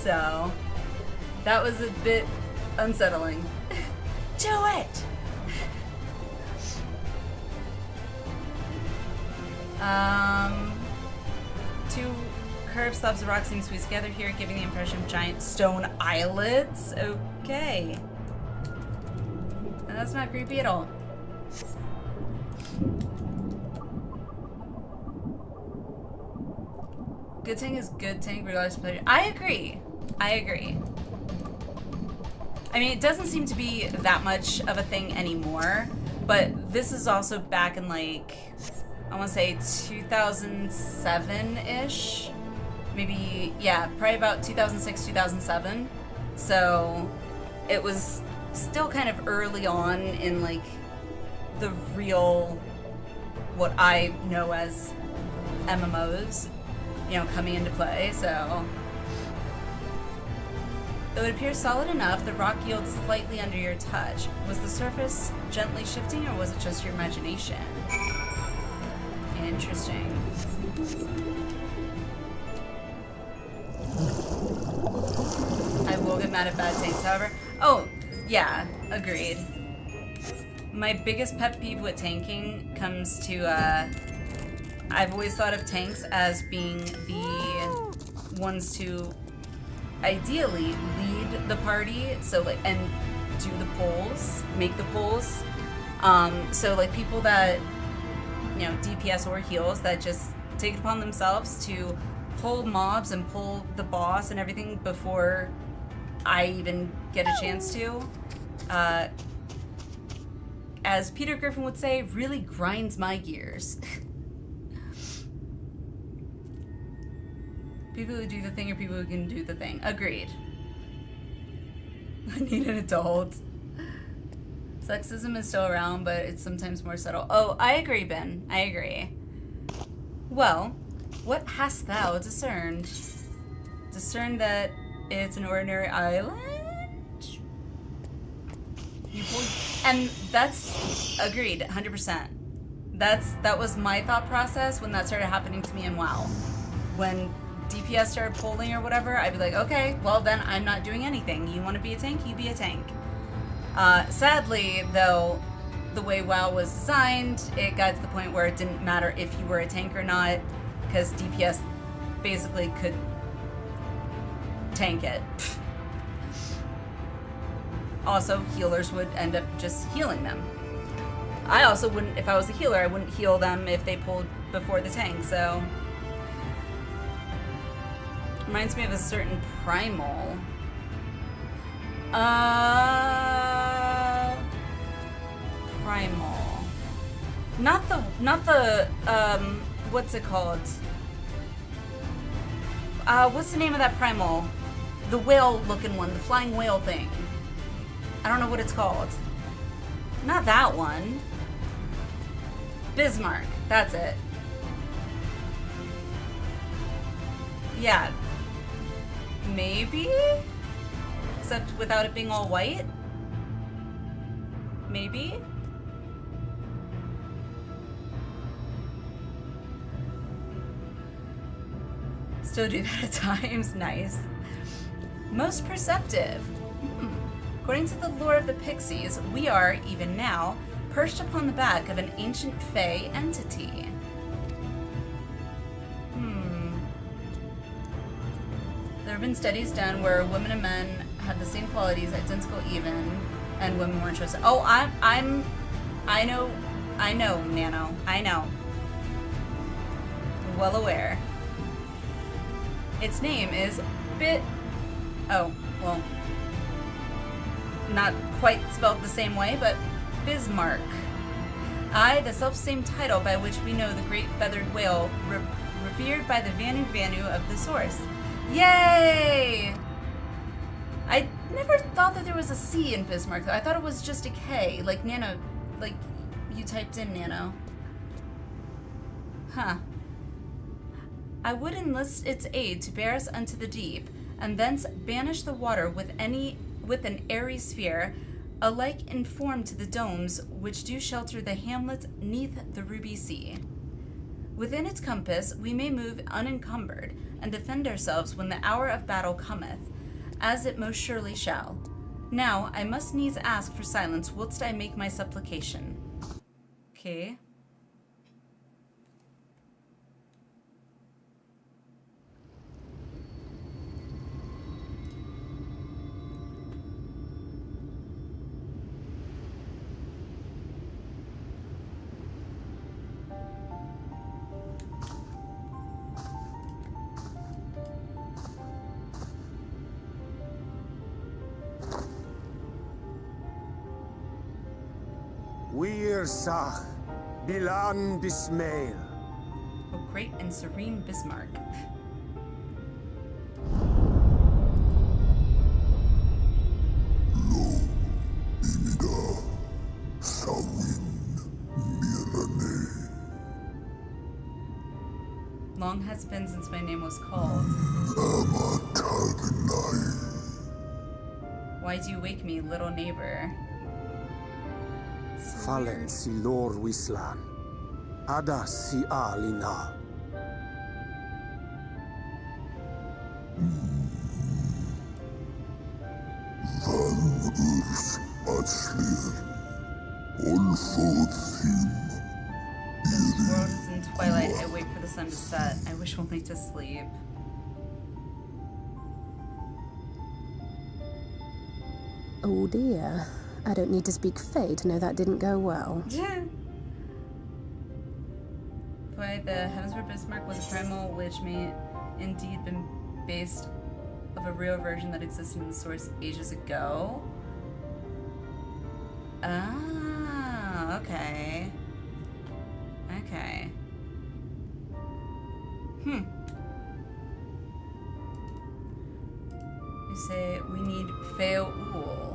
Speaker 1: So that was a bit unsettling. Do it! Two curved slabs of rock seem squeezed together here, giving the impression of giant stone eyelids. Okay. And that's not creepy at all. Good tank is good tank, regardless of pleasure. I agree. I agree. I mean, it doesn't seem to be that much of a thing anymore, but this is also back in like, I want to say 2007-ish. Maybe, yeah, probably about 2006, 2007. So it was still kind of early on in like the real, what I know as MMOs, you know, coming into play, so. Though it appears solid enough, the rock yields slightly under your touch. Was the surface gently shifting, or was it just your imagination? Interesting. I will get mad at bad tanks, however. Oh, yeah, agreed. My biggest pet peeve with tanking comes to, I've always thought of tanks as being the ones to ideally lead the party, so like, and do the pulls, make the pulls. So like people that, you know, DPS or heals that just take it upon themselves to pull mobs and pull the boss and everything before I even get a chance to. As Peter Griffin would say, really grinds my gears. People who do the thing are people who can do the thing. Agreed. I need an adult. Sexism is still around, but it's sometimes more subtle. Oh, I agree, Ben. I agree. Well, what hast thou discerned? Discerned that it's an ordinary island? And that's agreed, 100%. That was my thought process when that started happening to me in WoW. When DPS started pulling or whatever, I'd be like, okay, well then I'm not doing anything. You want to be a tank? You be a tank. Sadly, though, the way WoW was designed, it got to the point where it didn't matter if you were a tank or not, because DPS basically could tank it. Also, healers would end up just healing them. I also wouldn't, if I was a healer, I wouldn't heal them if they pulled before the tank, so. Reminds me of a certain primal. Primal. Not the, what's it called? What's the name of that primal? The whale-looking one, the flying whale thing. I don't know what it's called. Not that one. Bismarck, that's it. Yeah. Maybe? Except without it being all white? Maybe? Still do that at times. Nice. Most perceptive. According to the lore of the Pixies, we are, even now, perched upon the back of an ancient Fey entity. There have been studies done where women and men had the same qualities, identical even, and women weren't chosen. Oh, I know, Nano. I know. well aware. Its name is oh, well, not quite spelled the same way, but Bismarck. I, the self-same title by which we know the great feathered whale, revered by the Vanu Vanu of the source. Yay! I never thought that there was a C in Bismarck, though. I thought it was just a K, like Nano, like you typed in Nano. Huh. I would enlist its aid to bear us unto the deep, and thence banish the water with an airy sphere, alike in form to the domes which do shelter the hamlets 'neath the ruby sea. Within its compass we may move unencumbered, and defend ourselves when the hour of battle cometh, as it most surely shall. Now I must needs ask for silence whilst I make my supplication. Okay.
Speaker 7: Wir Sach, Bilan Bismail.
Speaker 1: O great and serene Bismarck. Long has it been since my name was called. Why do you wake me, little neighbor?
Speaker 7: Fallen si lor wislan. Ada si Alliniea.
Speaker 1: This world is in twilight. I wait for the sun to set. I wish only to sleep.
Speaker 18: Oh dear. I don't need to speak Fae to know that didn't go well.
Speaker 1: Why the heavens for Bismarck was a primal which may indeed been based of a real version that existed in the source ages ago. Ah, okay. Okay. You say we need Fae-Ul.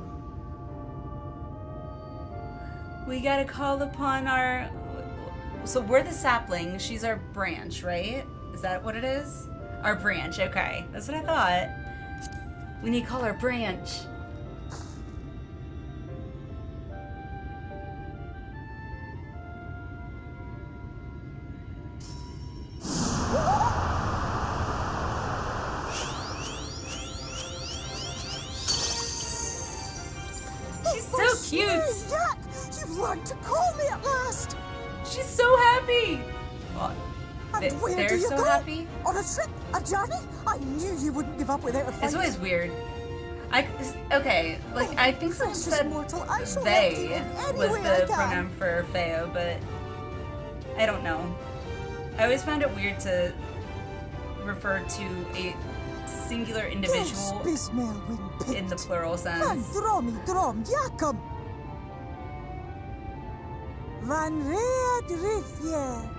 Speaker 1: We gotta call upon our... So we're the sapling, she's our branch, right? Is that what it is? Our branch, okay. That's what I thought. We need to call our branch. She's so cute!
Speaker 5: Yak! You've learned to call me at last!
Speaker 1: She's so happy! Oh,
Speaker 5: and where
Speaker 1: they're
Speaker 5: do you
Speaker 1: so
Speaker 5: go?
Speaker 1: happy?
Speaker 5: On a trip? A journey? I knew you wouldn't give up without a fight.
Speaker 1: It's always weird. Okay, like, I think someone said they was the pronoun for Feo, but I don't know. I always found it weird to refer to a singular individual in the plural sense.
Speaker 5: Drom Jacob. Van Reed Rifje.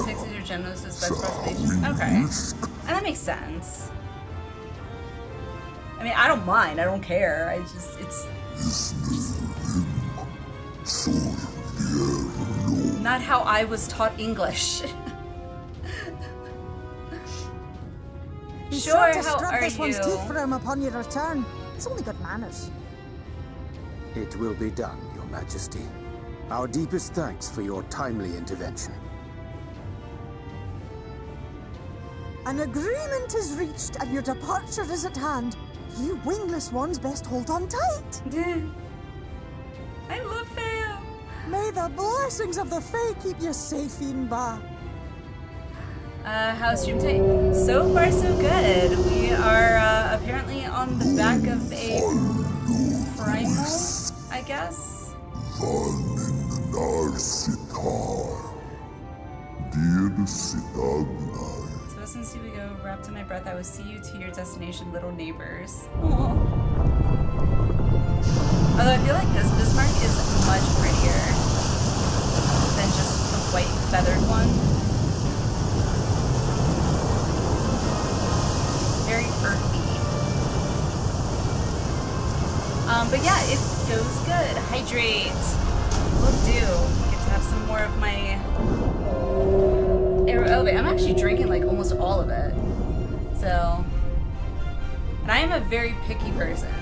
Speaker 1: Fixes your genitals as best preservation. Okay. And that makes sense. I mean, I don't mind. I don't care. It's not how I was taught English. Sure,
Speaker 5: to
Speaker 1: how
Speaker 5: strip
Speaker 1: are
Speaker 5: this one's
Speaker 1: you?
Speaker 5: teeth for him upon your return. It's only good manners.
Speaker 7: It will be done, Your Majesty. Our deepest thanks for your timely intervention.
Speaker 5: An agreement is reached and your departure is at hand. You wingless ones best hold on tight.
Speaker 1: I love Feo.
Speaker 5: May the blessings of the Fae keep you safe, Inba.
Speaker 1: How's stream take? So far, so good. We are apparently on the back of a guess? So since we go wrapped in my breath, I will see you to your destination, little neighbors. Aww. Although I feel like this Bismarck is much prettier than just the white feathered one. Very earthy. But yeah, it goes good. Hydrate. Will do. Get to have some more of my Aero Elevate. I'm actually drinking like almost all of it. So, and I am a very picky person.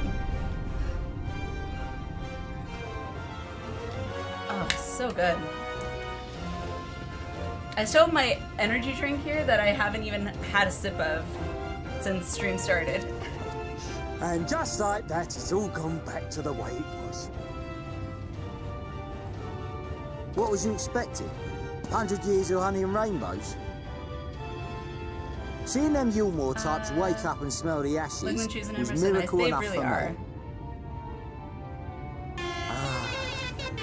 Speaker 1: Oh, so good. I still have my energy drink here that I haven't even had a sip of since stream started.
Speaker 20: And just like that, it's all gone back to the way it was.
Speaker 21: What was you expecting? 100 years of honey and rainbows? Seeing them Yulmore types wake up and smell the ashes was miracle enough for me. Ah,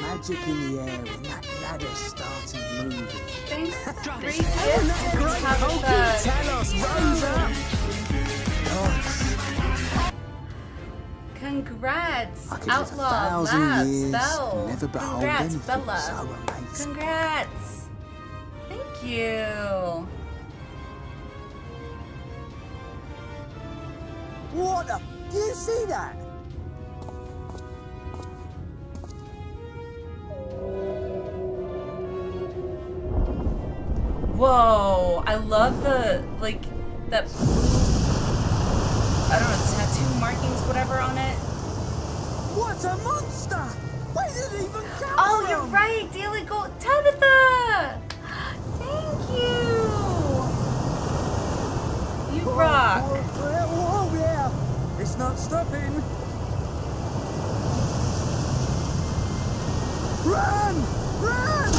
Speaker 21: magic in the air when that ladder started moving.
Speaker 1: Thanks for the 3
Speaker 21: gifts. Tell us, Rosa!
Speaker 1: Congrats,
Speaker 21: I could
Speaker 1: Outlaw,
Speaker 21: live 1,000
Speaker 1: Labs,
Speaker 21: years,
Speaker 1: Bell.
Speaker 21: never behold
Speaker 1: Congrats,
Speaker 21: anything
Speaker 1: Bella.
Speaker 21: so amazing.
Speaker 1: Congrats. Thank you.
Speaker 21: What the? Do you see that?
Speaker 1: Whoa, I love the, like, that, I don't know, tattoo markings, whatever on it.
Speaker 21: What a monster! Where did it even come
Speaker 1: Oh,
Speaker 21: from?
Speaker 1: you're right, Daily Gold. Tabitha! Thank you! You rock.
Speaker 21: Oh, yeah. It's not stopping. Run! Run!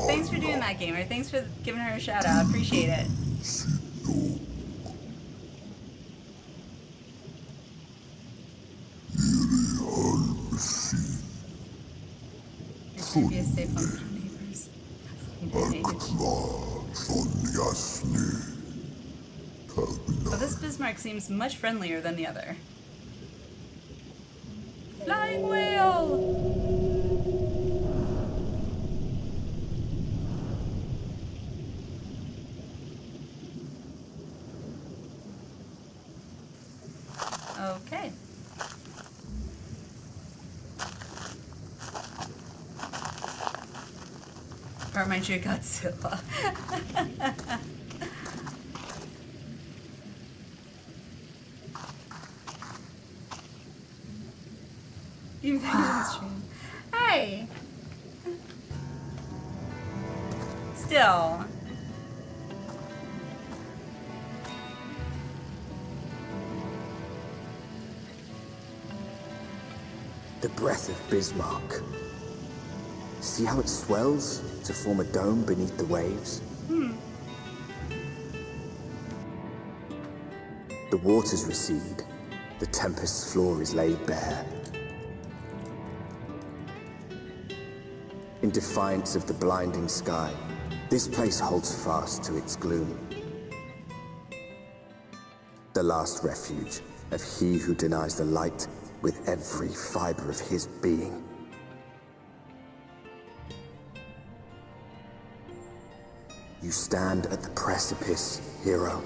Speaker 1: Thanks for doing that, gamer. Thanks for giving her a shout out. Appreciate it. It should be a safe home for neighbors. But this Bismarck seems much friendlier than the other. Flying whale! Okay. Or reminds you of Godzilla. You think it's stream. Hey! Still.
Speaker 4: The breath of Bismarck. See how it swells to form a dome beneath the waves? The waters recede. The tempest's floor is laid bare. In defiance of the blinding sky, this place holds fast to its gloom. The last refuge of he who denies the light with every fiber of his being. You stand at the precipice, hero.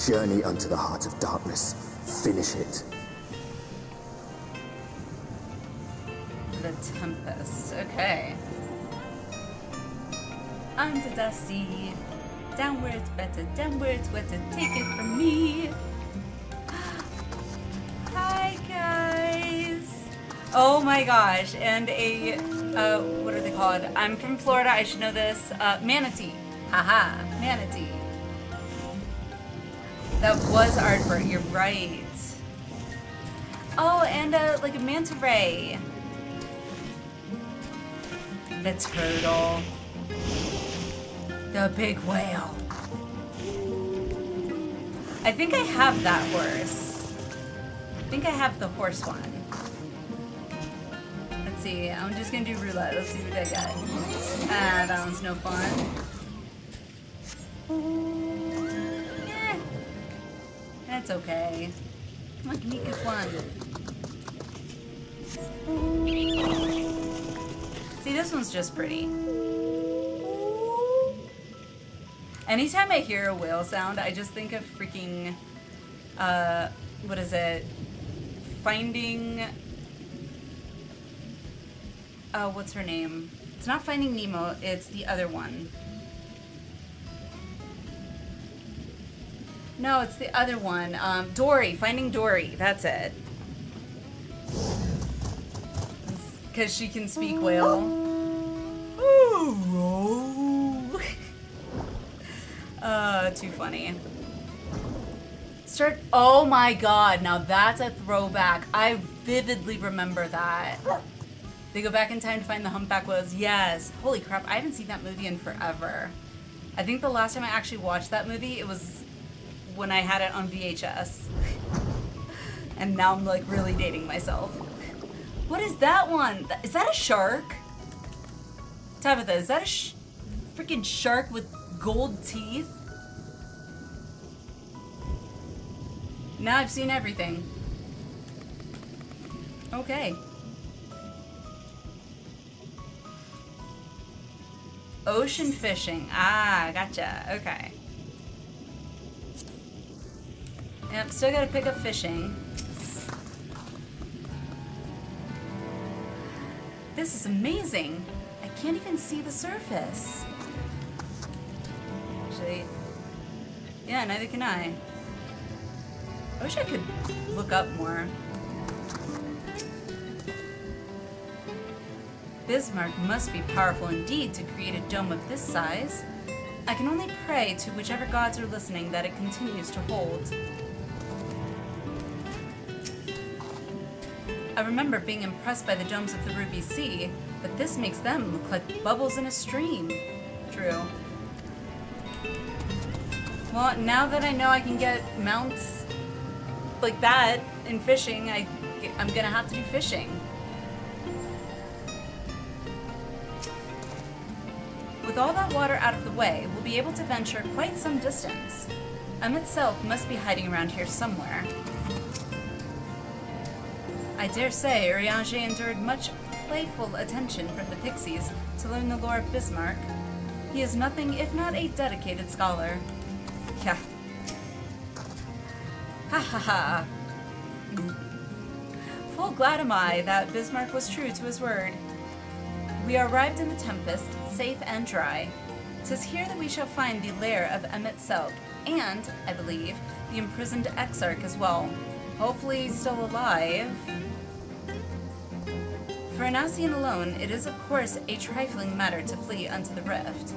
Speaker 4: Journey unto the heart of darkness. Finish it.
Speaker 1: The Tempest. Okay. Under the sea. Downwards better, downwards better. Take it from me. Hi, guys. Oh my gosh. And a, what are they called? I'm from Florida. I should know this. Manatee. Haha. Manatee. That was Artbert. You're right. Oh, and like a manta ray. The turtle. The big whale. I think I have that horse. I think I have the horse one. Let's see. I'm just gonna do roulette. Let's see what I get. Ah, that one's no fun. Eh. That's okay. Come on, give me a good one. See, this one's just pretty. Anytime I hear a whale sound, I just think of freaking, what is it? Finding, what's her name? It's not Finding Nemo, it's the other one. No, it's the other one. Dory, Finding Dory, that's it. Because she can speak whale. Too funny. Oh my god, now that's a throwback. I vividly remember that. They go back in time to find the humpback whales. Yes. Holy crap, I haven't seen that movie in forever. I think the last time I actually watched that movie, it was when I had it on VHS. And now I'm like really dating myself. What is that one? Is that a shark? Tabitha, is that a freaking shark with gold teeth? Now I've seen everything. Okay. Ocean fishing. Ah, gotcha. Okay. Yep, still gotta pick up fishing. This is amazing. I can't even see the surface. Actually, yeah, neither can I. I wish I could look up more. Bismarck must be powerful indeed to create a dome of this size. I can only pray to whichever gods are listening that it continues to hold. I remember being impressed by the domes of the Ruby Sea, but this makes them look like bubbles in a stream. True. Well, now that I know I can get mounts like that in fishing, I'm gonna have to do fishing. With all that water out of the way, we'll be able to venture quite some distance. Itself must be hiding around here somewhere. I dare say Urianger endured much playful attention from the pixies to learn the lore of Bismarck. He is nothing if not a dedicated scholar. Yeah. Ha ha ha. Full glad am I that Bismarck was true to his word. We are arrived in the Tempest, safe and dry. 'Tis here that we shall find the lair of Emet-Selk, and, I believe, the imprisoned Exarch as well. Hopefully he's still alive. For an Ascian alone, it is of course a trifling matter to flee unto the rift.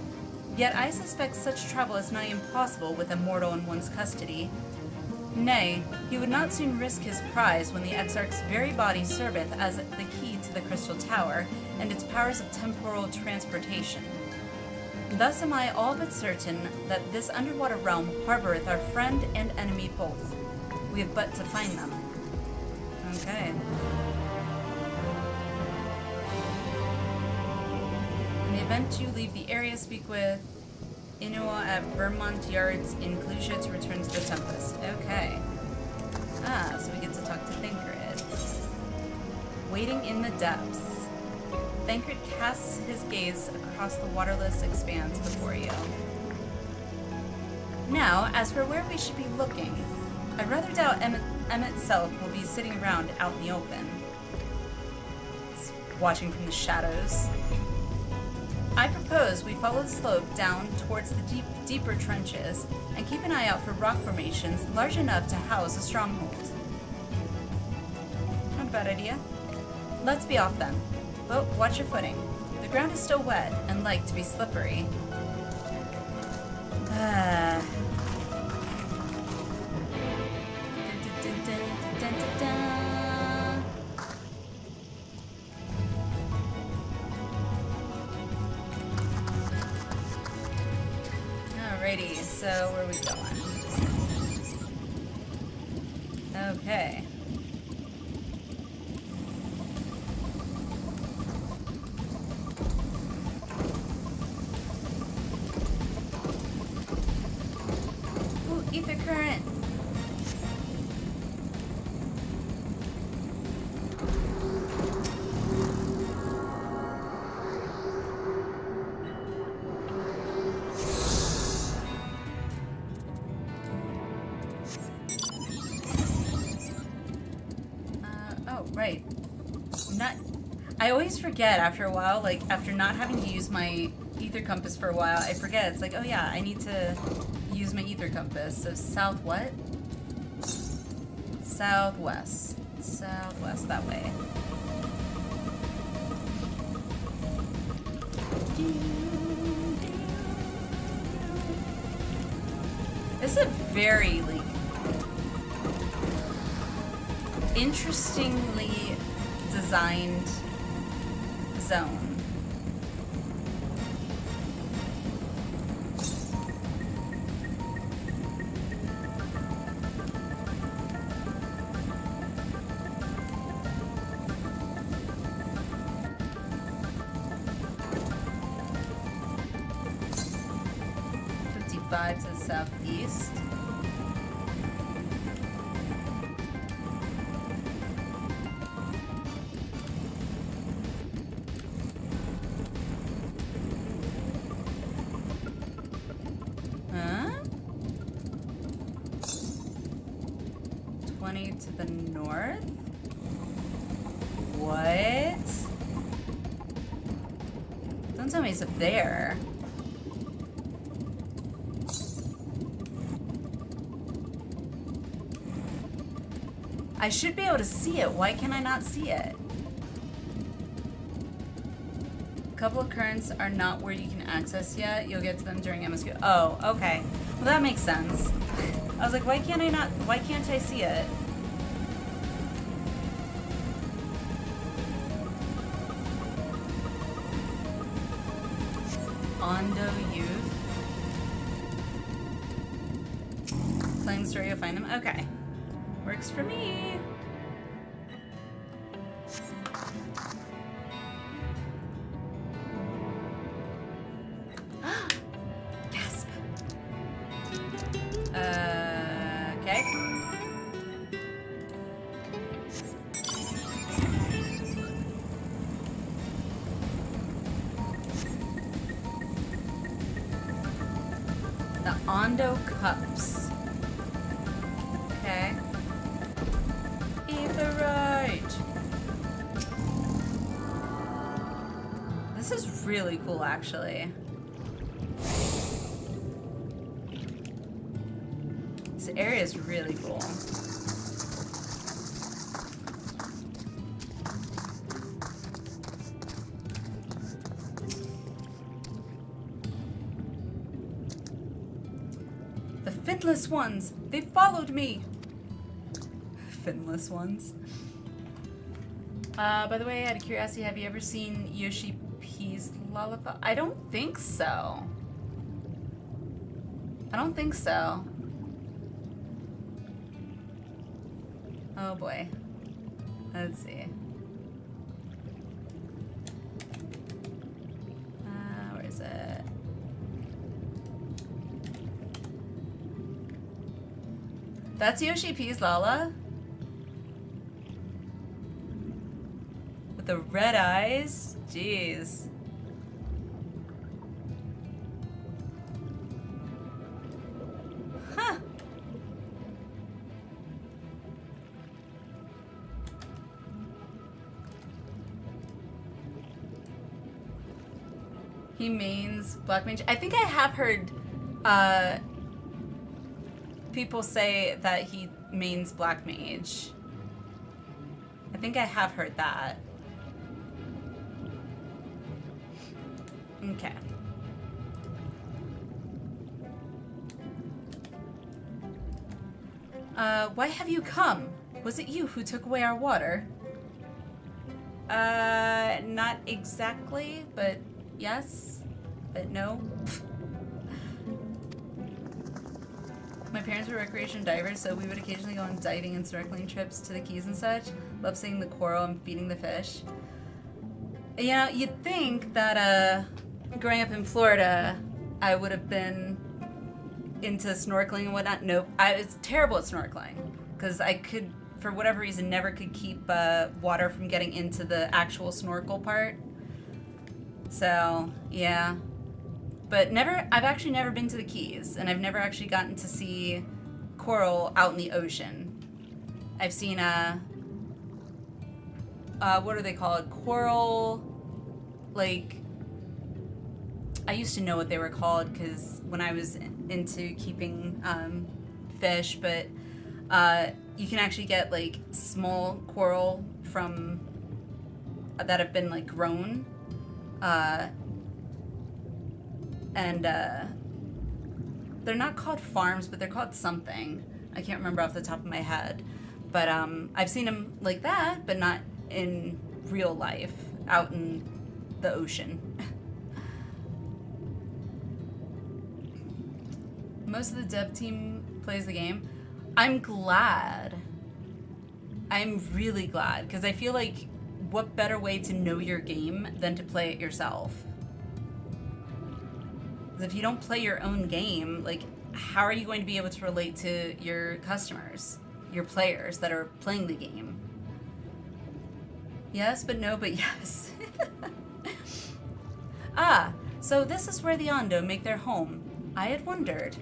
Speaker 1: Yet I suspect such travel is nigh impossible with a mortal in one's custody. Nay, he would not soon risk his prize when the Exarch's very body serveth as the key to the Crystal Tower and its powers of temporal transportation. Thus am I all but certain that this underwater realm harboreth our friend and enemy both. We have but to find them. Okay. In the event you leave the area, speak with Inua at Vermont Yards in Clusia to return to the Tempest. Okay. Ah, so we get to talk to Thancred. Waiting in the depths. Thancred casts his gaze across the waterless expanse before you. Now, as for where we should be looking, I rather doubt Emet-Selk will be sitting around out in the open, watching from the shadows. I propose we follow the slope down towards the deeper trenches and keep an eye out for rock formations large enough to house a stronghold. Not a bad idea. Let's be off then. But watch your footing. The ground is still wet and like to be slippery. So, where are we going? Okay. Ooh, ether current. Right. I always forget after a while, like, after not having to use my ether compass for a while, I forget. It's like, oh yeah, I need to use my ether compass. So south what? Southwest. Southwest, that way. This is a very, like, interestingly designed zone. To the southeast. Huh? 20 to the north? What? Don't tell me it's up there. I should be able to see it. Why can I not see it? A couple of currents are not where you can access yet. You'll get to them during MSQ. Oh, okay. Well, that makes sense. I was like, why can't I see it? Ondo Youth. Playing the story, you'll find them. Okay. Works for me. Gasp. Okay. The Ondo Cups. Okay. Etherite. This is really cool, actually. This area is really cool. The finless ones! They followed me! Finless ones. By the way, out of curiosity, have you ever seen Yoshi P's Lollipop? I don't think so. I don't think so. Oh boy. Let's see. Where is it? That's Yoshi P's Lala? With the red eyes? Jeez. Huh. He mains Black Mage. I think I have heard people say that he mains Black Mage. I think I have heard that. Okay. Why have you come? Was it you who took away our water? Not exactly, but yes, but no. My parents were recreation divers, so we would occasionally go on diving and snorkeling trips to the Keys and such. Love seeing the coral and feeding the fish. You know, you'd think that growing up in Florida, I would have been into snorkeling and whatnot. Nope. I was terrible at snorkeling because I could, for whatever reason, never could keep water from getting into the actual snorkel part. So, yeah. But I've actually never been to the Keys, and I've never actually gotten to see coral out in the ocean. I've seen, what are they called? Coral, like, I used to know what they were called because when I was into keeping fish, but you can actually get, like, small coral from, that have been, like, grown. And they're not called farms, but they're called something. I can't remember off the top of my head. But I've seen them like that, but not in real life, out in the ocean. Most of the dev team plays the game. I'm glad. I'm really glad, because I feel like what better way to know your game than to play it yourself? Because if you don't play your own game, like, how are you going to be able to relate to your customers, your players that are playing the game? Yes, but no, but yes. Ah, so this is where the Ondo make their home. I had wondered.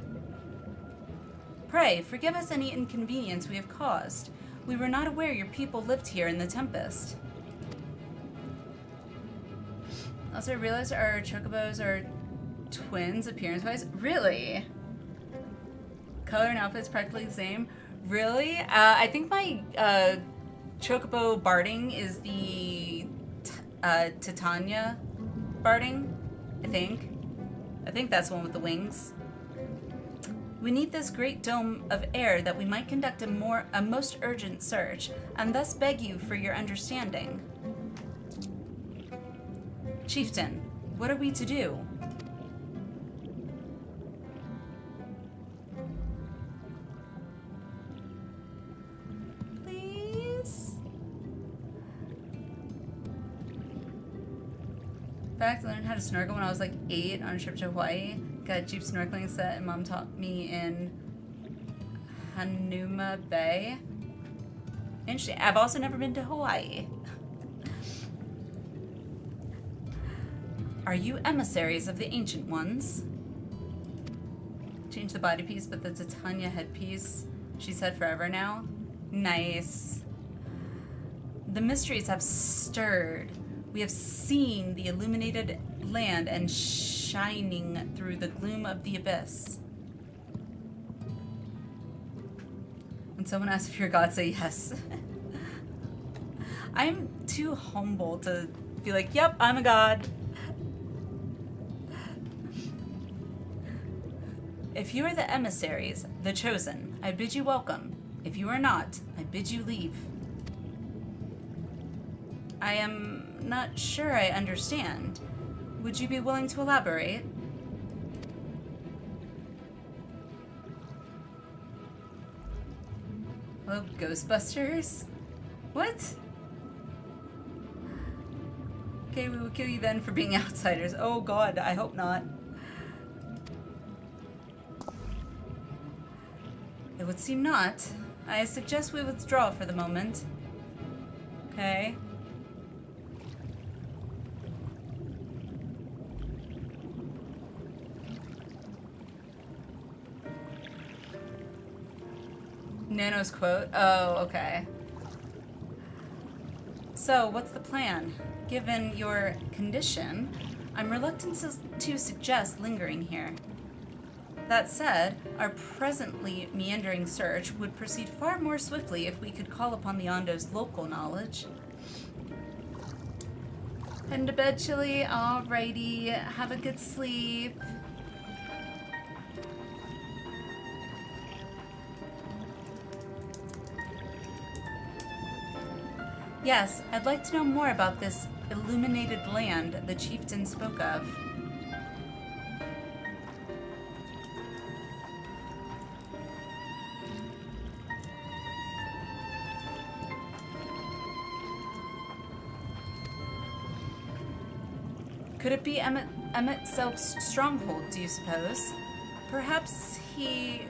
Speaker 1: Pray, forgive us any inconvenience we have caused. We were not aware your people lived here in the Tempest. Also, I realized our chocobos are twins appearance-wise. Really? Color and outfit's practically the same. Really? I think my chocobo barding is the Titania barding. I think that's the one with the wings. We need this great dome of air that we might conduct a most urgent search, and thus beg you for your understanding. Chieftain, what are we to do? Please? In fact, I learned how to snorkel when I was like 8 on a trip to Hawaii. Got a Jeep snorkeling set, and Mom taught me in Hanuma Bay. Interesting. I've also never been to Hawaii. Are you emissaries of the Ancient Ones? Change the body piece, but the Titania headpiece. She said forever now. Nice. The mysteries have stirred. We have seen the illuminated land and shining through the gloom of the abyss. When someone asks if you're God, say yes. I'm too humble to be like, yep, I'm a god. If you are the emissaries, the chosen, I bid you welcome. If you are not, I bid you leave. I am not sure I understand. Would you be willing to elaborate? Oh, Ghostbusters? What? Okay, we will kill you then for being outsiders. Oh god, I hope not. It would seem not. I suggest we withdraw for the moment. Okay. Nano's quote. Oh, okay. So, what's the plan? Given your condition, I'm reluctant to suggest lingering here. That said, our presently meandering search would proceed far more swiftly if we could call upon the Ondo's local knowledge. Heading to bed, Chili. Alrighty. Have a good sleep. Yes, I'd like to know more about this illuminated land the chieftain spoke of. Could it be Emmett Selk's stronghold, do you suppose? Perhaps he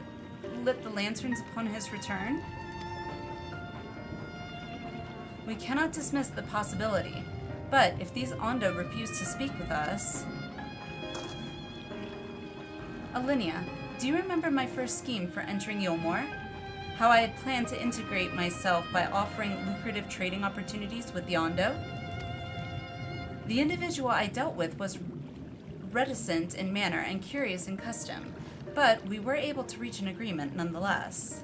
Speaker 1: lit the lanterns upon his return? We cannot dismiss the possibility, but if these Ondo refuse to speak with us... Alliniea, do you remember my first scheme for entering Yulmore? How I had planned to integrate myself by offering lucrative trading opportunities with the Ondo? The individual I dealt with was reticent in manner and curious in custom, but we were able to reach an agreement nonetheless.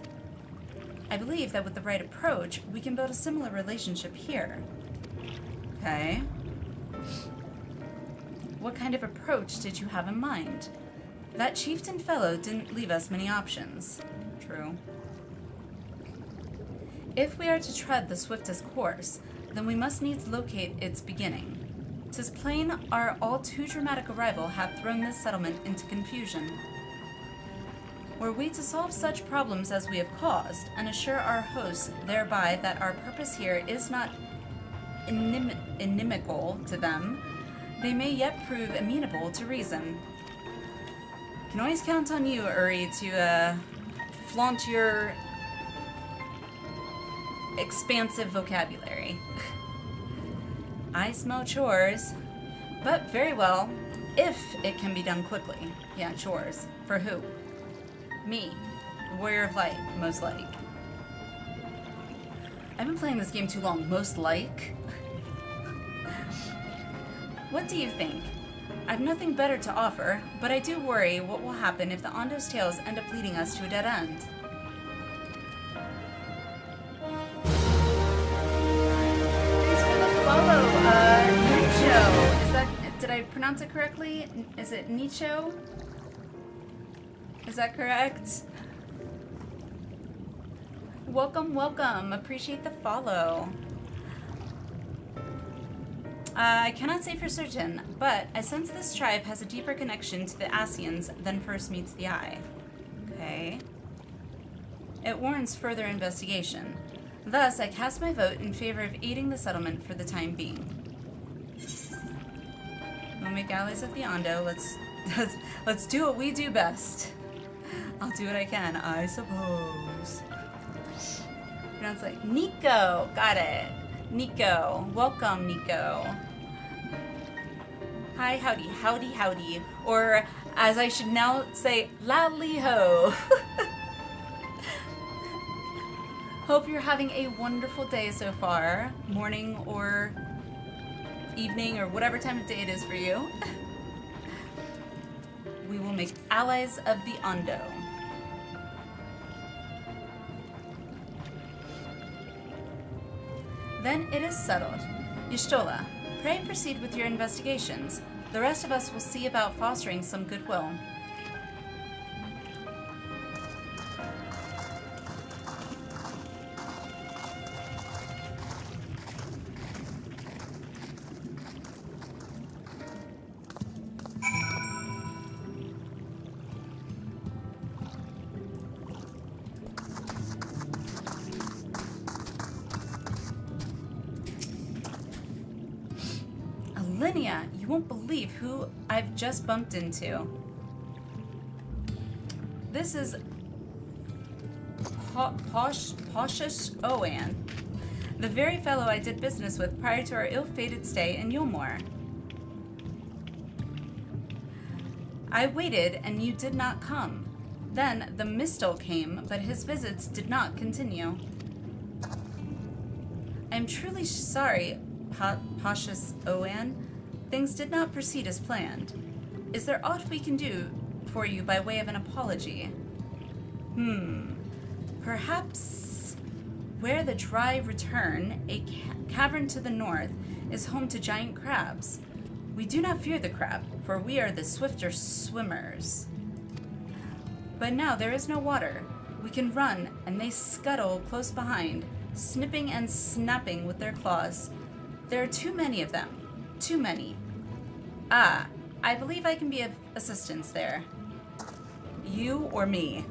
Speaker 1: I believe that with the right approach, we can build a similar relationship here. Okay. What kind of approach did you have in mind? That chieftain fellow didn't leave us many options. True. If we are to tread the swiftest course, then we must needs locate its beginning. 'Tis plain our all too dramatic arrival hath thrown this settlement into confusion. Were we to solve such problems as we have caused, and assure our hosts thereby that our purpose here is not inimical to them, they may yet prove amenable to reason. Can always count on you, Uri, to flaunt your expansive vocabulary. I smell chores, but very well, if it can be done quickly. Yeah, chores. For who? Me, Warrior of Light, most like. I've been playing this game too long, most like. What do you think? I've nothing better to offer, but I do worry what will happen if the Ondo's tales end up leading us to a dead end. Thanks for the follow, Nicho. Is that, did I pronounce it correctly? Is it Nicho? Is that correct? Welcome, welcome. Appreciate the follow. I cannot say for certain, but I sense this tribe has a deeper connection to the Asians than first meets the eye. Okay. It warrants further investigation. Thus, I cast my vote in favor of aiding the settlement for the time being. We'll make allies of the Ondo. Let's do what we do best. I'll do what I can, I suppose. Pronounce like Nico. Got it. Nico. Welcome, Nico. Hi, howdy, howdy, howdy. Or, as I should now say, loudly ho. Hope you're having a wonderful day so far. Morning or evening or whatever time of day it is for you. We will make allies of the Ondo. Then it is settled. Y'shtola, pray proceed with your investigations. The rest of us will see about fostering some goodwill. Alliniea, you won't believe who I've just bumped into. This is Poshus Oan, the very fellow I did business with prior to our ill-fated stay in Yulmore. I waited and you did not come. Then the Mistle came, but his visits did not continue. I am truly sorry, Poshus Oan. Things did not proceed as planned. Is there aught we can do for you by way of an apology? Perhaps where the dry return, a cavern to the north, is home to giant crabs. We do not fear the crab, for we are the swifter swimmers. But now there is no water. We can run, and they scuttle close behind, snipping and snapping with their claws. There are too many of them. Too many. Ah, I believe I can be of assistance there. You or me?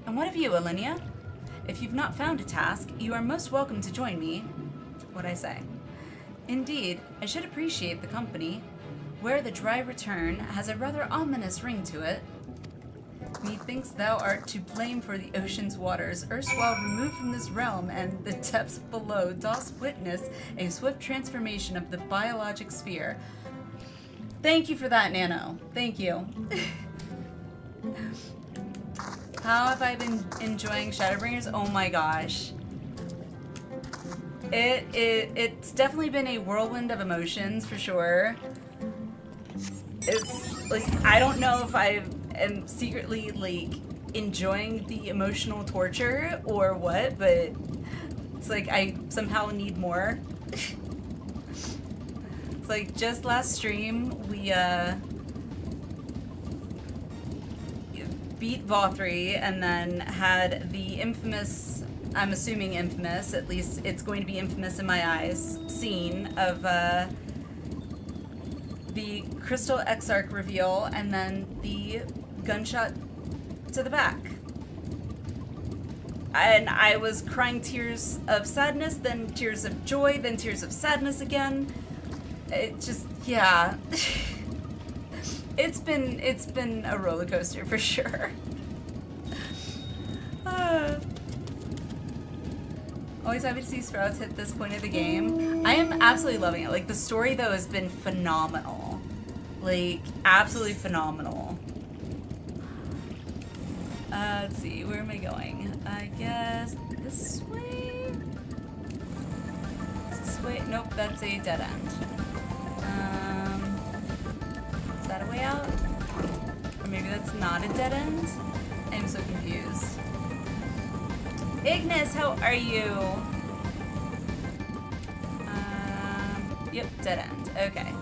Speaker 1: And what of you, Alliniea? If you've not found a task, you are most welcome to join me, what'd I say, Indeed, I should appreciate the company. Where the dry return has a rather ominous ring to it. Methinks thou art to blame for the ocean's waters, erstwhile removed from this realm, and the depths below dost witness a swift transformation of the biologic sphere. Thank you for that, Nano. Thank you. How have I been enjoying Shadowbringers? Oh my gosh. It's definitely been a whirlwind of emotions for sure. It's like, I don't know if I am secretly like enjoying the emotional torture or what, but it's like I somehow need more. It's like just last stream we beat Vothri and then had the infamous, I'm assuming infamous, at least it's going to be infamous in my eyes, scene of the Crystal Exarch reveal and then the gunshot to the back. And I was crying tears of sadness, then tears of joy, then tears of sadness again. It just, yeah. It's been a roller coaster for sure. Always happy to see Sprouts hit this point of the game. I am absolutely loving it. Like, the story, though, has been phenomenal. Like, absolutely phenomenal. Let's see, where am I going? I guess this way? This way? Nope, that's a dead end. Is that a way out? Or maybe that's not a dead end? I'm so confused. Ignis, how are you? Yep, dead end. Okay.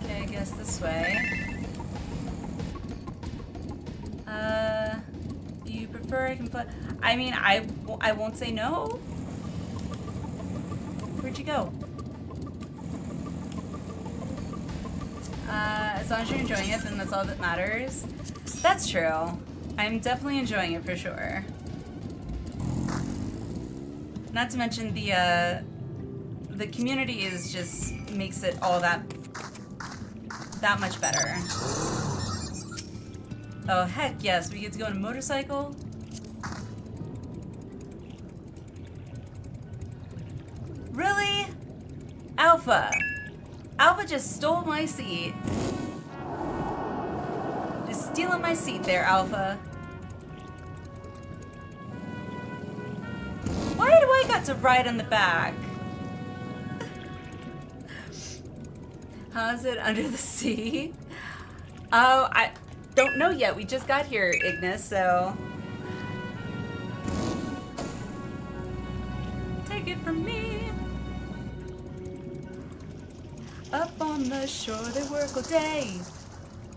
Speaker 1: Okay, I guess this way. You prefer I can put... I mean, I won't say no. Where'd you go? As long as you're enjoying it, then that's all that matters. That's true. I'm definitely enjoying it for sure. Not to mention the community is just makes it all that much better. Oh heck yes, we get to go on a motorcycle. Really? Alpha. Alpha just stole my seat. Just stealing my seat there, Alpha. Why do I got to ride on the back? How's it under the sea? Oh, I don't know yet. We just got here, Ignis, so... Take it from me. Up on the shore they work all day.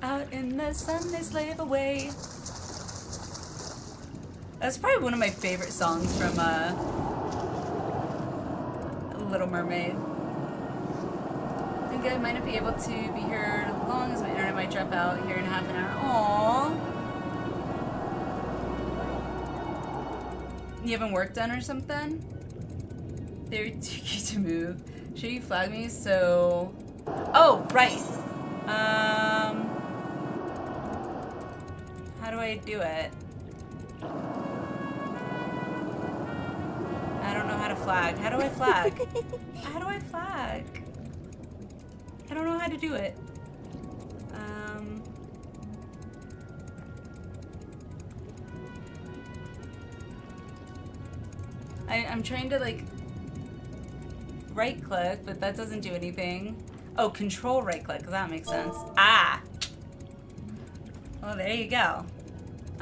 Speaker 1: Out in the sun they slave away. That's probably one of my favorite songs from Little Mermaid. I think I might not be able to be here long as my internet might drop out here in half an hour. Aww. You haven't work done or something? They're too cute to move. Should you flag me so... Oh, right. How do I do it? I don't know how to flag. How do I flag? How do I flag? I don't know how to do it. I'm trying to like right click, but that doesn't do anything. Oh, control right click, that makes sense. Ah! Well, there you go.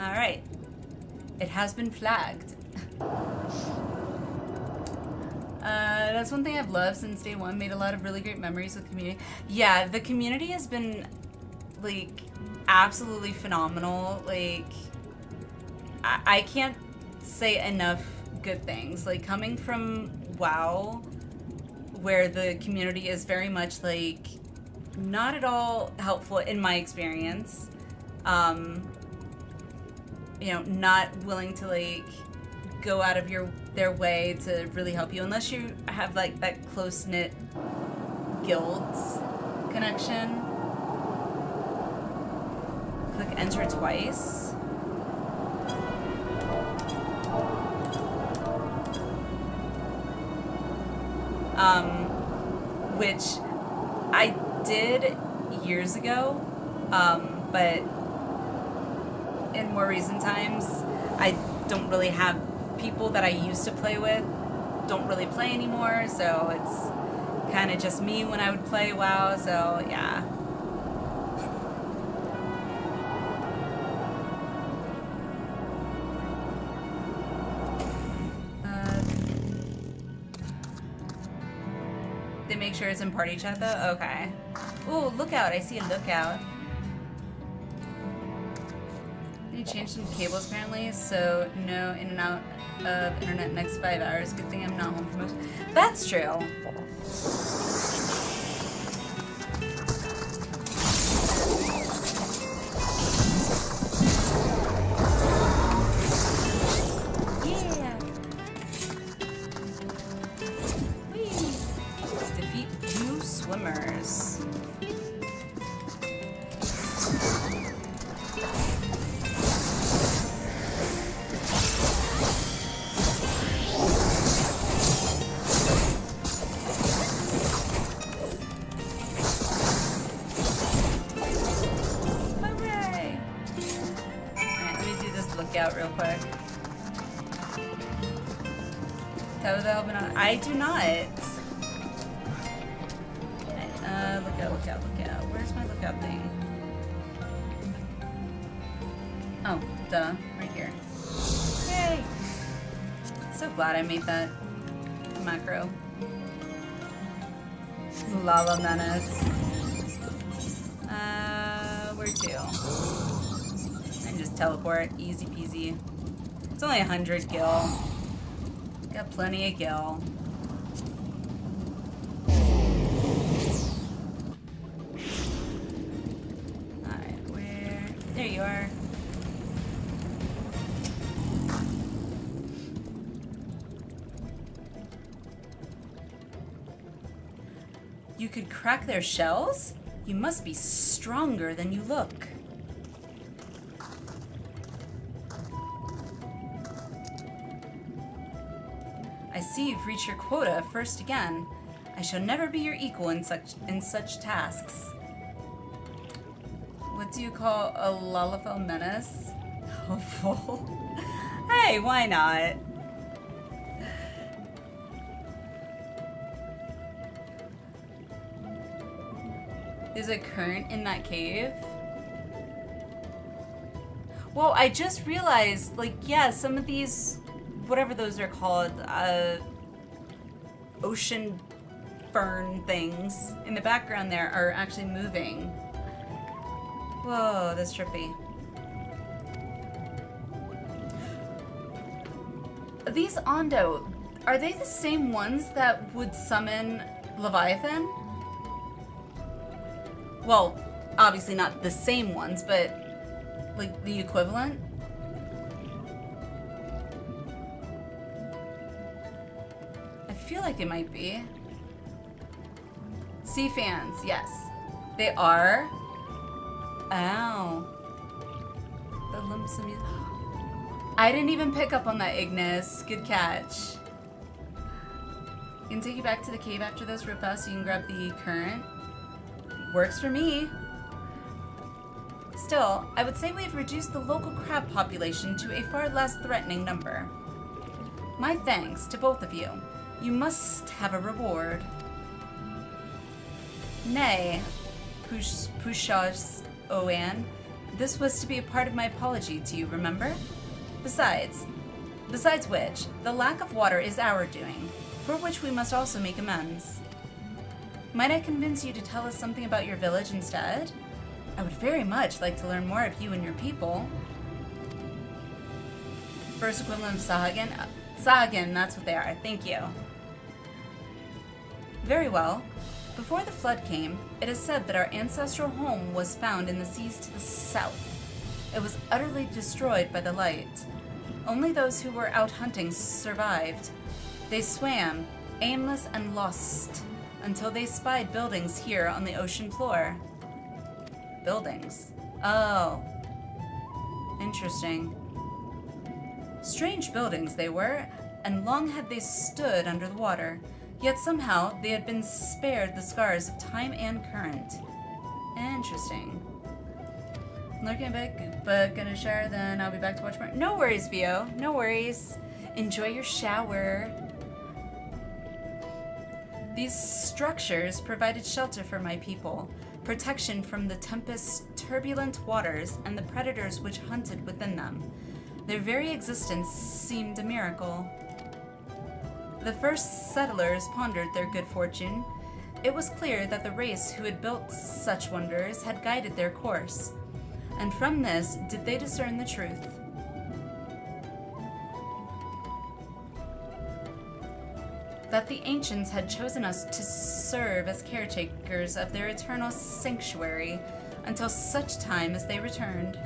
Speaker 1: Alright. It has been flagged. That's one thing I've loved since day one. Made a lot of really great memories with the community. Yeah, the community has been, like, absolutely phenomenal. Like, I can't say enough good things. Like, coming from WoW, where the community is very much, like, not at all helpful in my experience. You know, not willing to like go out of their way to really help you unless you have like that close-knit guilds connection. Click enter twice. Which I did years ago, but in more recent times, I don't really have people that I used to play with, don't really play anymore, so it's kind of just me when I would play WoW, so yeah. They make sure it's in party chat though? Okay. Ooh, lookout, I see a lookout. They changed some cables apparently, so no in and out of internet next 5 hours. Good thing I'm not home for most. That's true. Yeah. Whee. Defeat 2 swimmers. Out real quick. That was helping out. I do not. Lookout. Where's my lookout thing? Oh, duh. Right here. Yay! So glad I made that macro. Lava menace. Where to? Just teleport, easy peasy. It's only 100 gil. Got plenty of gil. Alright, where? There you are. You could crack their shells? You must be stronger than you look. I see you've reached your quota first again. I shall never be your equal in such tasks. What do you call a Lalafell menace? Helpful. Hey, why not? There's a current in that cave. Well, I just realized, like, yeah, some of these, whatever those are called, ocean fern things in the background there are actually moving. Whoa, that's trippy. These Ondo, are they the same ones that would summon Leviathan? Well, obviously not the same ones, but like the equivalent? I feel like it might be. Sea fans, yes. They are. Ow. The lumps of music. I didn't even pick up on that, Ignis. Good catch. I can take you back to the cave after this real fast so you can grab the current. Works for me. Still, I would say we've reduced the local crab population to a far less threatening number. My thanks to both of you. You must have a reward. Nay, Pushas Oan, this was to be a part of my apology to you, remember? Besides which, the lack of water is our doing, for which we must also make amends. Might I convince you to tell us something about your village instead? I would very much like to learn more of you and your people. First equivalent of Sahagin? Sahagin, that's what they are. Thank you. Very well. Before the flood came, it is said that our ancestral home was found in the seas to the south. It was utterly destroyed by the light. Only those who were out hunting survived. They swam, aimless and lost, until they spied buildings here on the ocean floor. Buildings? Oh. Interesting. Strange buildings they were, and long had they stood under the water, yet somehow they had been spared the scars of time and current. Interesting. Lurking a bit, but gonna shower, then I'll be back to watch more. No worries, Vio. No worries. Enjoy your shower. These structures provided shelter for my people, protection from the tempest's turbulent waters and the predators which hunted within them. Their very existence seemed a miracle. The first settlers pondered their good fortune. It was clear that the race who had built such wonders had guided their course, and from this did they discern the truth. That the ancients had chosen us to serve as caretakers of their eternal sanctuary until such time as they returned.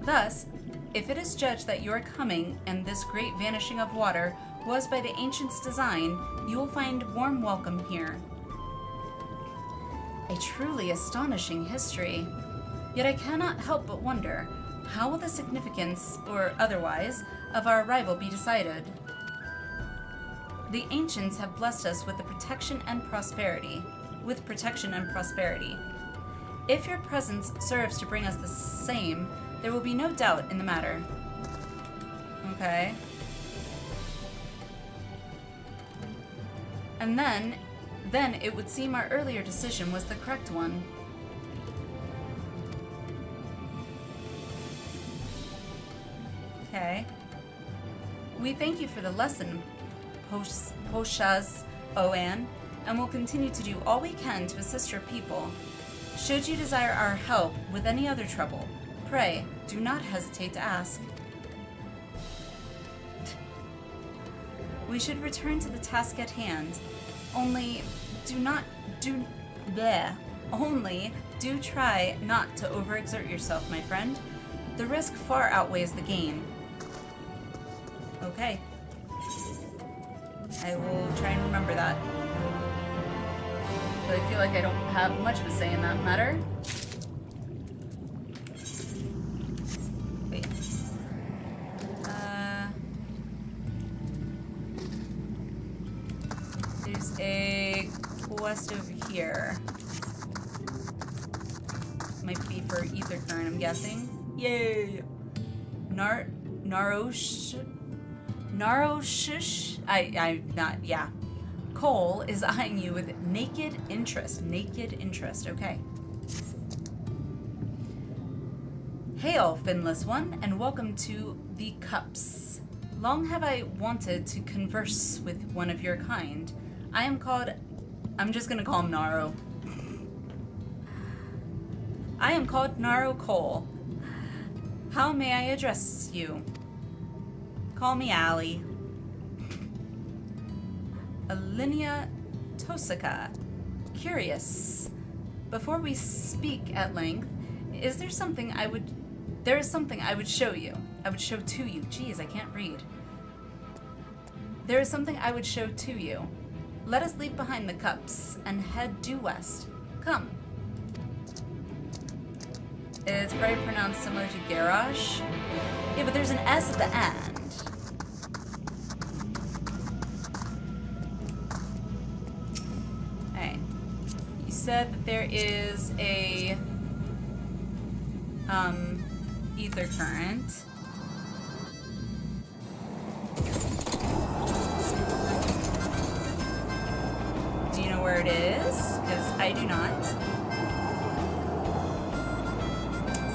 Speaker 1: Thus, if it is judged that your coming and this great vanishing of water was by the ancients' design, you will find warm welcome here. A truly astonishing history. Yet I cannot help but wonder, how will the significance, or otherwise, of our arrival be decided? The ancients have blessed us with protection and prosperity. If your presence serves to bring us the same, there will be no doubt in the matter. Okay. And then it would seem our earlier decision was the correct one. Okay. We thank you for the lesson, Poshaz Oan, and will continue to do all we can to assist your people. Should you desire our help with any other trouble, pray, do not hesitate to ask. We should return to the task at hand. Only do try not to overexert yourself, my friend. The risk far outweighs the gain. Okay. I will try and remember that. But I feel like I don't have much of a say in that matter. Wait. There's a quest over here. Might be for Ether Current, I'm guessing. Yay! Naroshish? I'm not, yeah. Cole is eyeing you with naked interest. Naked interest, okay. Hail, finless one, and welcome to the Cups. Long have I wanted to converse with one of your kind. I'm just gonna call him Naro. I am called Naro Cole. How may I address you? Call me Allie. Alliniea Tosaka. Curious. Before we speak at length, there is something I would show you. I would show to you. Jeez, I can't read. There is something I would show to you. Let us leave behind the Cups and head due west. Come. It's probably pronounced similar to garage. Yeah, but there's an S at the end. Alright. You said that there is a ether current. Do you know where it is? Because I do not.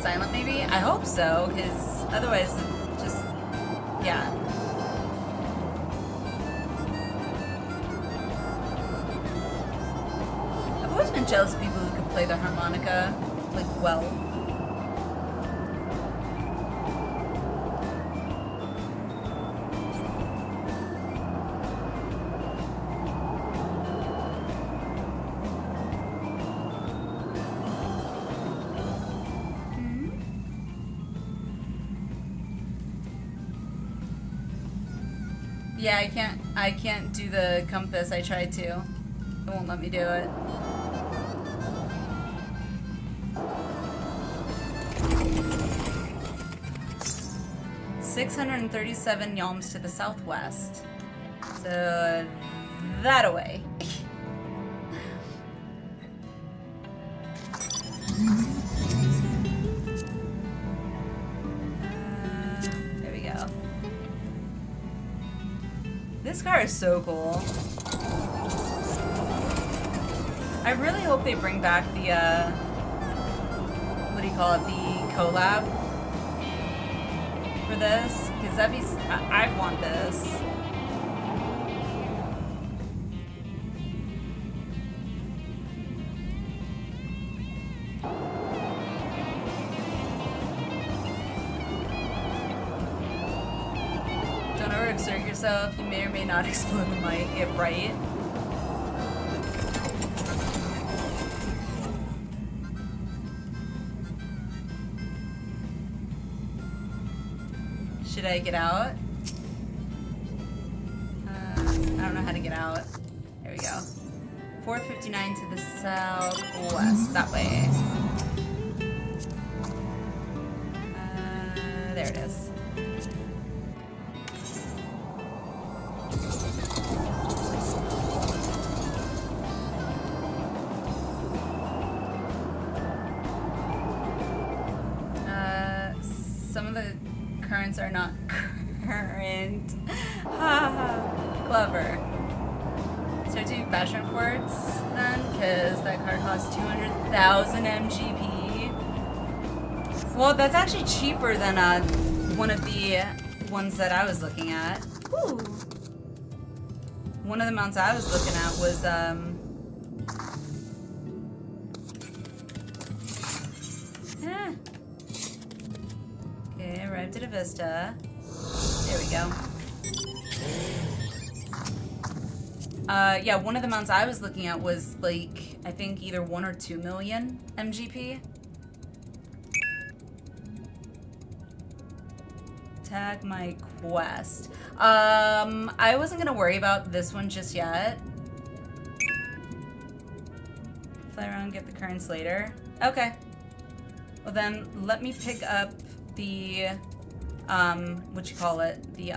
Speaker 1: Silent, maybe? I hope so, because otherwise, just, yeah. I've always been jealous of people who can play the harmonica, like, well. Yeah, I can't do the compass. I tried to. It won't let me do it. $637 yalms to the southwest. So that away. There we go. This car is so cool. I really hope they bring back the what do you call it? The collab for this, because that'd be. I want this. Don't overexert yourself. You may or may not explode the mic. Get right. Should I get out? I don't know how to get out. There we go. 459 to the southwest. That way. There it is. Some of the currents are not current. Clever. So I do fashion reports then, because that card costs 200,000 MGP. Well, that's actually cheaper than one of the ones that I was looking at. Ooh. One of the mounts I was looking at was Okay, arrived at a Vista. There we go. Yeah, one of the mounts I was looking at was like, I think either 1 or 2 million MGP. Tag my quest. I wasn't gonna worry about this one just yet. Fly around and get the currents later. Okay. Well then, let me pick up the, what you call it? The,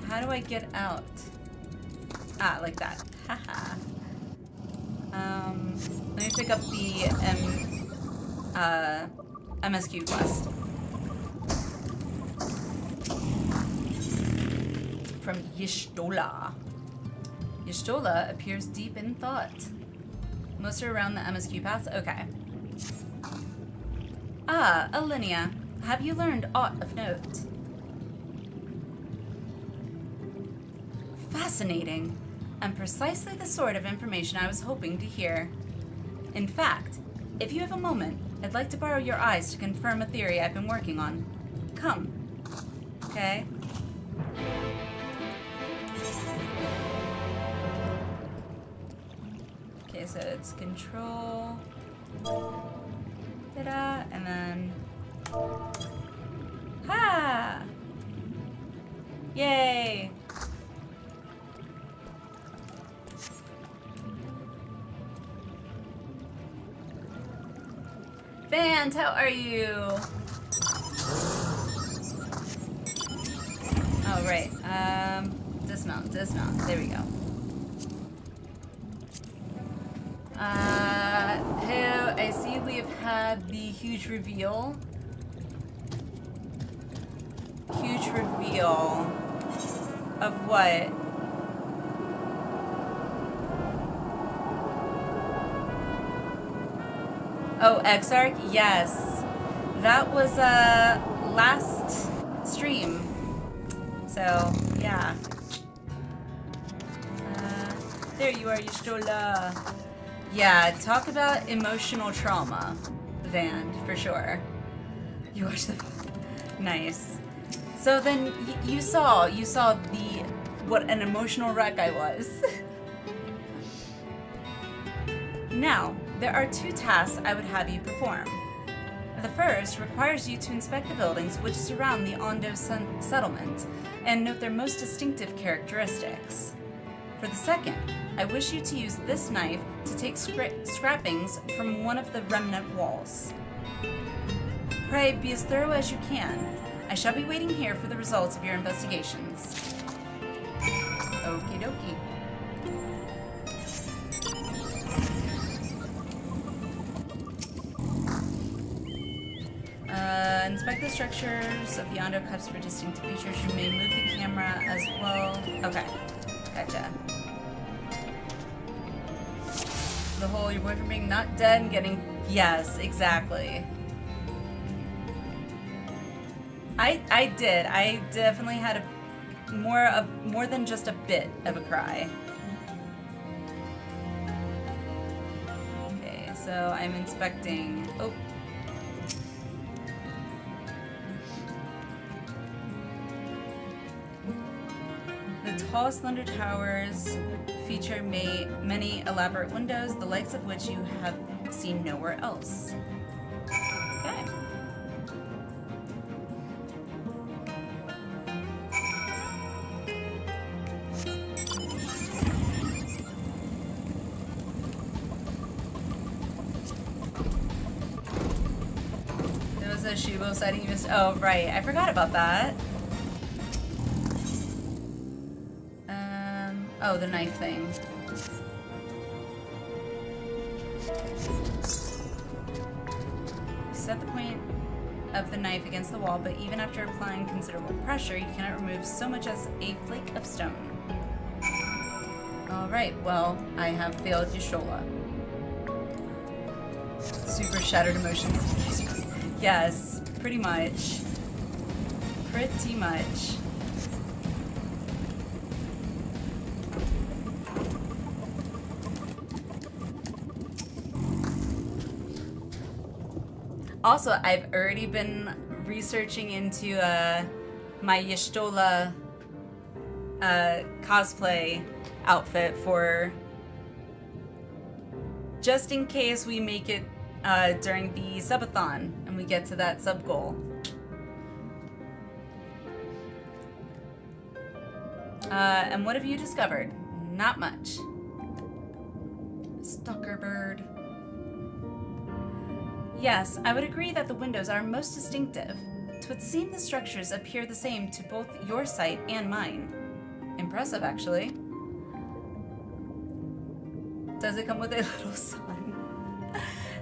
Speaker 1: how do I get out? Ah, like that. Haha. Let me pick up the MSQ quest. From Y'shtola. Y'shtola appears deep in thought. Most are around the MSQ paths? Okay. Ah, Alliniea. Have you learned aught of note? Fascinating, and precisely the sort of information I was hoping to hear. In fact, if you have a moment, I'd like to borrow your eyes to confirm a theory I've been working on. Come. Okay? Okay, so it's control. Ta-da, and then... Ha! Yay! Fans, how are you? Oh, right. Dismount. There we go. Hey, I see we've had the huge reveal. Huge reveal of what? Oh, Exarch? Yes. That was, last stream. So, yeah. There you are, Y'shtola. Yeah, talk about emotional trauma, Van, for sure. You watched the... Nice. So then, you saw the... what an emotional wreck I was. Now, there are 2 tasks I would have you perform. The first requires you to inspect the buildings which surround the Ondo settlement and note their most distinctive characteristics. For the second, I wish you to use this knife to take scrappings from one of the remnant walls. Pray be as thorough as you can. I shall be waiting here for the results of your investigations. Okie dokie. Inspect the structures of the Ondo cups for distinctive features. You may move the camera as well. Okay, gotcha. The whole your boyfriend being not dead and getting... Yes, exactly. I did. I definitely had a more than just a bit of a cry. Okay, so I'm inspecting... Oh. The tall, slender towers feature many elaborate windows, the likes of which you have seen nowhere else. Okay. There was a Shubo sighting you missed. Oh, right. I forgot about that. Oh, the knife thing. Set the point of the knife against the wall, but even after applying considerable pressure, you cannot remove so much as a flake of stone. Alright, well, I have failed Y'shtola. Super shattered emotions. Yes, pretty much. Pretty much. Also, I've already been researching into my Y'shtola cosplay outfit for just in case we make it during the subathon and we get to that sub goal. And what have you discovered? Not much. Stalker bird. Yes, I would agree that the windows are most distinctive. 'Twould seem the structures appear the same to both your sight and mine. Impressive, actually. Does it come with a little sun?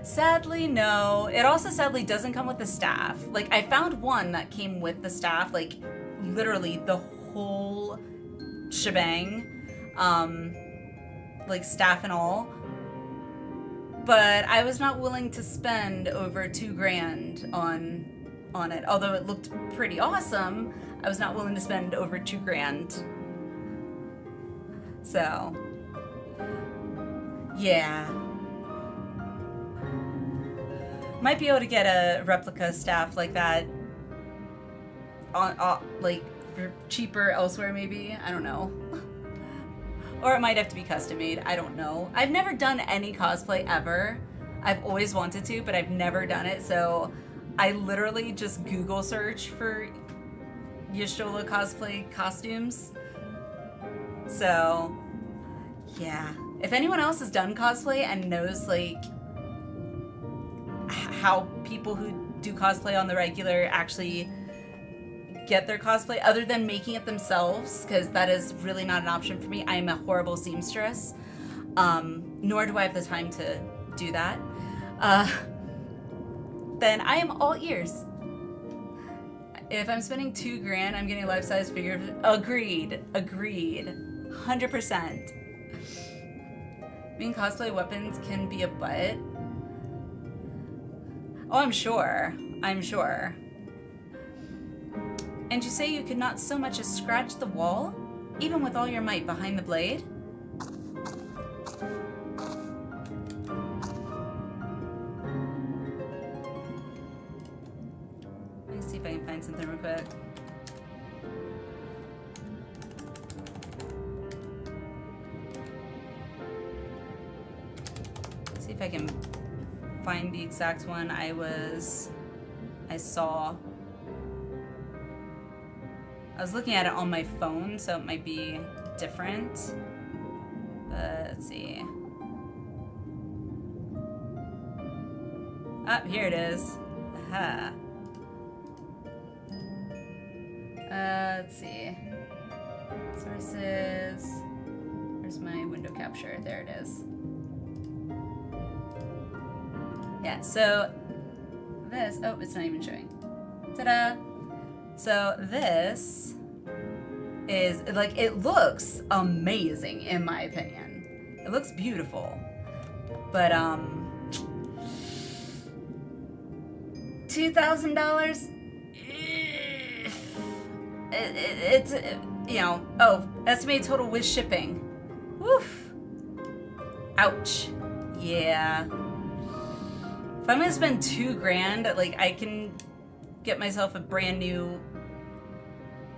Speaker 1: Sadly, no. It also sadly doesn't come with the staff. Like, I found one that came with the staff, like, literally the whole shebang. Like, staff and all. But I was not willing to spend over $2,000 on it. Although it looked pretty awesome, I was not willing to spend over $2,000. So, yeah. Might be able to get a replica staff like that on like for cheaper elsewhere maybe. I don't know. Or it might have to be custom made. I don't know. I've never done any cosplay ever. I've always wanted to, but I've never done it. So I literally just Google search for Y'shtola cosplay costumes. So yeah. If anyone else has done cosplay and knows like how people who do cosplay on the regular actually get their cosplay other than making it themselves, because that is really not an option for me. I am a horrible seamstress, nor do I have the time to do that. Then I am all ears. If I'm spending $2,000, I'm getting a life-size figure. Agreed. 100%. Being cosplay weapons can be a butt. Oh, I'm sure. And you say you could not so much as scratch the wall, even with all your might behind the blade? Let me see if I can find something real quick. See if I can find the exact one I was I saw. I was looking at it on my phone, so it might be different. But let's see. Ah, here it is. Aha. Let's see. Sources. Where's my window capture? There it is. Yeah, so this, oh, it's not even showing. Ta-da! So this is, like, it looks amazing in my opinion. It looks beautiful. But, $2,000? It's, you know, oh, estimated total with shipping. Woof. Ouch. Yeah. If I'm gonna spend $2,000, like, I can get myself a brand new,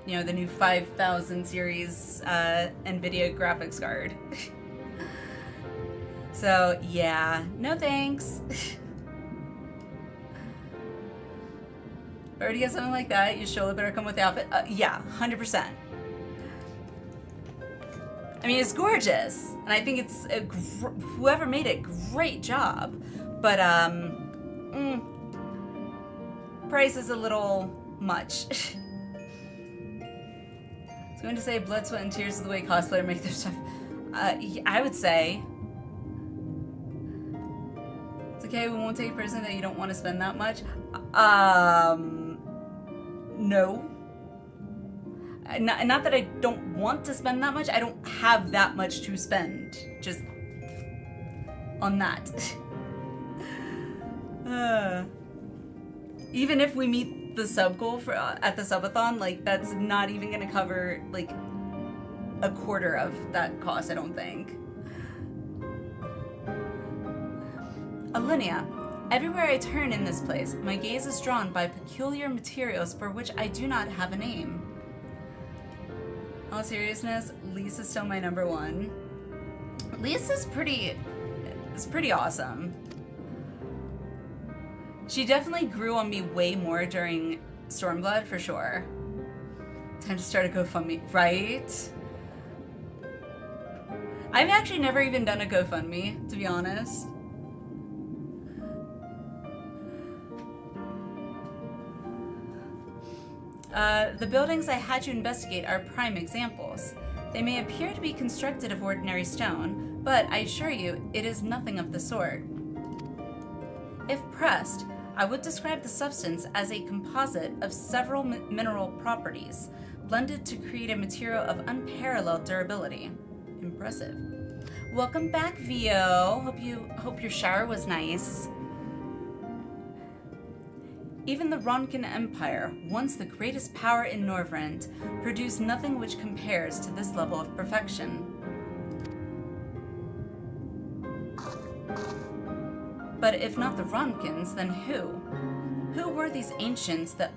Speaker 1: you know, the new 5000 series NVIDIA graphics card. So, yeah, no thanks. Already get something like that, you surely better come with the outfit. Yeah, 100%. I mean, it's gorgeous, and I think it's whoever made it, great job. But price is a little much. I was going to say blood, sweat, and tears is the way cosplayers make their stuff. I would say it's okay. We won't take it personally that you don't want to spend that much. No. Not that I don't want to spend that much. I don't have that much to spend. Just on that. Even if we meet the sub goal for at the subathon, like that's not even gonna cover like a quarter of that cost, I don't think. Alliniea. Everywhere I turn in this place, my gaze is drawn by peculiar materials for which I do not have a name. In all seriousness, Lisa's still my #1. Lisa's pretty awesome. She definitely grew on me way more during Stormblood, for sure. Time to start a GoFundMe, right? I've actually never even done a GoFundMe, to be honest. The buildings I had you investigate are prime examples. They may appear to be constructed of ordinary stone, but I assure you, it is nothing of the sort. If pressed, I would describe the substance as a composite of several mineral properties, blended to create a material of unparalleled durability. Impressive. Welcome back, Vio. Hope your shower was nice. Even the Ronkin Empire, once the greatest power in Norvrend, produced nothing which compares to this level of perfection. But if not the Ronkins, then who? Who were these ancients that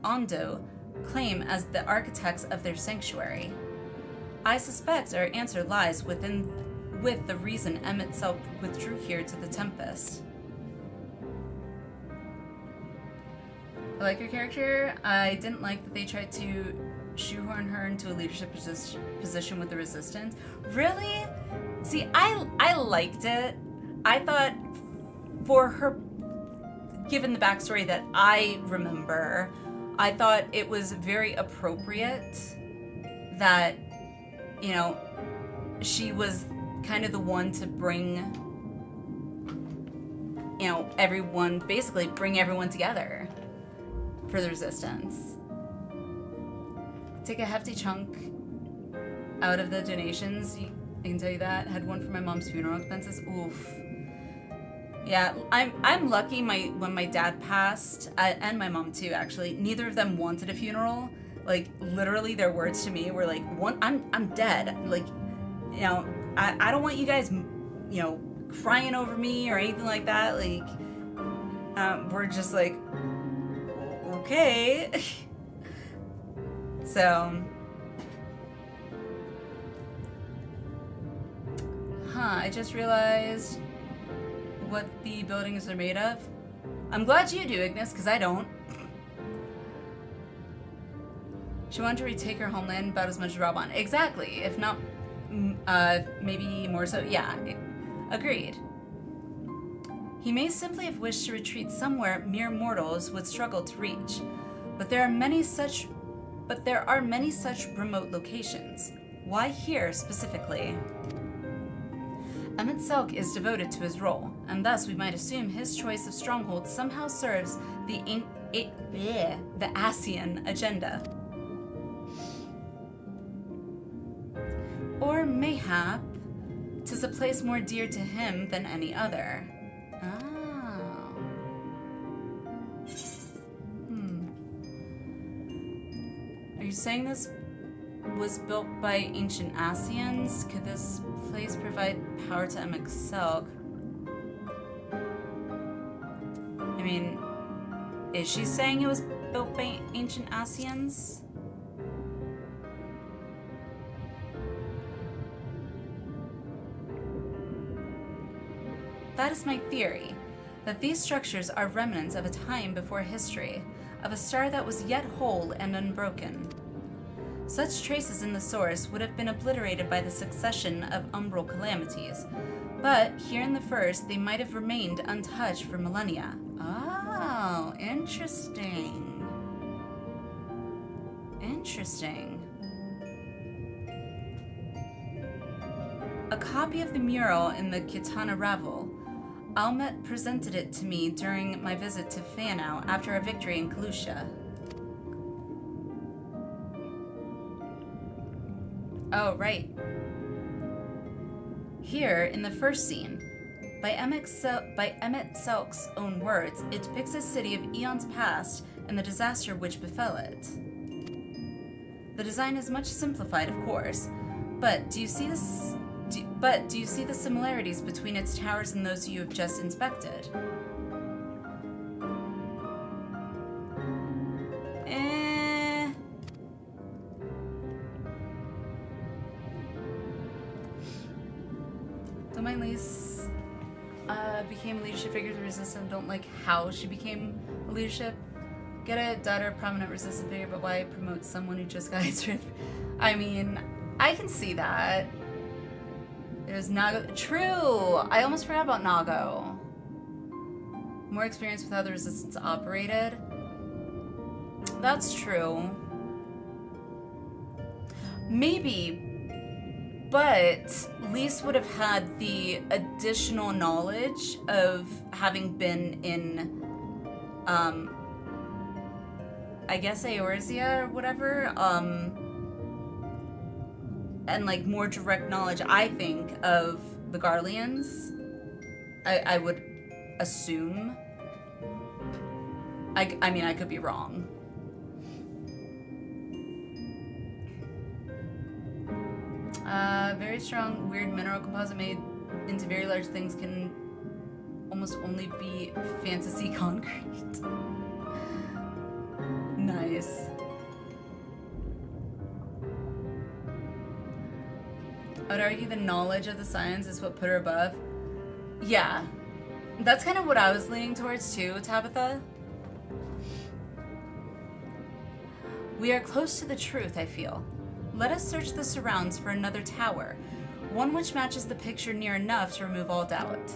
Speaker 1: Ondo claim as the architects of their sanctuary? I suspect our answer lies with the reason M itself withdrew here to the Tempest. I like her character. I didn't like that they tried to shoehorn her into a leadership position with the Resistance. Really? See, I liked it. I thought for her, given the backstory that I remember, I thought it was very appropriate that, you know, she was kind of the one to bring, you know, everyone, basically bring everyone together for the Resistance. Take a hefty chunk out of the donations, I can tell you that. Had one for my mom's funeral expenses. Oof. Yeah, I'm lucky when my dad passed, and my mom too actually, neither of them wanted a funeral. Like literally their words to me were like, I'm dead. Like, you know, I don't want you guys, you know, crying over me or anything like that. Like, we're just like, okay. So, I just realized what the buildings are made of. I'm glad you do, Ignis, because I don't. She wanted to retake her homeland about as much as Raban. Exactly, if not, maybe more so. Yeah, agreed. He may simply have wished to retreat somewhere mere mortals would struggle to reach, but there are many such remote locations. Why here specifically? Selk is devoted to his role, and thus we might assume his choice of stronghold somehow serves the Asian agenda. Or mayhap, 'tis a place more dear to him than any other. Oh. Are you saying this was built by ancient Asians? Could this place provide power to Selk? I mean, is she saying it was built by ancient Asians? That is my theory, that these structures are remnants of a time before history, of a star that was yet whole and unbroken. Such traces in the source would have been obliterated by the succession of umbral calamities, but here in the first, they might have remained untouched for millennia. Oh, interesting. Interesting. A copy of the mural in the Kitana Ravel. Almet presented it to me during my visit to Fanau after a victory in Kalusha. Oh, right. Here, in the first scene, by Emmet Selk's own words, it depicts a city of eons past and the disaster which befell it. The design is much simplified, of course, but do you see this? Do you see the similarities between its towers and those you have just inspected? Don't mind Lise became a leadership figure of the resistance. Don't like how she became a leadership. Get it? Daughter, prominent resistance figure, but why promote someone who just got it? I mean, I can see that. There's Nago. True! I almost forgot about Nago. More experience with how the resistance operated. That's true. Maybe, but Lise would have had the additional knowledge of having been in, I guess Eorzea or whatever, and like more direct knowledge, I think, of the Garleans. I would assume. I mean, I could be wrong. Very strong, weird mineral composite made into very large things can almost only be fantasy concrete. Nice. I would argue the knowledge of the science is what put her above. Yeah. That's kind of what I was leaning towards too, Tabitha. We are close to the truth, I feel. Let us search the surrounds for another tower, one which matches the picture near enough to remove all doubt.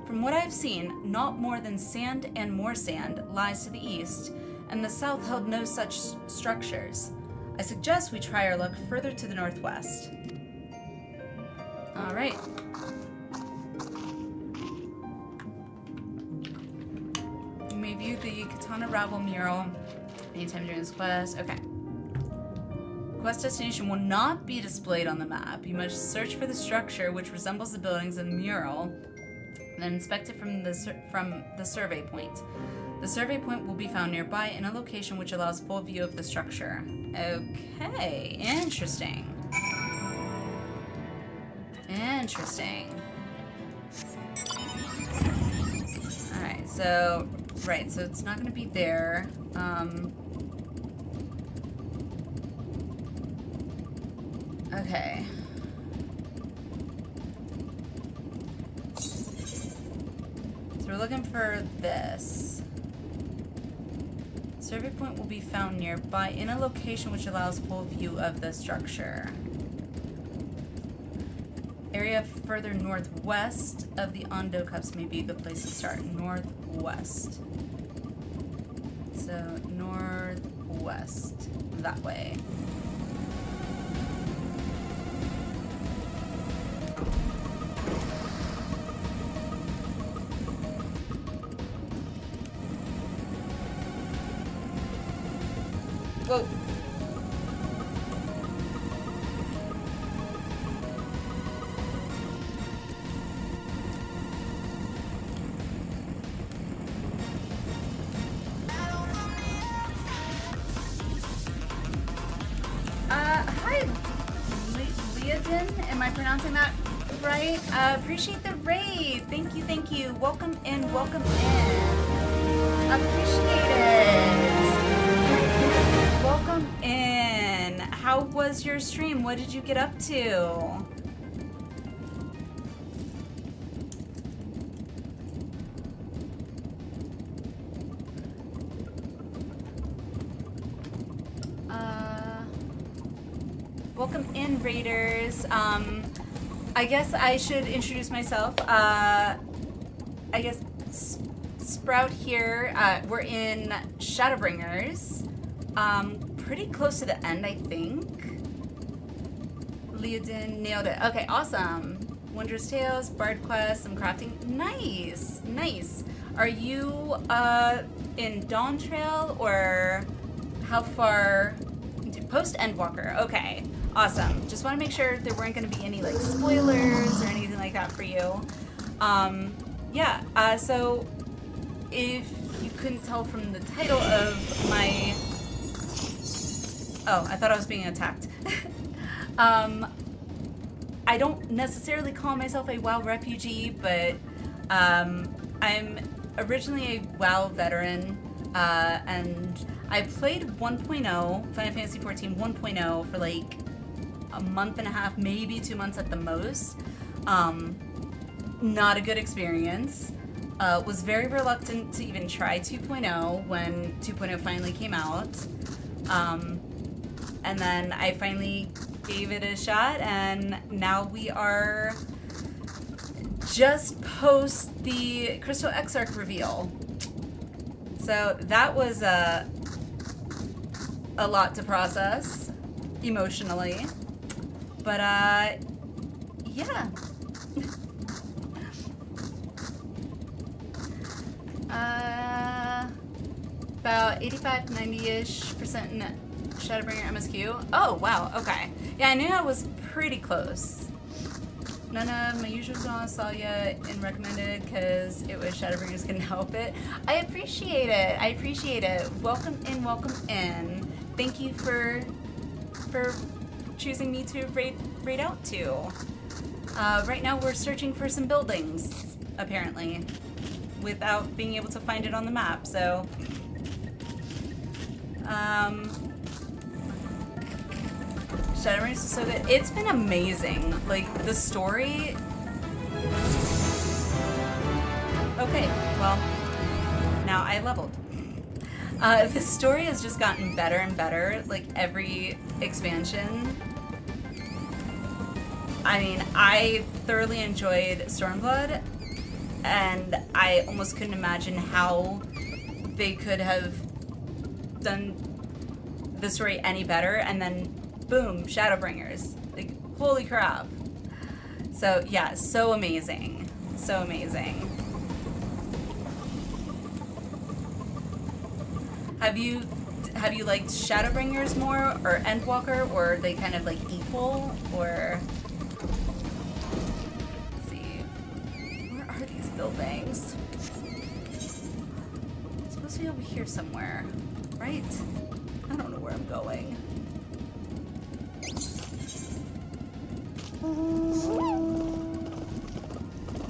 Speaker 1: From what I've seen, not more than sand and more sand lies to the east, and the south held no such structures. I suggest we try our luck further to the northwest. All right. You may view the Kitana Ravel mural anytime during this quest. Okay. Quest destination will not be displayed on the map. You must search for the structure which resembles the buildings in the mural, and then inspect it from the survey point. The survey point will be found nearby in a location which allows full view of the structure. Okay, interesting. Interesting. Alright, so, right, so it's not going to be there. Okay. So we're looking for this. Survey point will be found nearby in a location which allows full view of the structure. Area further northwest of the Ondo Cups may be a good place to start. Northwest. So, northwest. That way. Whoa. Hi, Leodin. Am I pronouncing that right? Appreciate the raid. Thank you, thank you. Welcome in, welcome in. Appreciate it. Welcome in. How was your stream? What did you get up to? Welcome in, Raiders. I guess I should introduce myself. I guess Sprout here. We're in Shadowbringers. Pretty close to the end, I think. Leodin nailed it. Okay, awesome. Wondrous Tales, Bard Quest, some crafting. Nice, nice. Are you in Dawn Trail or how far? Post Endwalker. Okay, awesome. Just want to make sure there weren't going to be any like spoilers or anything like that for you. Yeah. So if you couldn't tell from the title of my, oh, I thought I was being attacked. I don't necessarily call myself a WoW refugee, but I'm originally a WoW veteran, and I played 1.0, Final Fantasy XIV 1.0 for like a month and a half, maybe 2 months at the most. Not a good experience. Was very reluctant to even try 2.0 when 2.0 finally came out. And then I finally gave it a shot, and now we are just post the Crystal Exarch reveal. So that was a lot to process emotionally, but yeah. About 85 to 90-ish% in Shadowbringer MSQ. Oh, wow, okay. Yeah, I knew I was pretty close. None of my usual songs saw you and recommended because it was Shadowbringers couldn't help it. I appreciate it. I appreciate it. Welcome in, welcome in. Thank you for choosing me to raid out to. Right now we're searching for some buildings, apparently, without being able to find it on the map, so Shadowbringers is so good. It's been amazing. Like, the story... Okay, well, now I leveled. The story has just gotten better and better, like, every expansion. I mean, I thoroughly enjoyed Stormblood, and I almost couldn't imagine how they could have done the story any better, and then boom, Shadowbringers. Like, holy crap. So yeah, so amazing. So amazing. Have you liked Shadowbringers more or Endwalker, or are they kind of like equal, or let's see. Where are these buildings? It's supposed to be over here somewhere, right? I don't know where I'm going.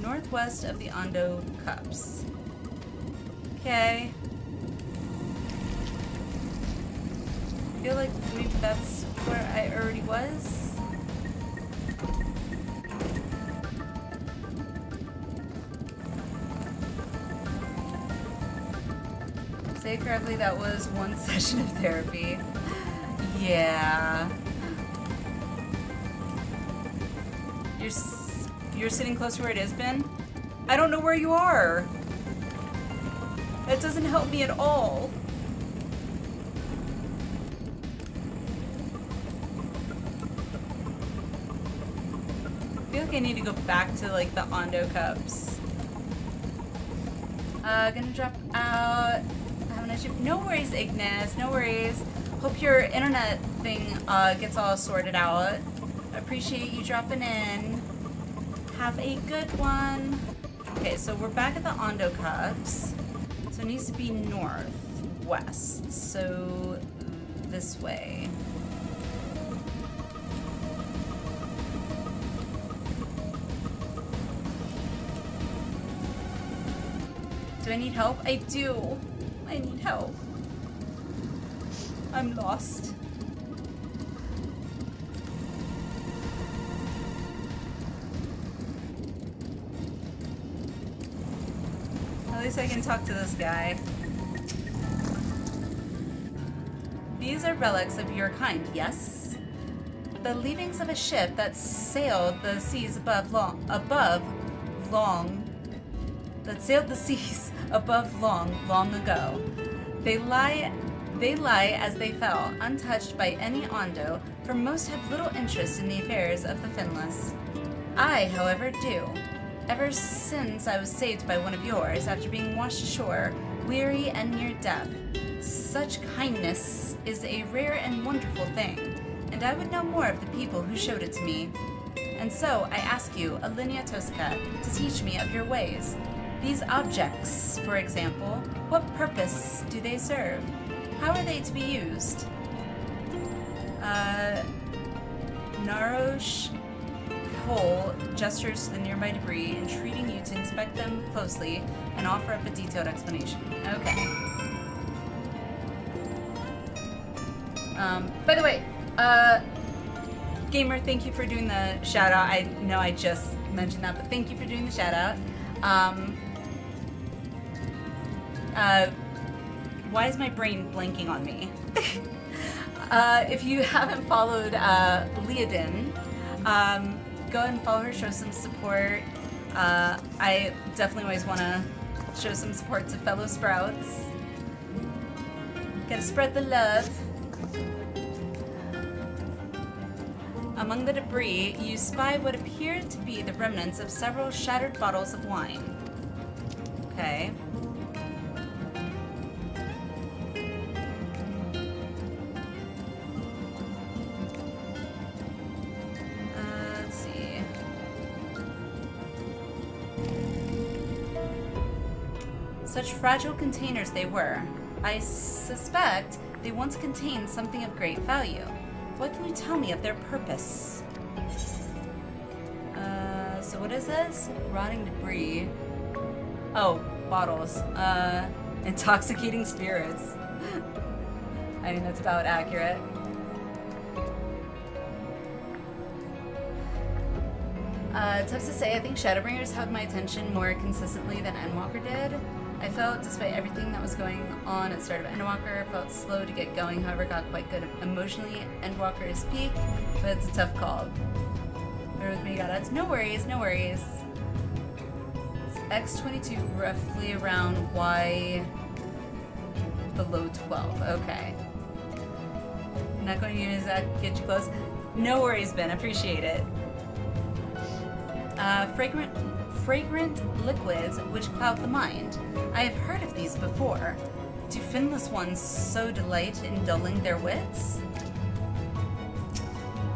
Speaker 1: Northwest of the Ondo Cups. Okay. I feel like maybe that's where I already was. Say it correctly, that was one session of therapy. Yeah. You're sitting close to where it is, Ben? I don't know where you are. That doesn't help me at all. I feel like I need to go back to like the Ondo cups. Gonna drop out. No worries, Ignis. No worries. Hope your internet thing gets all sorted out. Appreciate you dropping in. Have a good one. Okay, so we're back at the Ondo cups. So it needs to be northwest. So this way. Do I need help? I do. I need help. I'm lost. At least I can talk to this guy. These are relics of your kind, yes? The leavings of a ship that sailed the seas above long ago. They lie as they fell, untouched by any Ondo, for most have little interest in the affairs of the Finless. I, however, do. Ever since I was saved by one of yours after being washed ashore, weary and near death. Such kindness is a rare and wonderful thing, and I would know more of the people who showed it to me. And so I ask you, Alliniea Tosca, to teach me of your ways. These objects, for example, what purpose do they serve? How are they to be used? Narosh Cole gestures to the nearby debris, entreating you to inspect them closely and offer up a detailed explanation. Okay. By the way, Gamer, thank you for doing the shout out. I know I just mentioned that, but thank you for doing the shout out. Why is my brain blanking on me? If you haven't followed Leodin, go ahead and follow her, show some support. I definitely always want to show some support to fellow Sprouts. Gotta spread the love. Among the debris, you spy what appeared to be the remnants of several shattered bottles of wine. Okay. Let's see. Such fragile containers they were. I suspect they once contained something of great value. What can you tell me of their purpose? So what is this? Rotting debris. Oh, bottles. Intoxicating spirits. I mean, that's about accurate. Tough to say, I think Shadowbringers held my attention more consistently than Endwalker did. I felt, despite everything that was going on at the start of Endwalker, felt slow to get going, however got quite good emotionally. Endwalker is peak, but it's a tough call. Bear with me, goddads. No worries, no worries. It's X22 roughly around Y below 12, okay. I'm not going to use that to get you close. No worries, Ben, appreciate it. Fragrant liquids which cloud the mind. I have heard of these before. Do finless ones so delight in dulling their wits?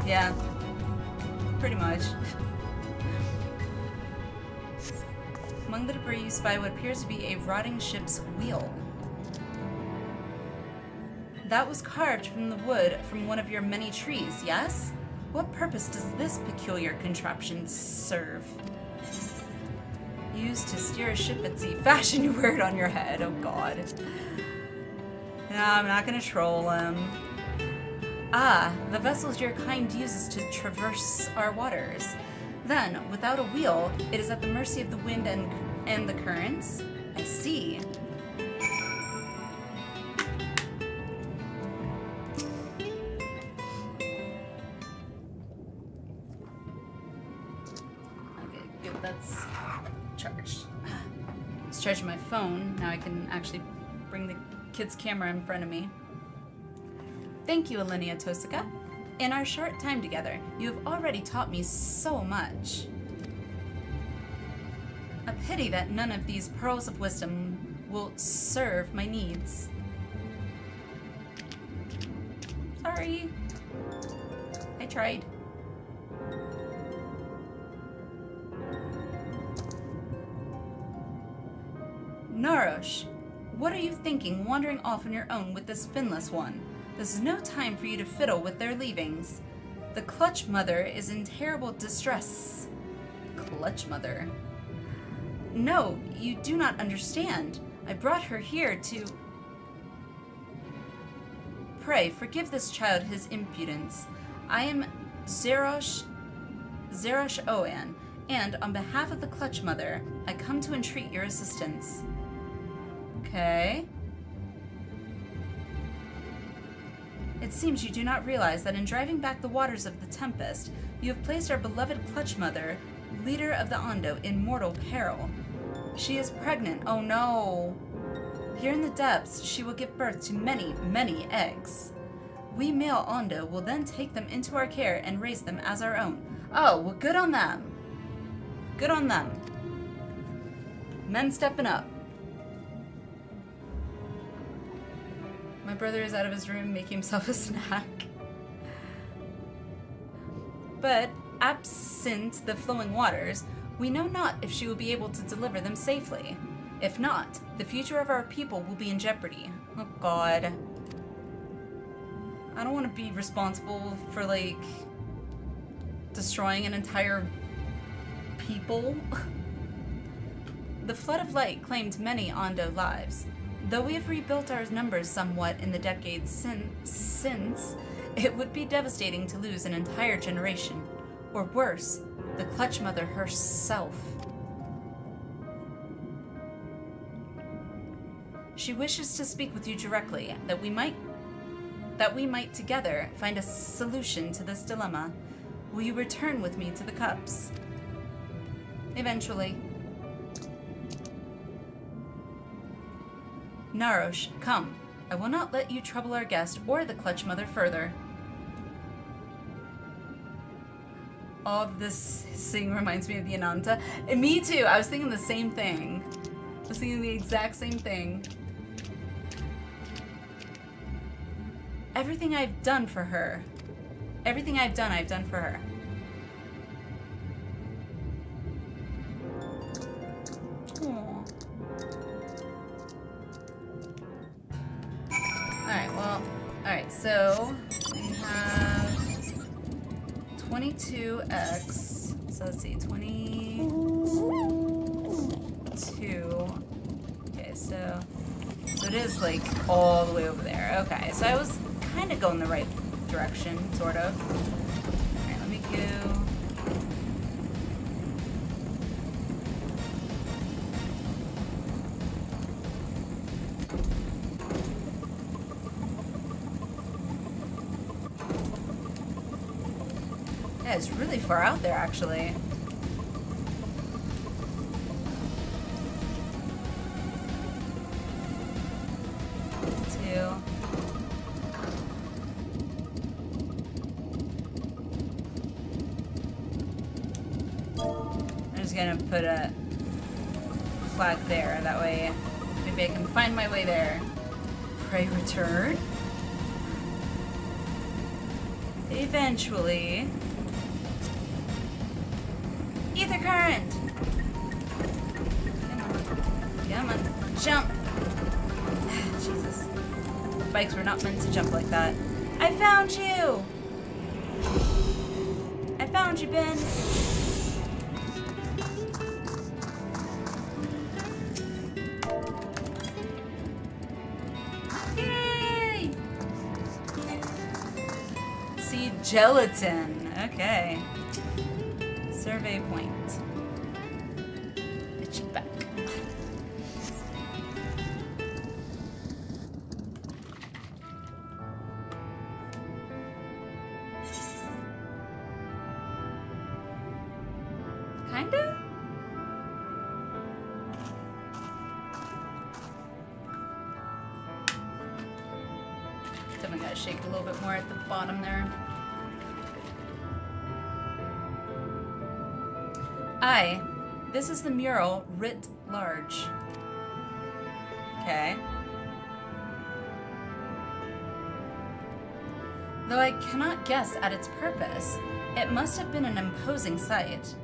Speaker 1: Yeah, pretty much. Among the debris you spy what appears to be a rotting ship's wheel. That was carved from the wood from one of your many trees, yes? What purpose does this peculiar contraption serve? Used to steer a ship at sea. Fashion you wear it on your head. Oh god. No, I'm not gonna troll him. Ah, the vessels your kind uses to traverse our waters. Then, without a wheel, it is at the mercy of the wind and the currents? I see. It's charging my phone. Now I can actually bring the kid's camera in front of me. Thank you, Alliniea Tosaka. In our short time together, you have already taught me so much. A pity that none of these pearls of wisdom will serve my needs. Sorry. I tried. Narosh, what are you thinking wandering off on your own with this finless one? This is no time for you to fiddle with their leavings. The Clutch Mother is in terrible distress. Clutch Mother? No, you do not understand. I brought her here to... Pray, forgive this child his impudence. I am Zerosh Oan, and on behalf of the Clutch Mother, I come to entreat your assistance. Okay. It seems you do not realize that in driving back the waters of the Tempest, you have placed our beloved Clutch Mother, leader of the Ondo, in mortal peril. She is pregnant. Oh no. Here in the depths, she will give birth to many, many eggs. We male Ondo will then take them into our care and raise them as our own. Oh, well, good on them. Good on them. Men stepping up. My brother is out of his room making himself a snack. But, absent the flowing waters, we know not if she will be able to deliver them safely. If not, the future of our people will be in jeopardy. Oh god. I don't want to be responsible for, like, destroying an entire people. The Flood of Light claimed many Ondo lives. Though we have rebuilt our numbers somewhat in the decades since, it would be devastating to lose an entire generation. Or worse, the Clutch Mother herself. She wishes to speak with you directly, that we might together find a solution to this dilemma. Will you return with me to the Cups? Eventually. Narosh, come. I will not let you trouble our guest or the Clutch Mother further. All of this sing reminds me of the Ananta. And me too, I was thinking the same thing. I was thinking the exact same thing. Everything I've done for her. Everything I've done for her. Aww. Alright, well, alright, so we have 22x. So let's see, 22. Okay, so it is like all the way over there. Okay, so I was kind of going the right direction, sort of. Alright, let me go. Yeah, it's really far out there, actually. I'm just gonna put a flag there, that way maybe I can find my way there. Pray return. Eventually. Ether current! Come on, jump! Jesus. Bikes were not meant to jump like that. I found you! I found you, Ben! Yay! See, gelatin. Okay. Survey point. Itchy back. Kinda? Definitely gotta shake it a little bit more at the bottom there. This is the mural writ large. Okay. Though I cannot guess at its purpose, it must have been an imposing sight.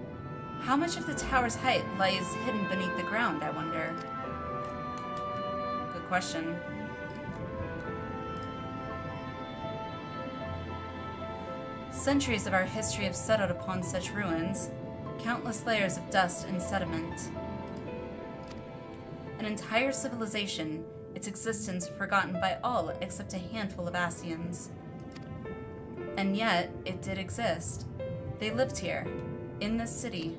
Speaker 1: How much of the tower's height lies hidden beneath the ground, I wonder? Good question. Centuries of our history have settled upon such ruins, countless layers of dust and sediment. An entire civilization, its existence forgotten by all except a handful of Asians. And yet, it did exist. They lived here, in this city.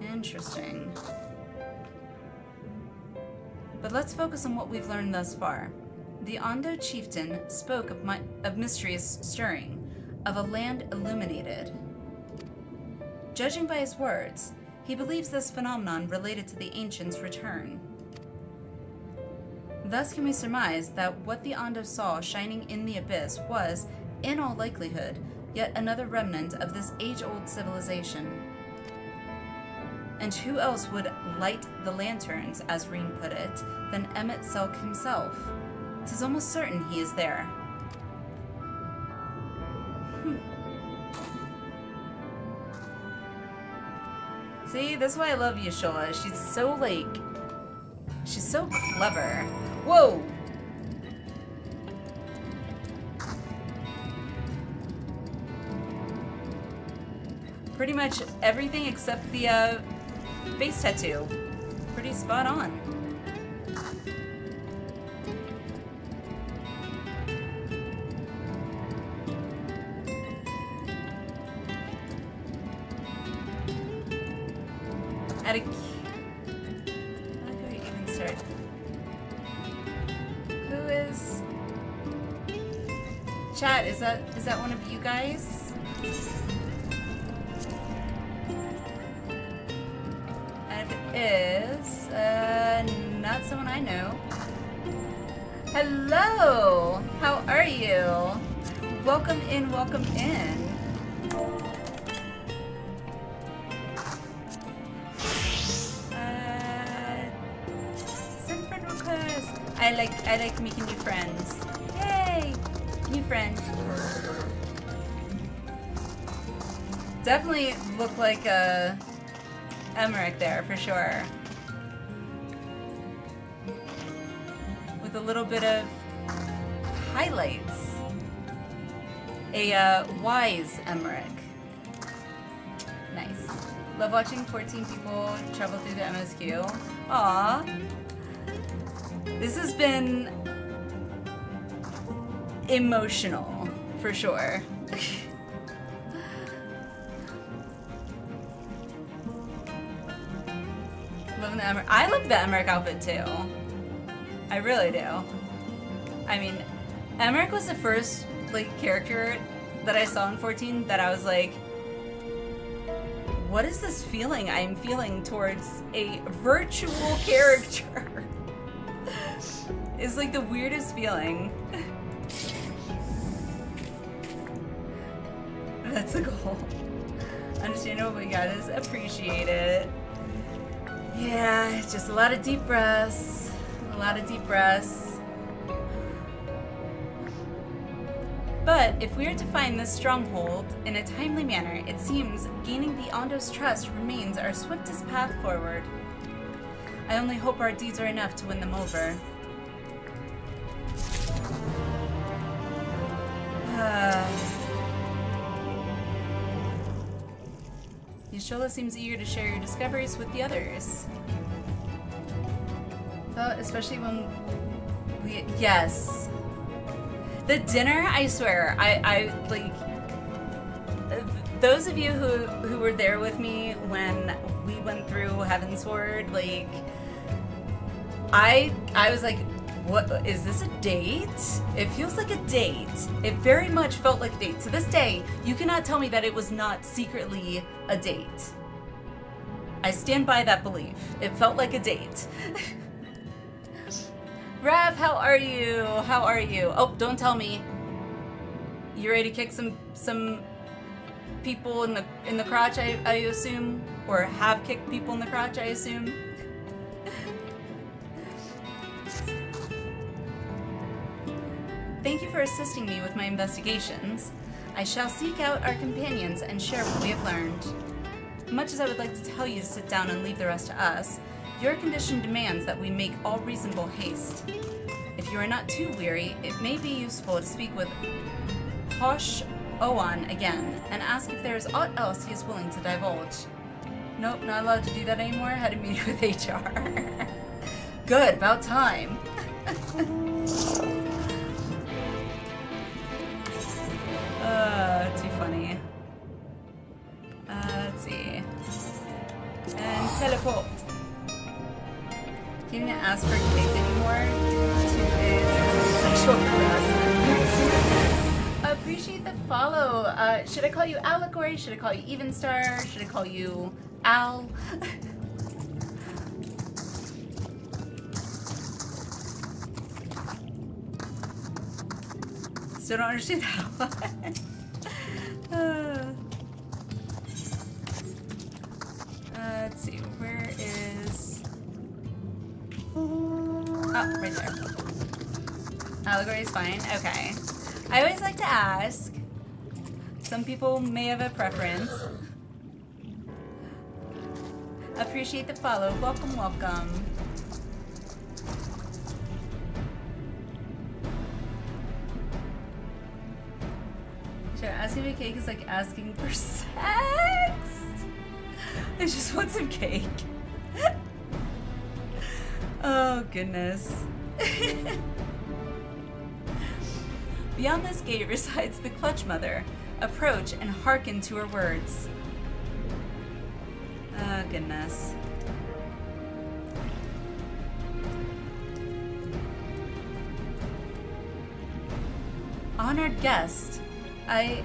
Speaker 1: Interesting. But let's focus on what we've learned thus far. The Ondo chieftain spoke of mysteries stirring, of a land illuminated. Judging by his words, he believes this phenomenon related to the ancients' return. Thus can we surmise that what the Ondo saw shining in the abyss was, in all likelihood, yet another remnant of this age-old civilization. And who else would light the lanterns, as Reen put it, than Emmett Selk himself? 'Tis almost certain he is there. See, that's why I love Yashola. She's so, she's so clever. Whoa! Pretty much everything except the, face tattoo. Pretty spot on. How do we even start? Who is... Chat, is that one of you guys? And if it is, not someone I know. Hello! How are you? Welcome in, welcome in. I like making new friends. Yay! New friends. Definitely look like Emmerich there for sure. With a little bit of highlights. A wise Emmerich. Nice. Love watching 14 people travel through the MSQ. Aww. This has been emotional, for sure. Loving the Emmerich. I love the Emmerich outfit too. I really do. I mean, Emmerich was the first character that I saw in 14 that I was like, what is this feeling I am feeling towards a virtual character? It's like the weirdest feeling. That's the goal. Understandable, but you guys appreciate it. Yeah, it's just a lot of deep breaths. A lot of deep breaths. But if we are to find this stronghold in a timely manner, it seems gaining the Ondo's trust remains our swiftest path forward. I only hope our deeds are enough to win them over. Yashola seems eager to share your discoveries with the others. Well, especially when we... Yes. The dinner, I swear, I like... Those of you who were there with me when we went through Heavensward, I was like, what, is this a date? It feels like a date. It very much felt like a date. To this day, you cannot tell me that it was not secretly a date. I stand by that belief. It felt like a date. Rav, how are you? How are you? Oh, don't tell me. You ready to kick some people in the crotch, I assume? Or have kicked people in the crotch, I assume? Thank you for assisting me with my investigations. I shall seek out our companions and share what we have learned. Much as I would like to tell you to sit down and leave the rest to us, your condition demands that we make all reasonable haste. If you are not too weary, it may be useful to speak with Hosh Owan again and ask if there is aught else he is willing to divulge. Nope, not allowed to do that anymore. Had a meeting with HR. Good, about time. Too funny. Let's see. And teleport. Can't even ask for cake anymore. 2 days sexual harassment. Appreciate the follow. Should I call you Allegory? Should I call you Evenstar? Should I call you Al? Still don't understand that one. Let's see, where is... Oh, right there. Allegory is fine, okay. I always like to ask. Some people may have a preference. Appreciate the follow. Welcome, welcome. Sure, asking for cake is like asking for sex. I just want some cake. Oh, goodness. Beyond this gate resides the Clutch Mother. Approach and hearken to her words. Oh, goodness. Honored guest, I,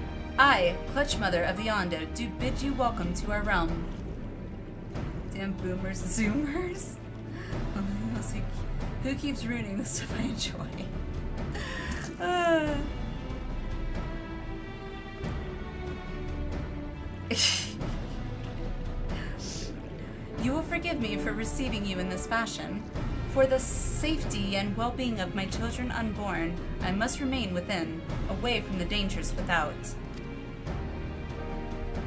Speaker 1: Clutch Mother of the Ondo, do bid you welcome to our realm. Damn boomers, zoomers. Who keeps ruining the stuff I enjoy? You will forgive me for receiving you in this fashion. For the safety and well-being of my children unborn, I must remain within, away from the dangers without.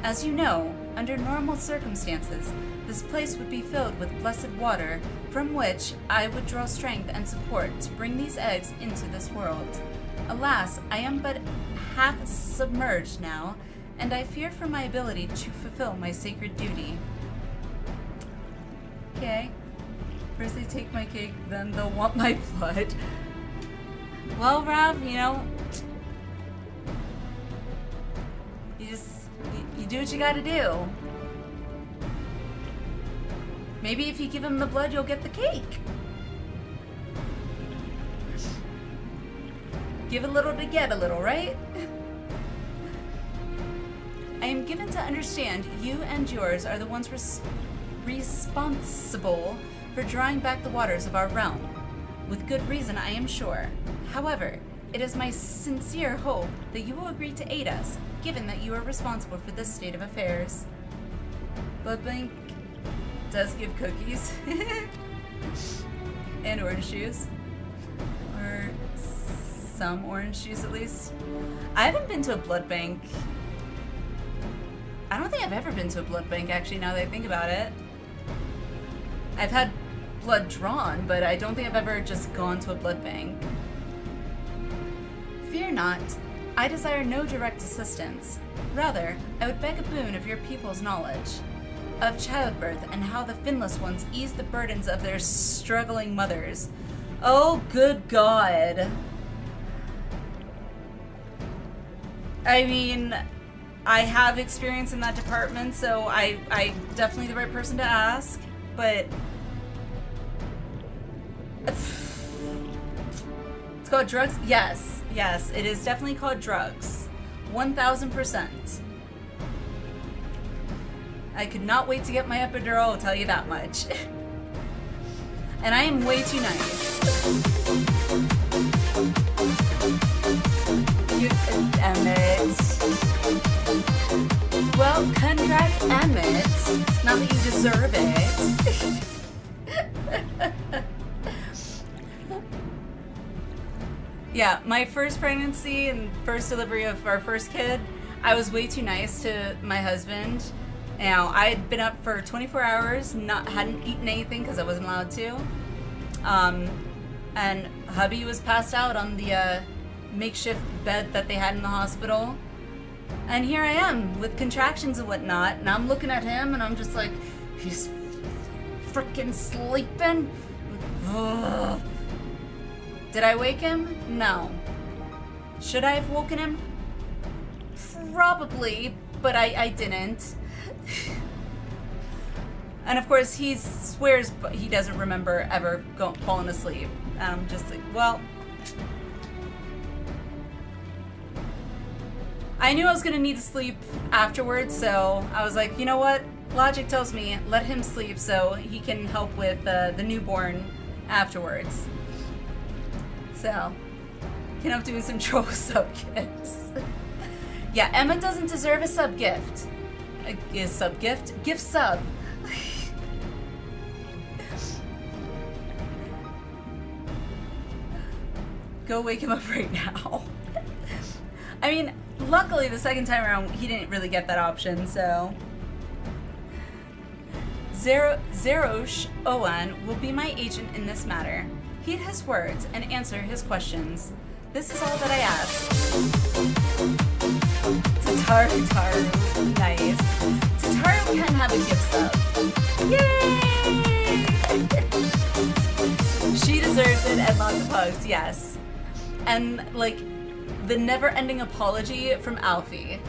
Speaker 1: As you know, under normal circumstances, this place would be filled with blessed water, from which I would draw strength and support to bring these eggs into this world. Alas, I am but half submerged now, and I fear for my ability to fulfill my sacred duty. Okay. First they take my cake, then they'll want my blood. Well, Rav, you know, you do what you gotta do. Maybe if you give him the blood, you'll get the cake. Give a little to get a little, right? I am given to understand you and yours are the ones responsible for drawing back the waters of our realm. With good reason, I am sure. However, it is my sincere hope that you will agree to aid us, given that you are responsible for this state of affairs. Bloodbank does give cookies. And orange juice. Or some orange juice at least. I haven't been to a blood bank. I don't think I've ever been to a blood bank, actually, now that I think about it. I've had blood drawn, but I don't think I've ever just gone to a blood bank. Fear not. I desire no direct assistance. Rather, I would beg a boon of your people's knowledge of childbirth and how the finless ones ease the burdens of their struggling mothers. Oh, good God. I mean, I have experience in that department, so I'm definitely the right person to ask, but it's called drugs? Yes, yes, it is definitely called drugs. 1000%. I could not wait to get my epidural, I'll tell you that much. And I am way too nice. Emmett. Well, congrats, Emmett. Not that you deserve it. Yeah, my first pregnancy and first delivery of our first kid, I was way too nice to my husband. Now, I had been up for 24 hours, hadn't eaten anything because I wasn't allowed to. And hubby was passed out on the makeshift bed that they had in the hospital. And here I am with contractions and whatnot, and I'm looking at him and I'm just like, he's freaking sleeping. Ugh. Did I wake him? No. Should I have woken him? Probably, but I didn't. And of course, he swears but he doesn't remember ever falling asleep. And I'm just like, well, I knew I was gonna need to sleep afterwards, so I was like, you know what? Logic tells me let him sleep so he can help with the newborn afterwards. So, can help doing some troll sub gifts. Yeah, Emma doesn't deserve a sub gift. A sub gift? Gift sub. Go wake him up right now. I mean, luckily the second time around he didn't really get that option, so. Zerosh Owen will be my agent in this matter. Heed his words and answer his questions. This is all that I ask. Tataru, nice. Tataru can have a gift sub. Yay! She deserves it and lots of hugs, yes. And like the never-ending apology from Alfie,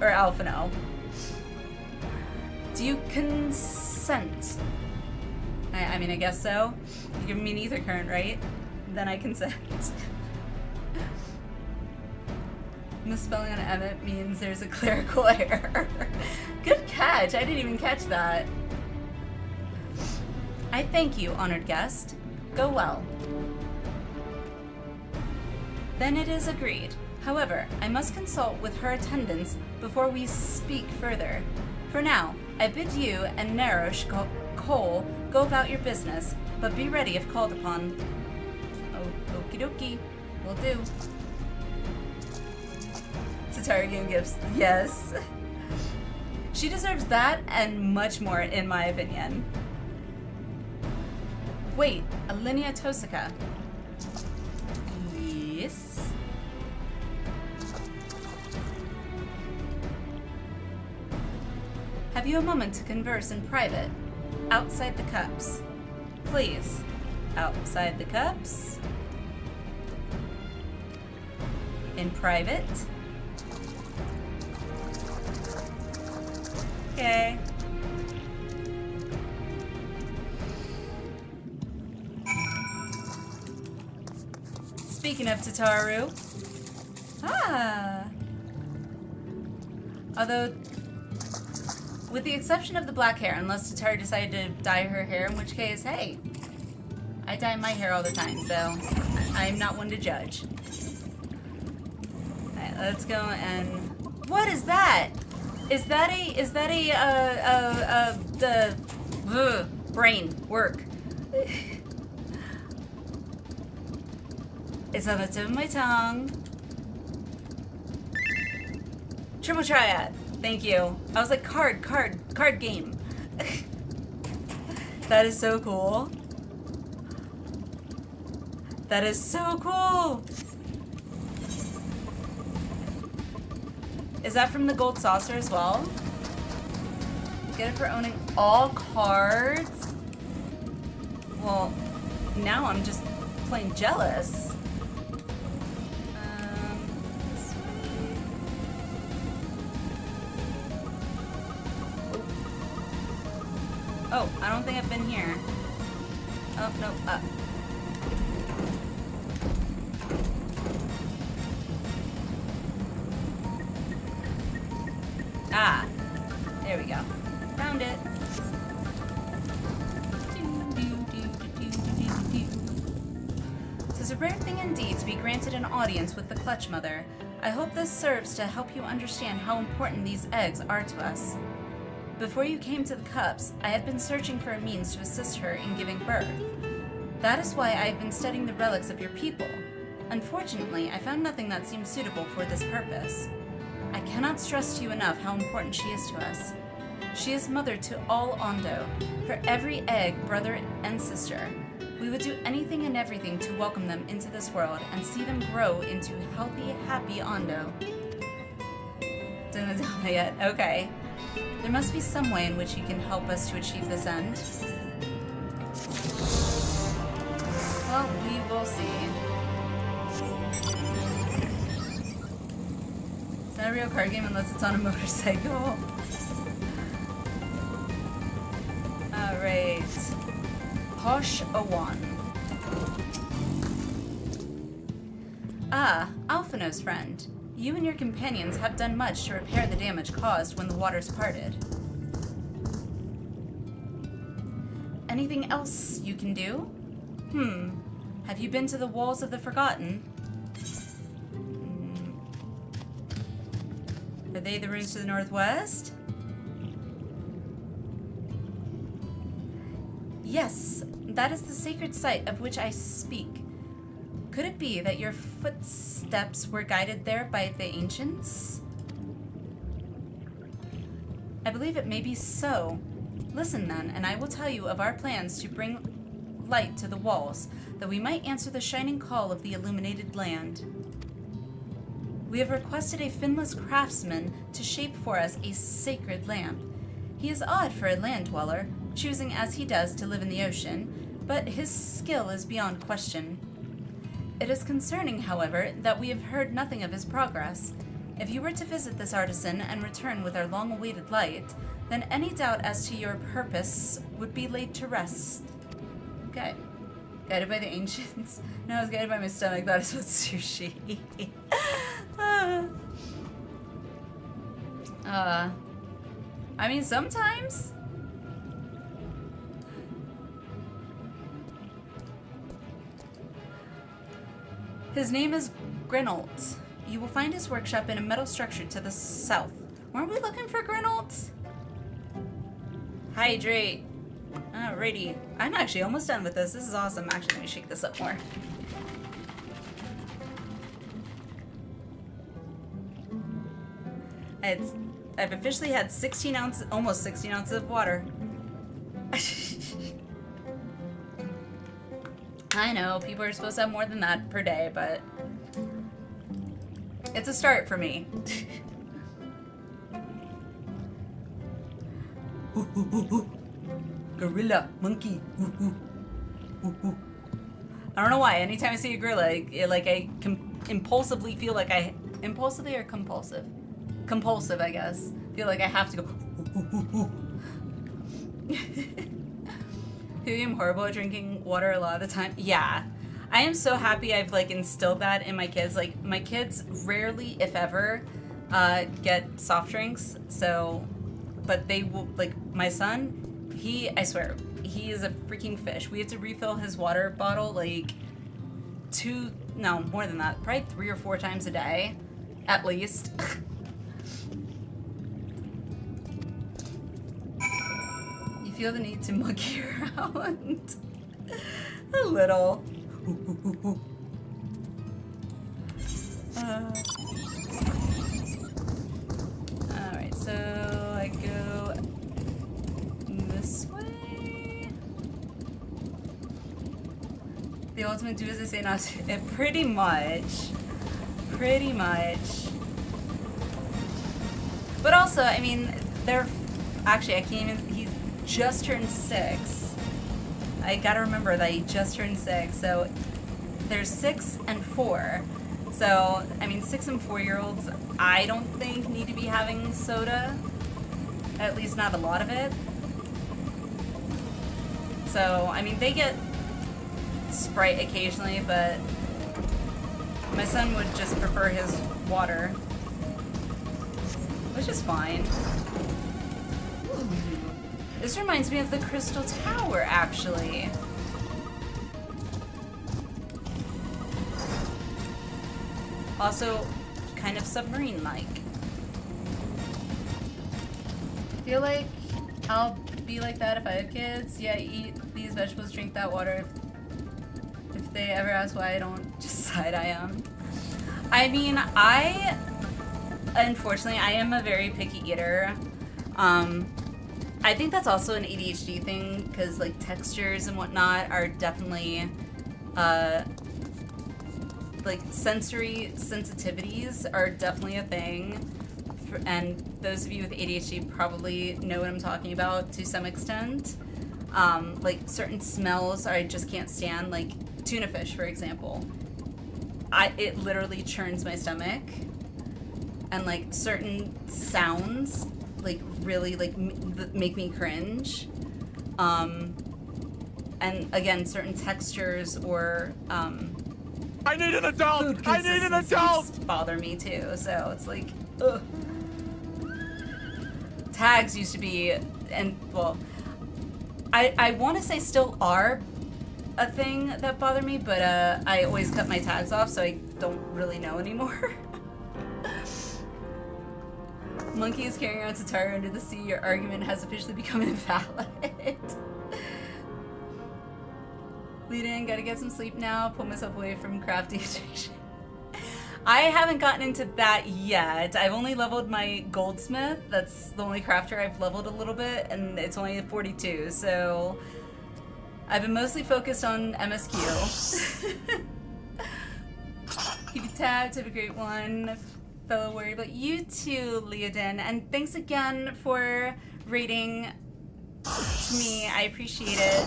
Speaker 1: or Alphino. Do you consent? I mean, I guess so. You give me an ether current, right? Then I consent. Misspelling on Emmett means there's a clerical error. Good catch. I didn't even catch that. I thank you, honored guest. Go well. Then it is agreed. However, I must consult with her attendants before we speak further. For now, I bid you and Narosh Cole go about your business, but be ready if called upon. Oh, okie dokie. Will do. Tataru game gifts. Yes. She deserves that and much more, in my opinion. Wait, Alliniea Tosaka. Yes. Have you a moment to converse in private? Outside the cups. Please. Outside the cups. In private. Okay. Speaking of Tataru. Ah. Although, with the exception of the black hair, unless Tataru decided to dye her hair, in which case, hey, I dye my hair all the time, so I'm not one to judge. Alright, let's go and... What is that? Is that the brain work? It's on the tip of my tongue. Triple triad. Thank you. I was like, card game. That is so cool. That is so cool. Is that from the gold saucer as well? Get it for owning all cards? Well, now I'm just plain jealous. Oh, I don't think I've been here. Oh, no, up. Ah, there we go. Found it. is a rare thing indeed to be granted an audience with the Clutch Mother. I hope this serves to help you understand how important these eggs are to us. Before you came to the cups, I had been searching for a means to assist her in giving birth. That is why I have been studying the relics of your people. Unfortunately, I found nothing that seemed suitable for this purpose. I cannot stress to you enough how important she is to us. She is mother to all Ondo, for every egg, brother, and sister. We would do anything and everything to welcome them into this world and see them grow into healthy, happy Ondo. Don't know yet. Okay. There must be some way in which you can help us to achieve this end. Well, we will see. It's not a real card game unless it's on a motorcycle. Alright. Posh Awan. Ah, Alphino's friend. You and your companions have done much to repair the damage caused when the waters parted. Anything else you can do? Have you been to the Walls of the Forgotten? Are they the ruins to the northwest? Yes, that is the sacred site of which I speak. Could it be that your footsteps were guided there by the ancients? I believe it may be so. Listen then, and I will tell you of our plans to bring light to the walls, that we might answer the shining call of the illuminated land. We have requested a finless craftsman to shape for us a sacred lamp. He is odd for a land dweller, choosing as he does to live in the ocean, but his skill is beyond question. It is concerning, however, that we have heard nothing of his progress. If you were to visit this artisan and return with our long-awaited light, then any doubt as to your purpose would be laid to rest. Okay. Guided by the ancients? No, I was guided by my stomach. That is what sushi. I mean, sometimes. His name is Grinault. You will find his workshop in a metal structure to the south. Weren't we looking for Grinault? Hydrate. Alrighty. I'm actually almost done with this. This is awesome. Actually, let me shake this up more. I've officially had 16 ounces, almost 16 ounces of water. I know, people are supposed to have more than that per day, but it's a start for me. Gorilla, monkey. I don't know why. Anytime I see a gorilla, I impulsively feel like impulsively or compulsive? Compulsive, I guess. Feel like I have to go. I'm horrible at drinking water a lot of the time. Yeah. I am so happy I've instilled that in my kids. My kids rarely, if ever, get soft drinks. So, but they will, my son, I swear, he is a freaking fish. We have to refill his water bottle more than that, probably 3 or 4 times a day, at least. You feel the need to monkey around a little. Alright, so I go this way. The ultimate do as I say, not to. Pretty much. Pretty much. But also, I mean, actually, I can't even. He's just turned 6. I gotta remember that he just turned 6. So there's 6 and 4. So, I mean, 6 and 4-year-olds, I don't think need to be having soda. At least not a lot of it. So, I mean, they get Sprite occasionally, but my son would just prefer his water, which is fine. This reminds me of the Crystal Tower, actually. Also, kind of submarine-like. I feel like I'll be like that if I have kids. Yeah, eat these vegetables, drink that water. If they ever ask why I don't, just side-eye them. I mean, unfortunately, I am a very picky eater. I think that's also an ADHD thing, because like textures and whatnot are definitely like sensory sensitivities are definitely a thing, and those of you with ADHD probably know what I'm talking about to some extent. Like certain smells I just can't stand, like tuna fish, for example. It literally churns my stomach, and like certain sounds like really like make me cringe. And again, certain textures or
Speaker 11: I need an adult! I need an adult!
Speaker 1: Bother me too, so it's like, ugh. Tags used to be, and well, I want to say still are a thing that bother me, but I always cut my tags off, so I don't really know anymore. Monkey is carrying around Tatara under the sea. Your argument has officially become invalid. Lead in, gotta get some sleep now. Pull myself away from crafty addiction. I haven't gotten into that yet. I've only leveled my goldsmith. That's the only crafter I've leveled a little bit, and it's only 42, so I've been mostly focused on MSQ. Keep it tagged, have a great one. Fellow worry about you too, Leodin, and thanks again for rating me. I appreciate it.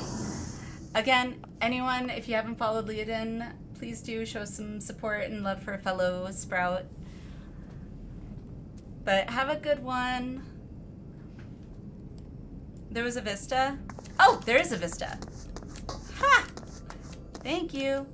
Speaker 1: Again, anyone, if you haven't followed Leodin, please do show some support and love for a fellow Sprout. But have a good one. There was a Vista. Oh, there is a Vista. Ha! Thank you.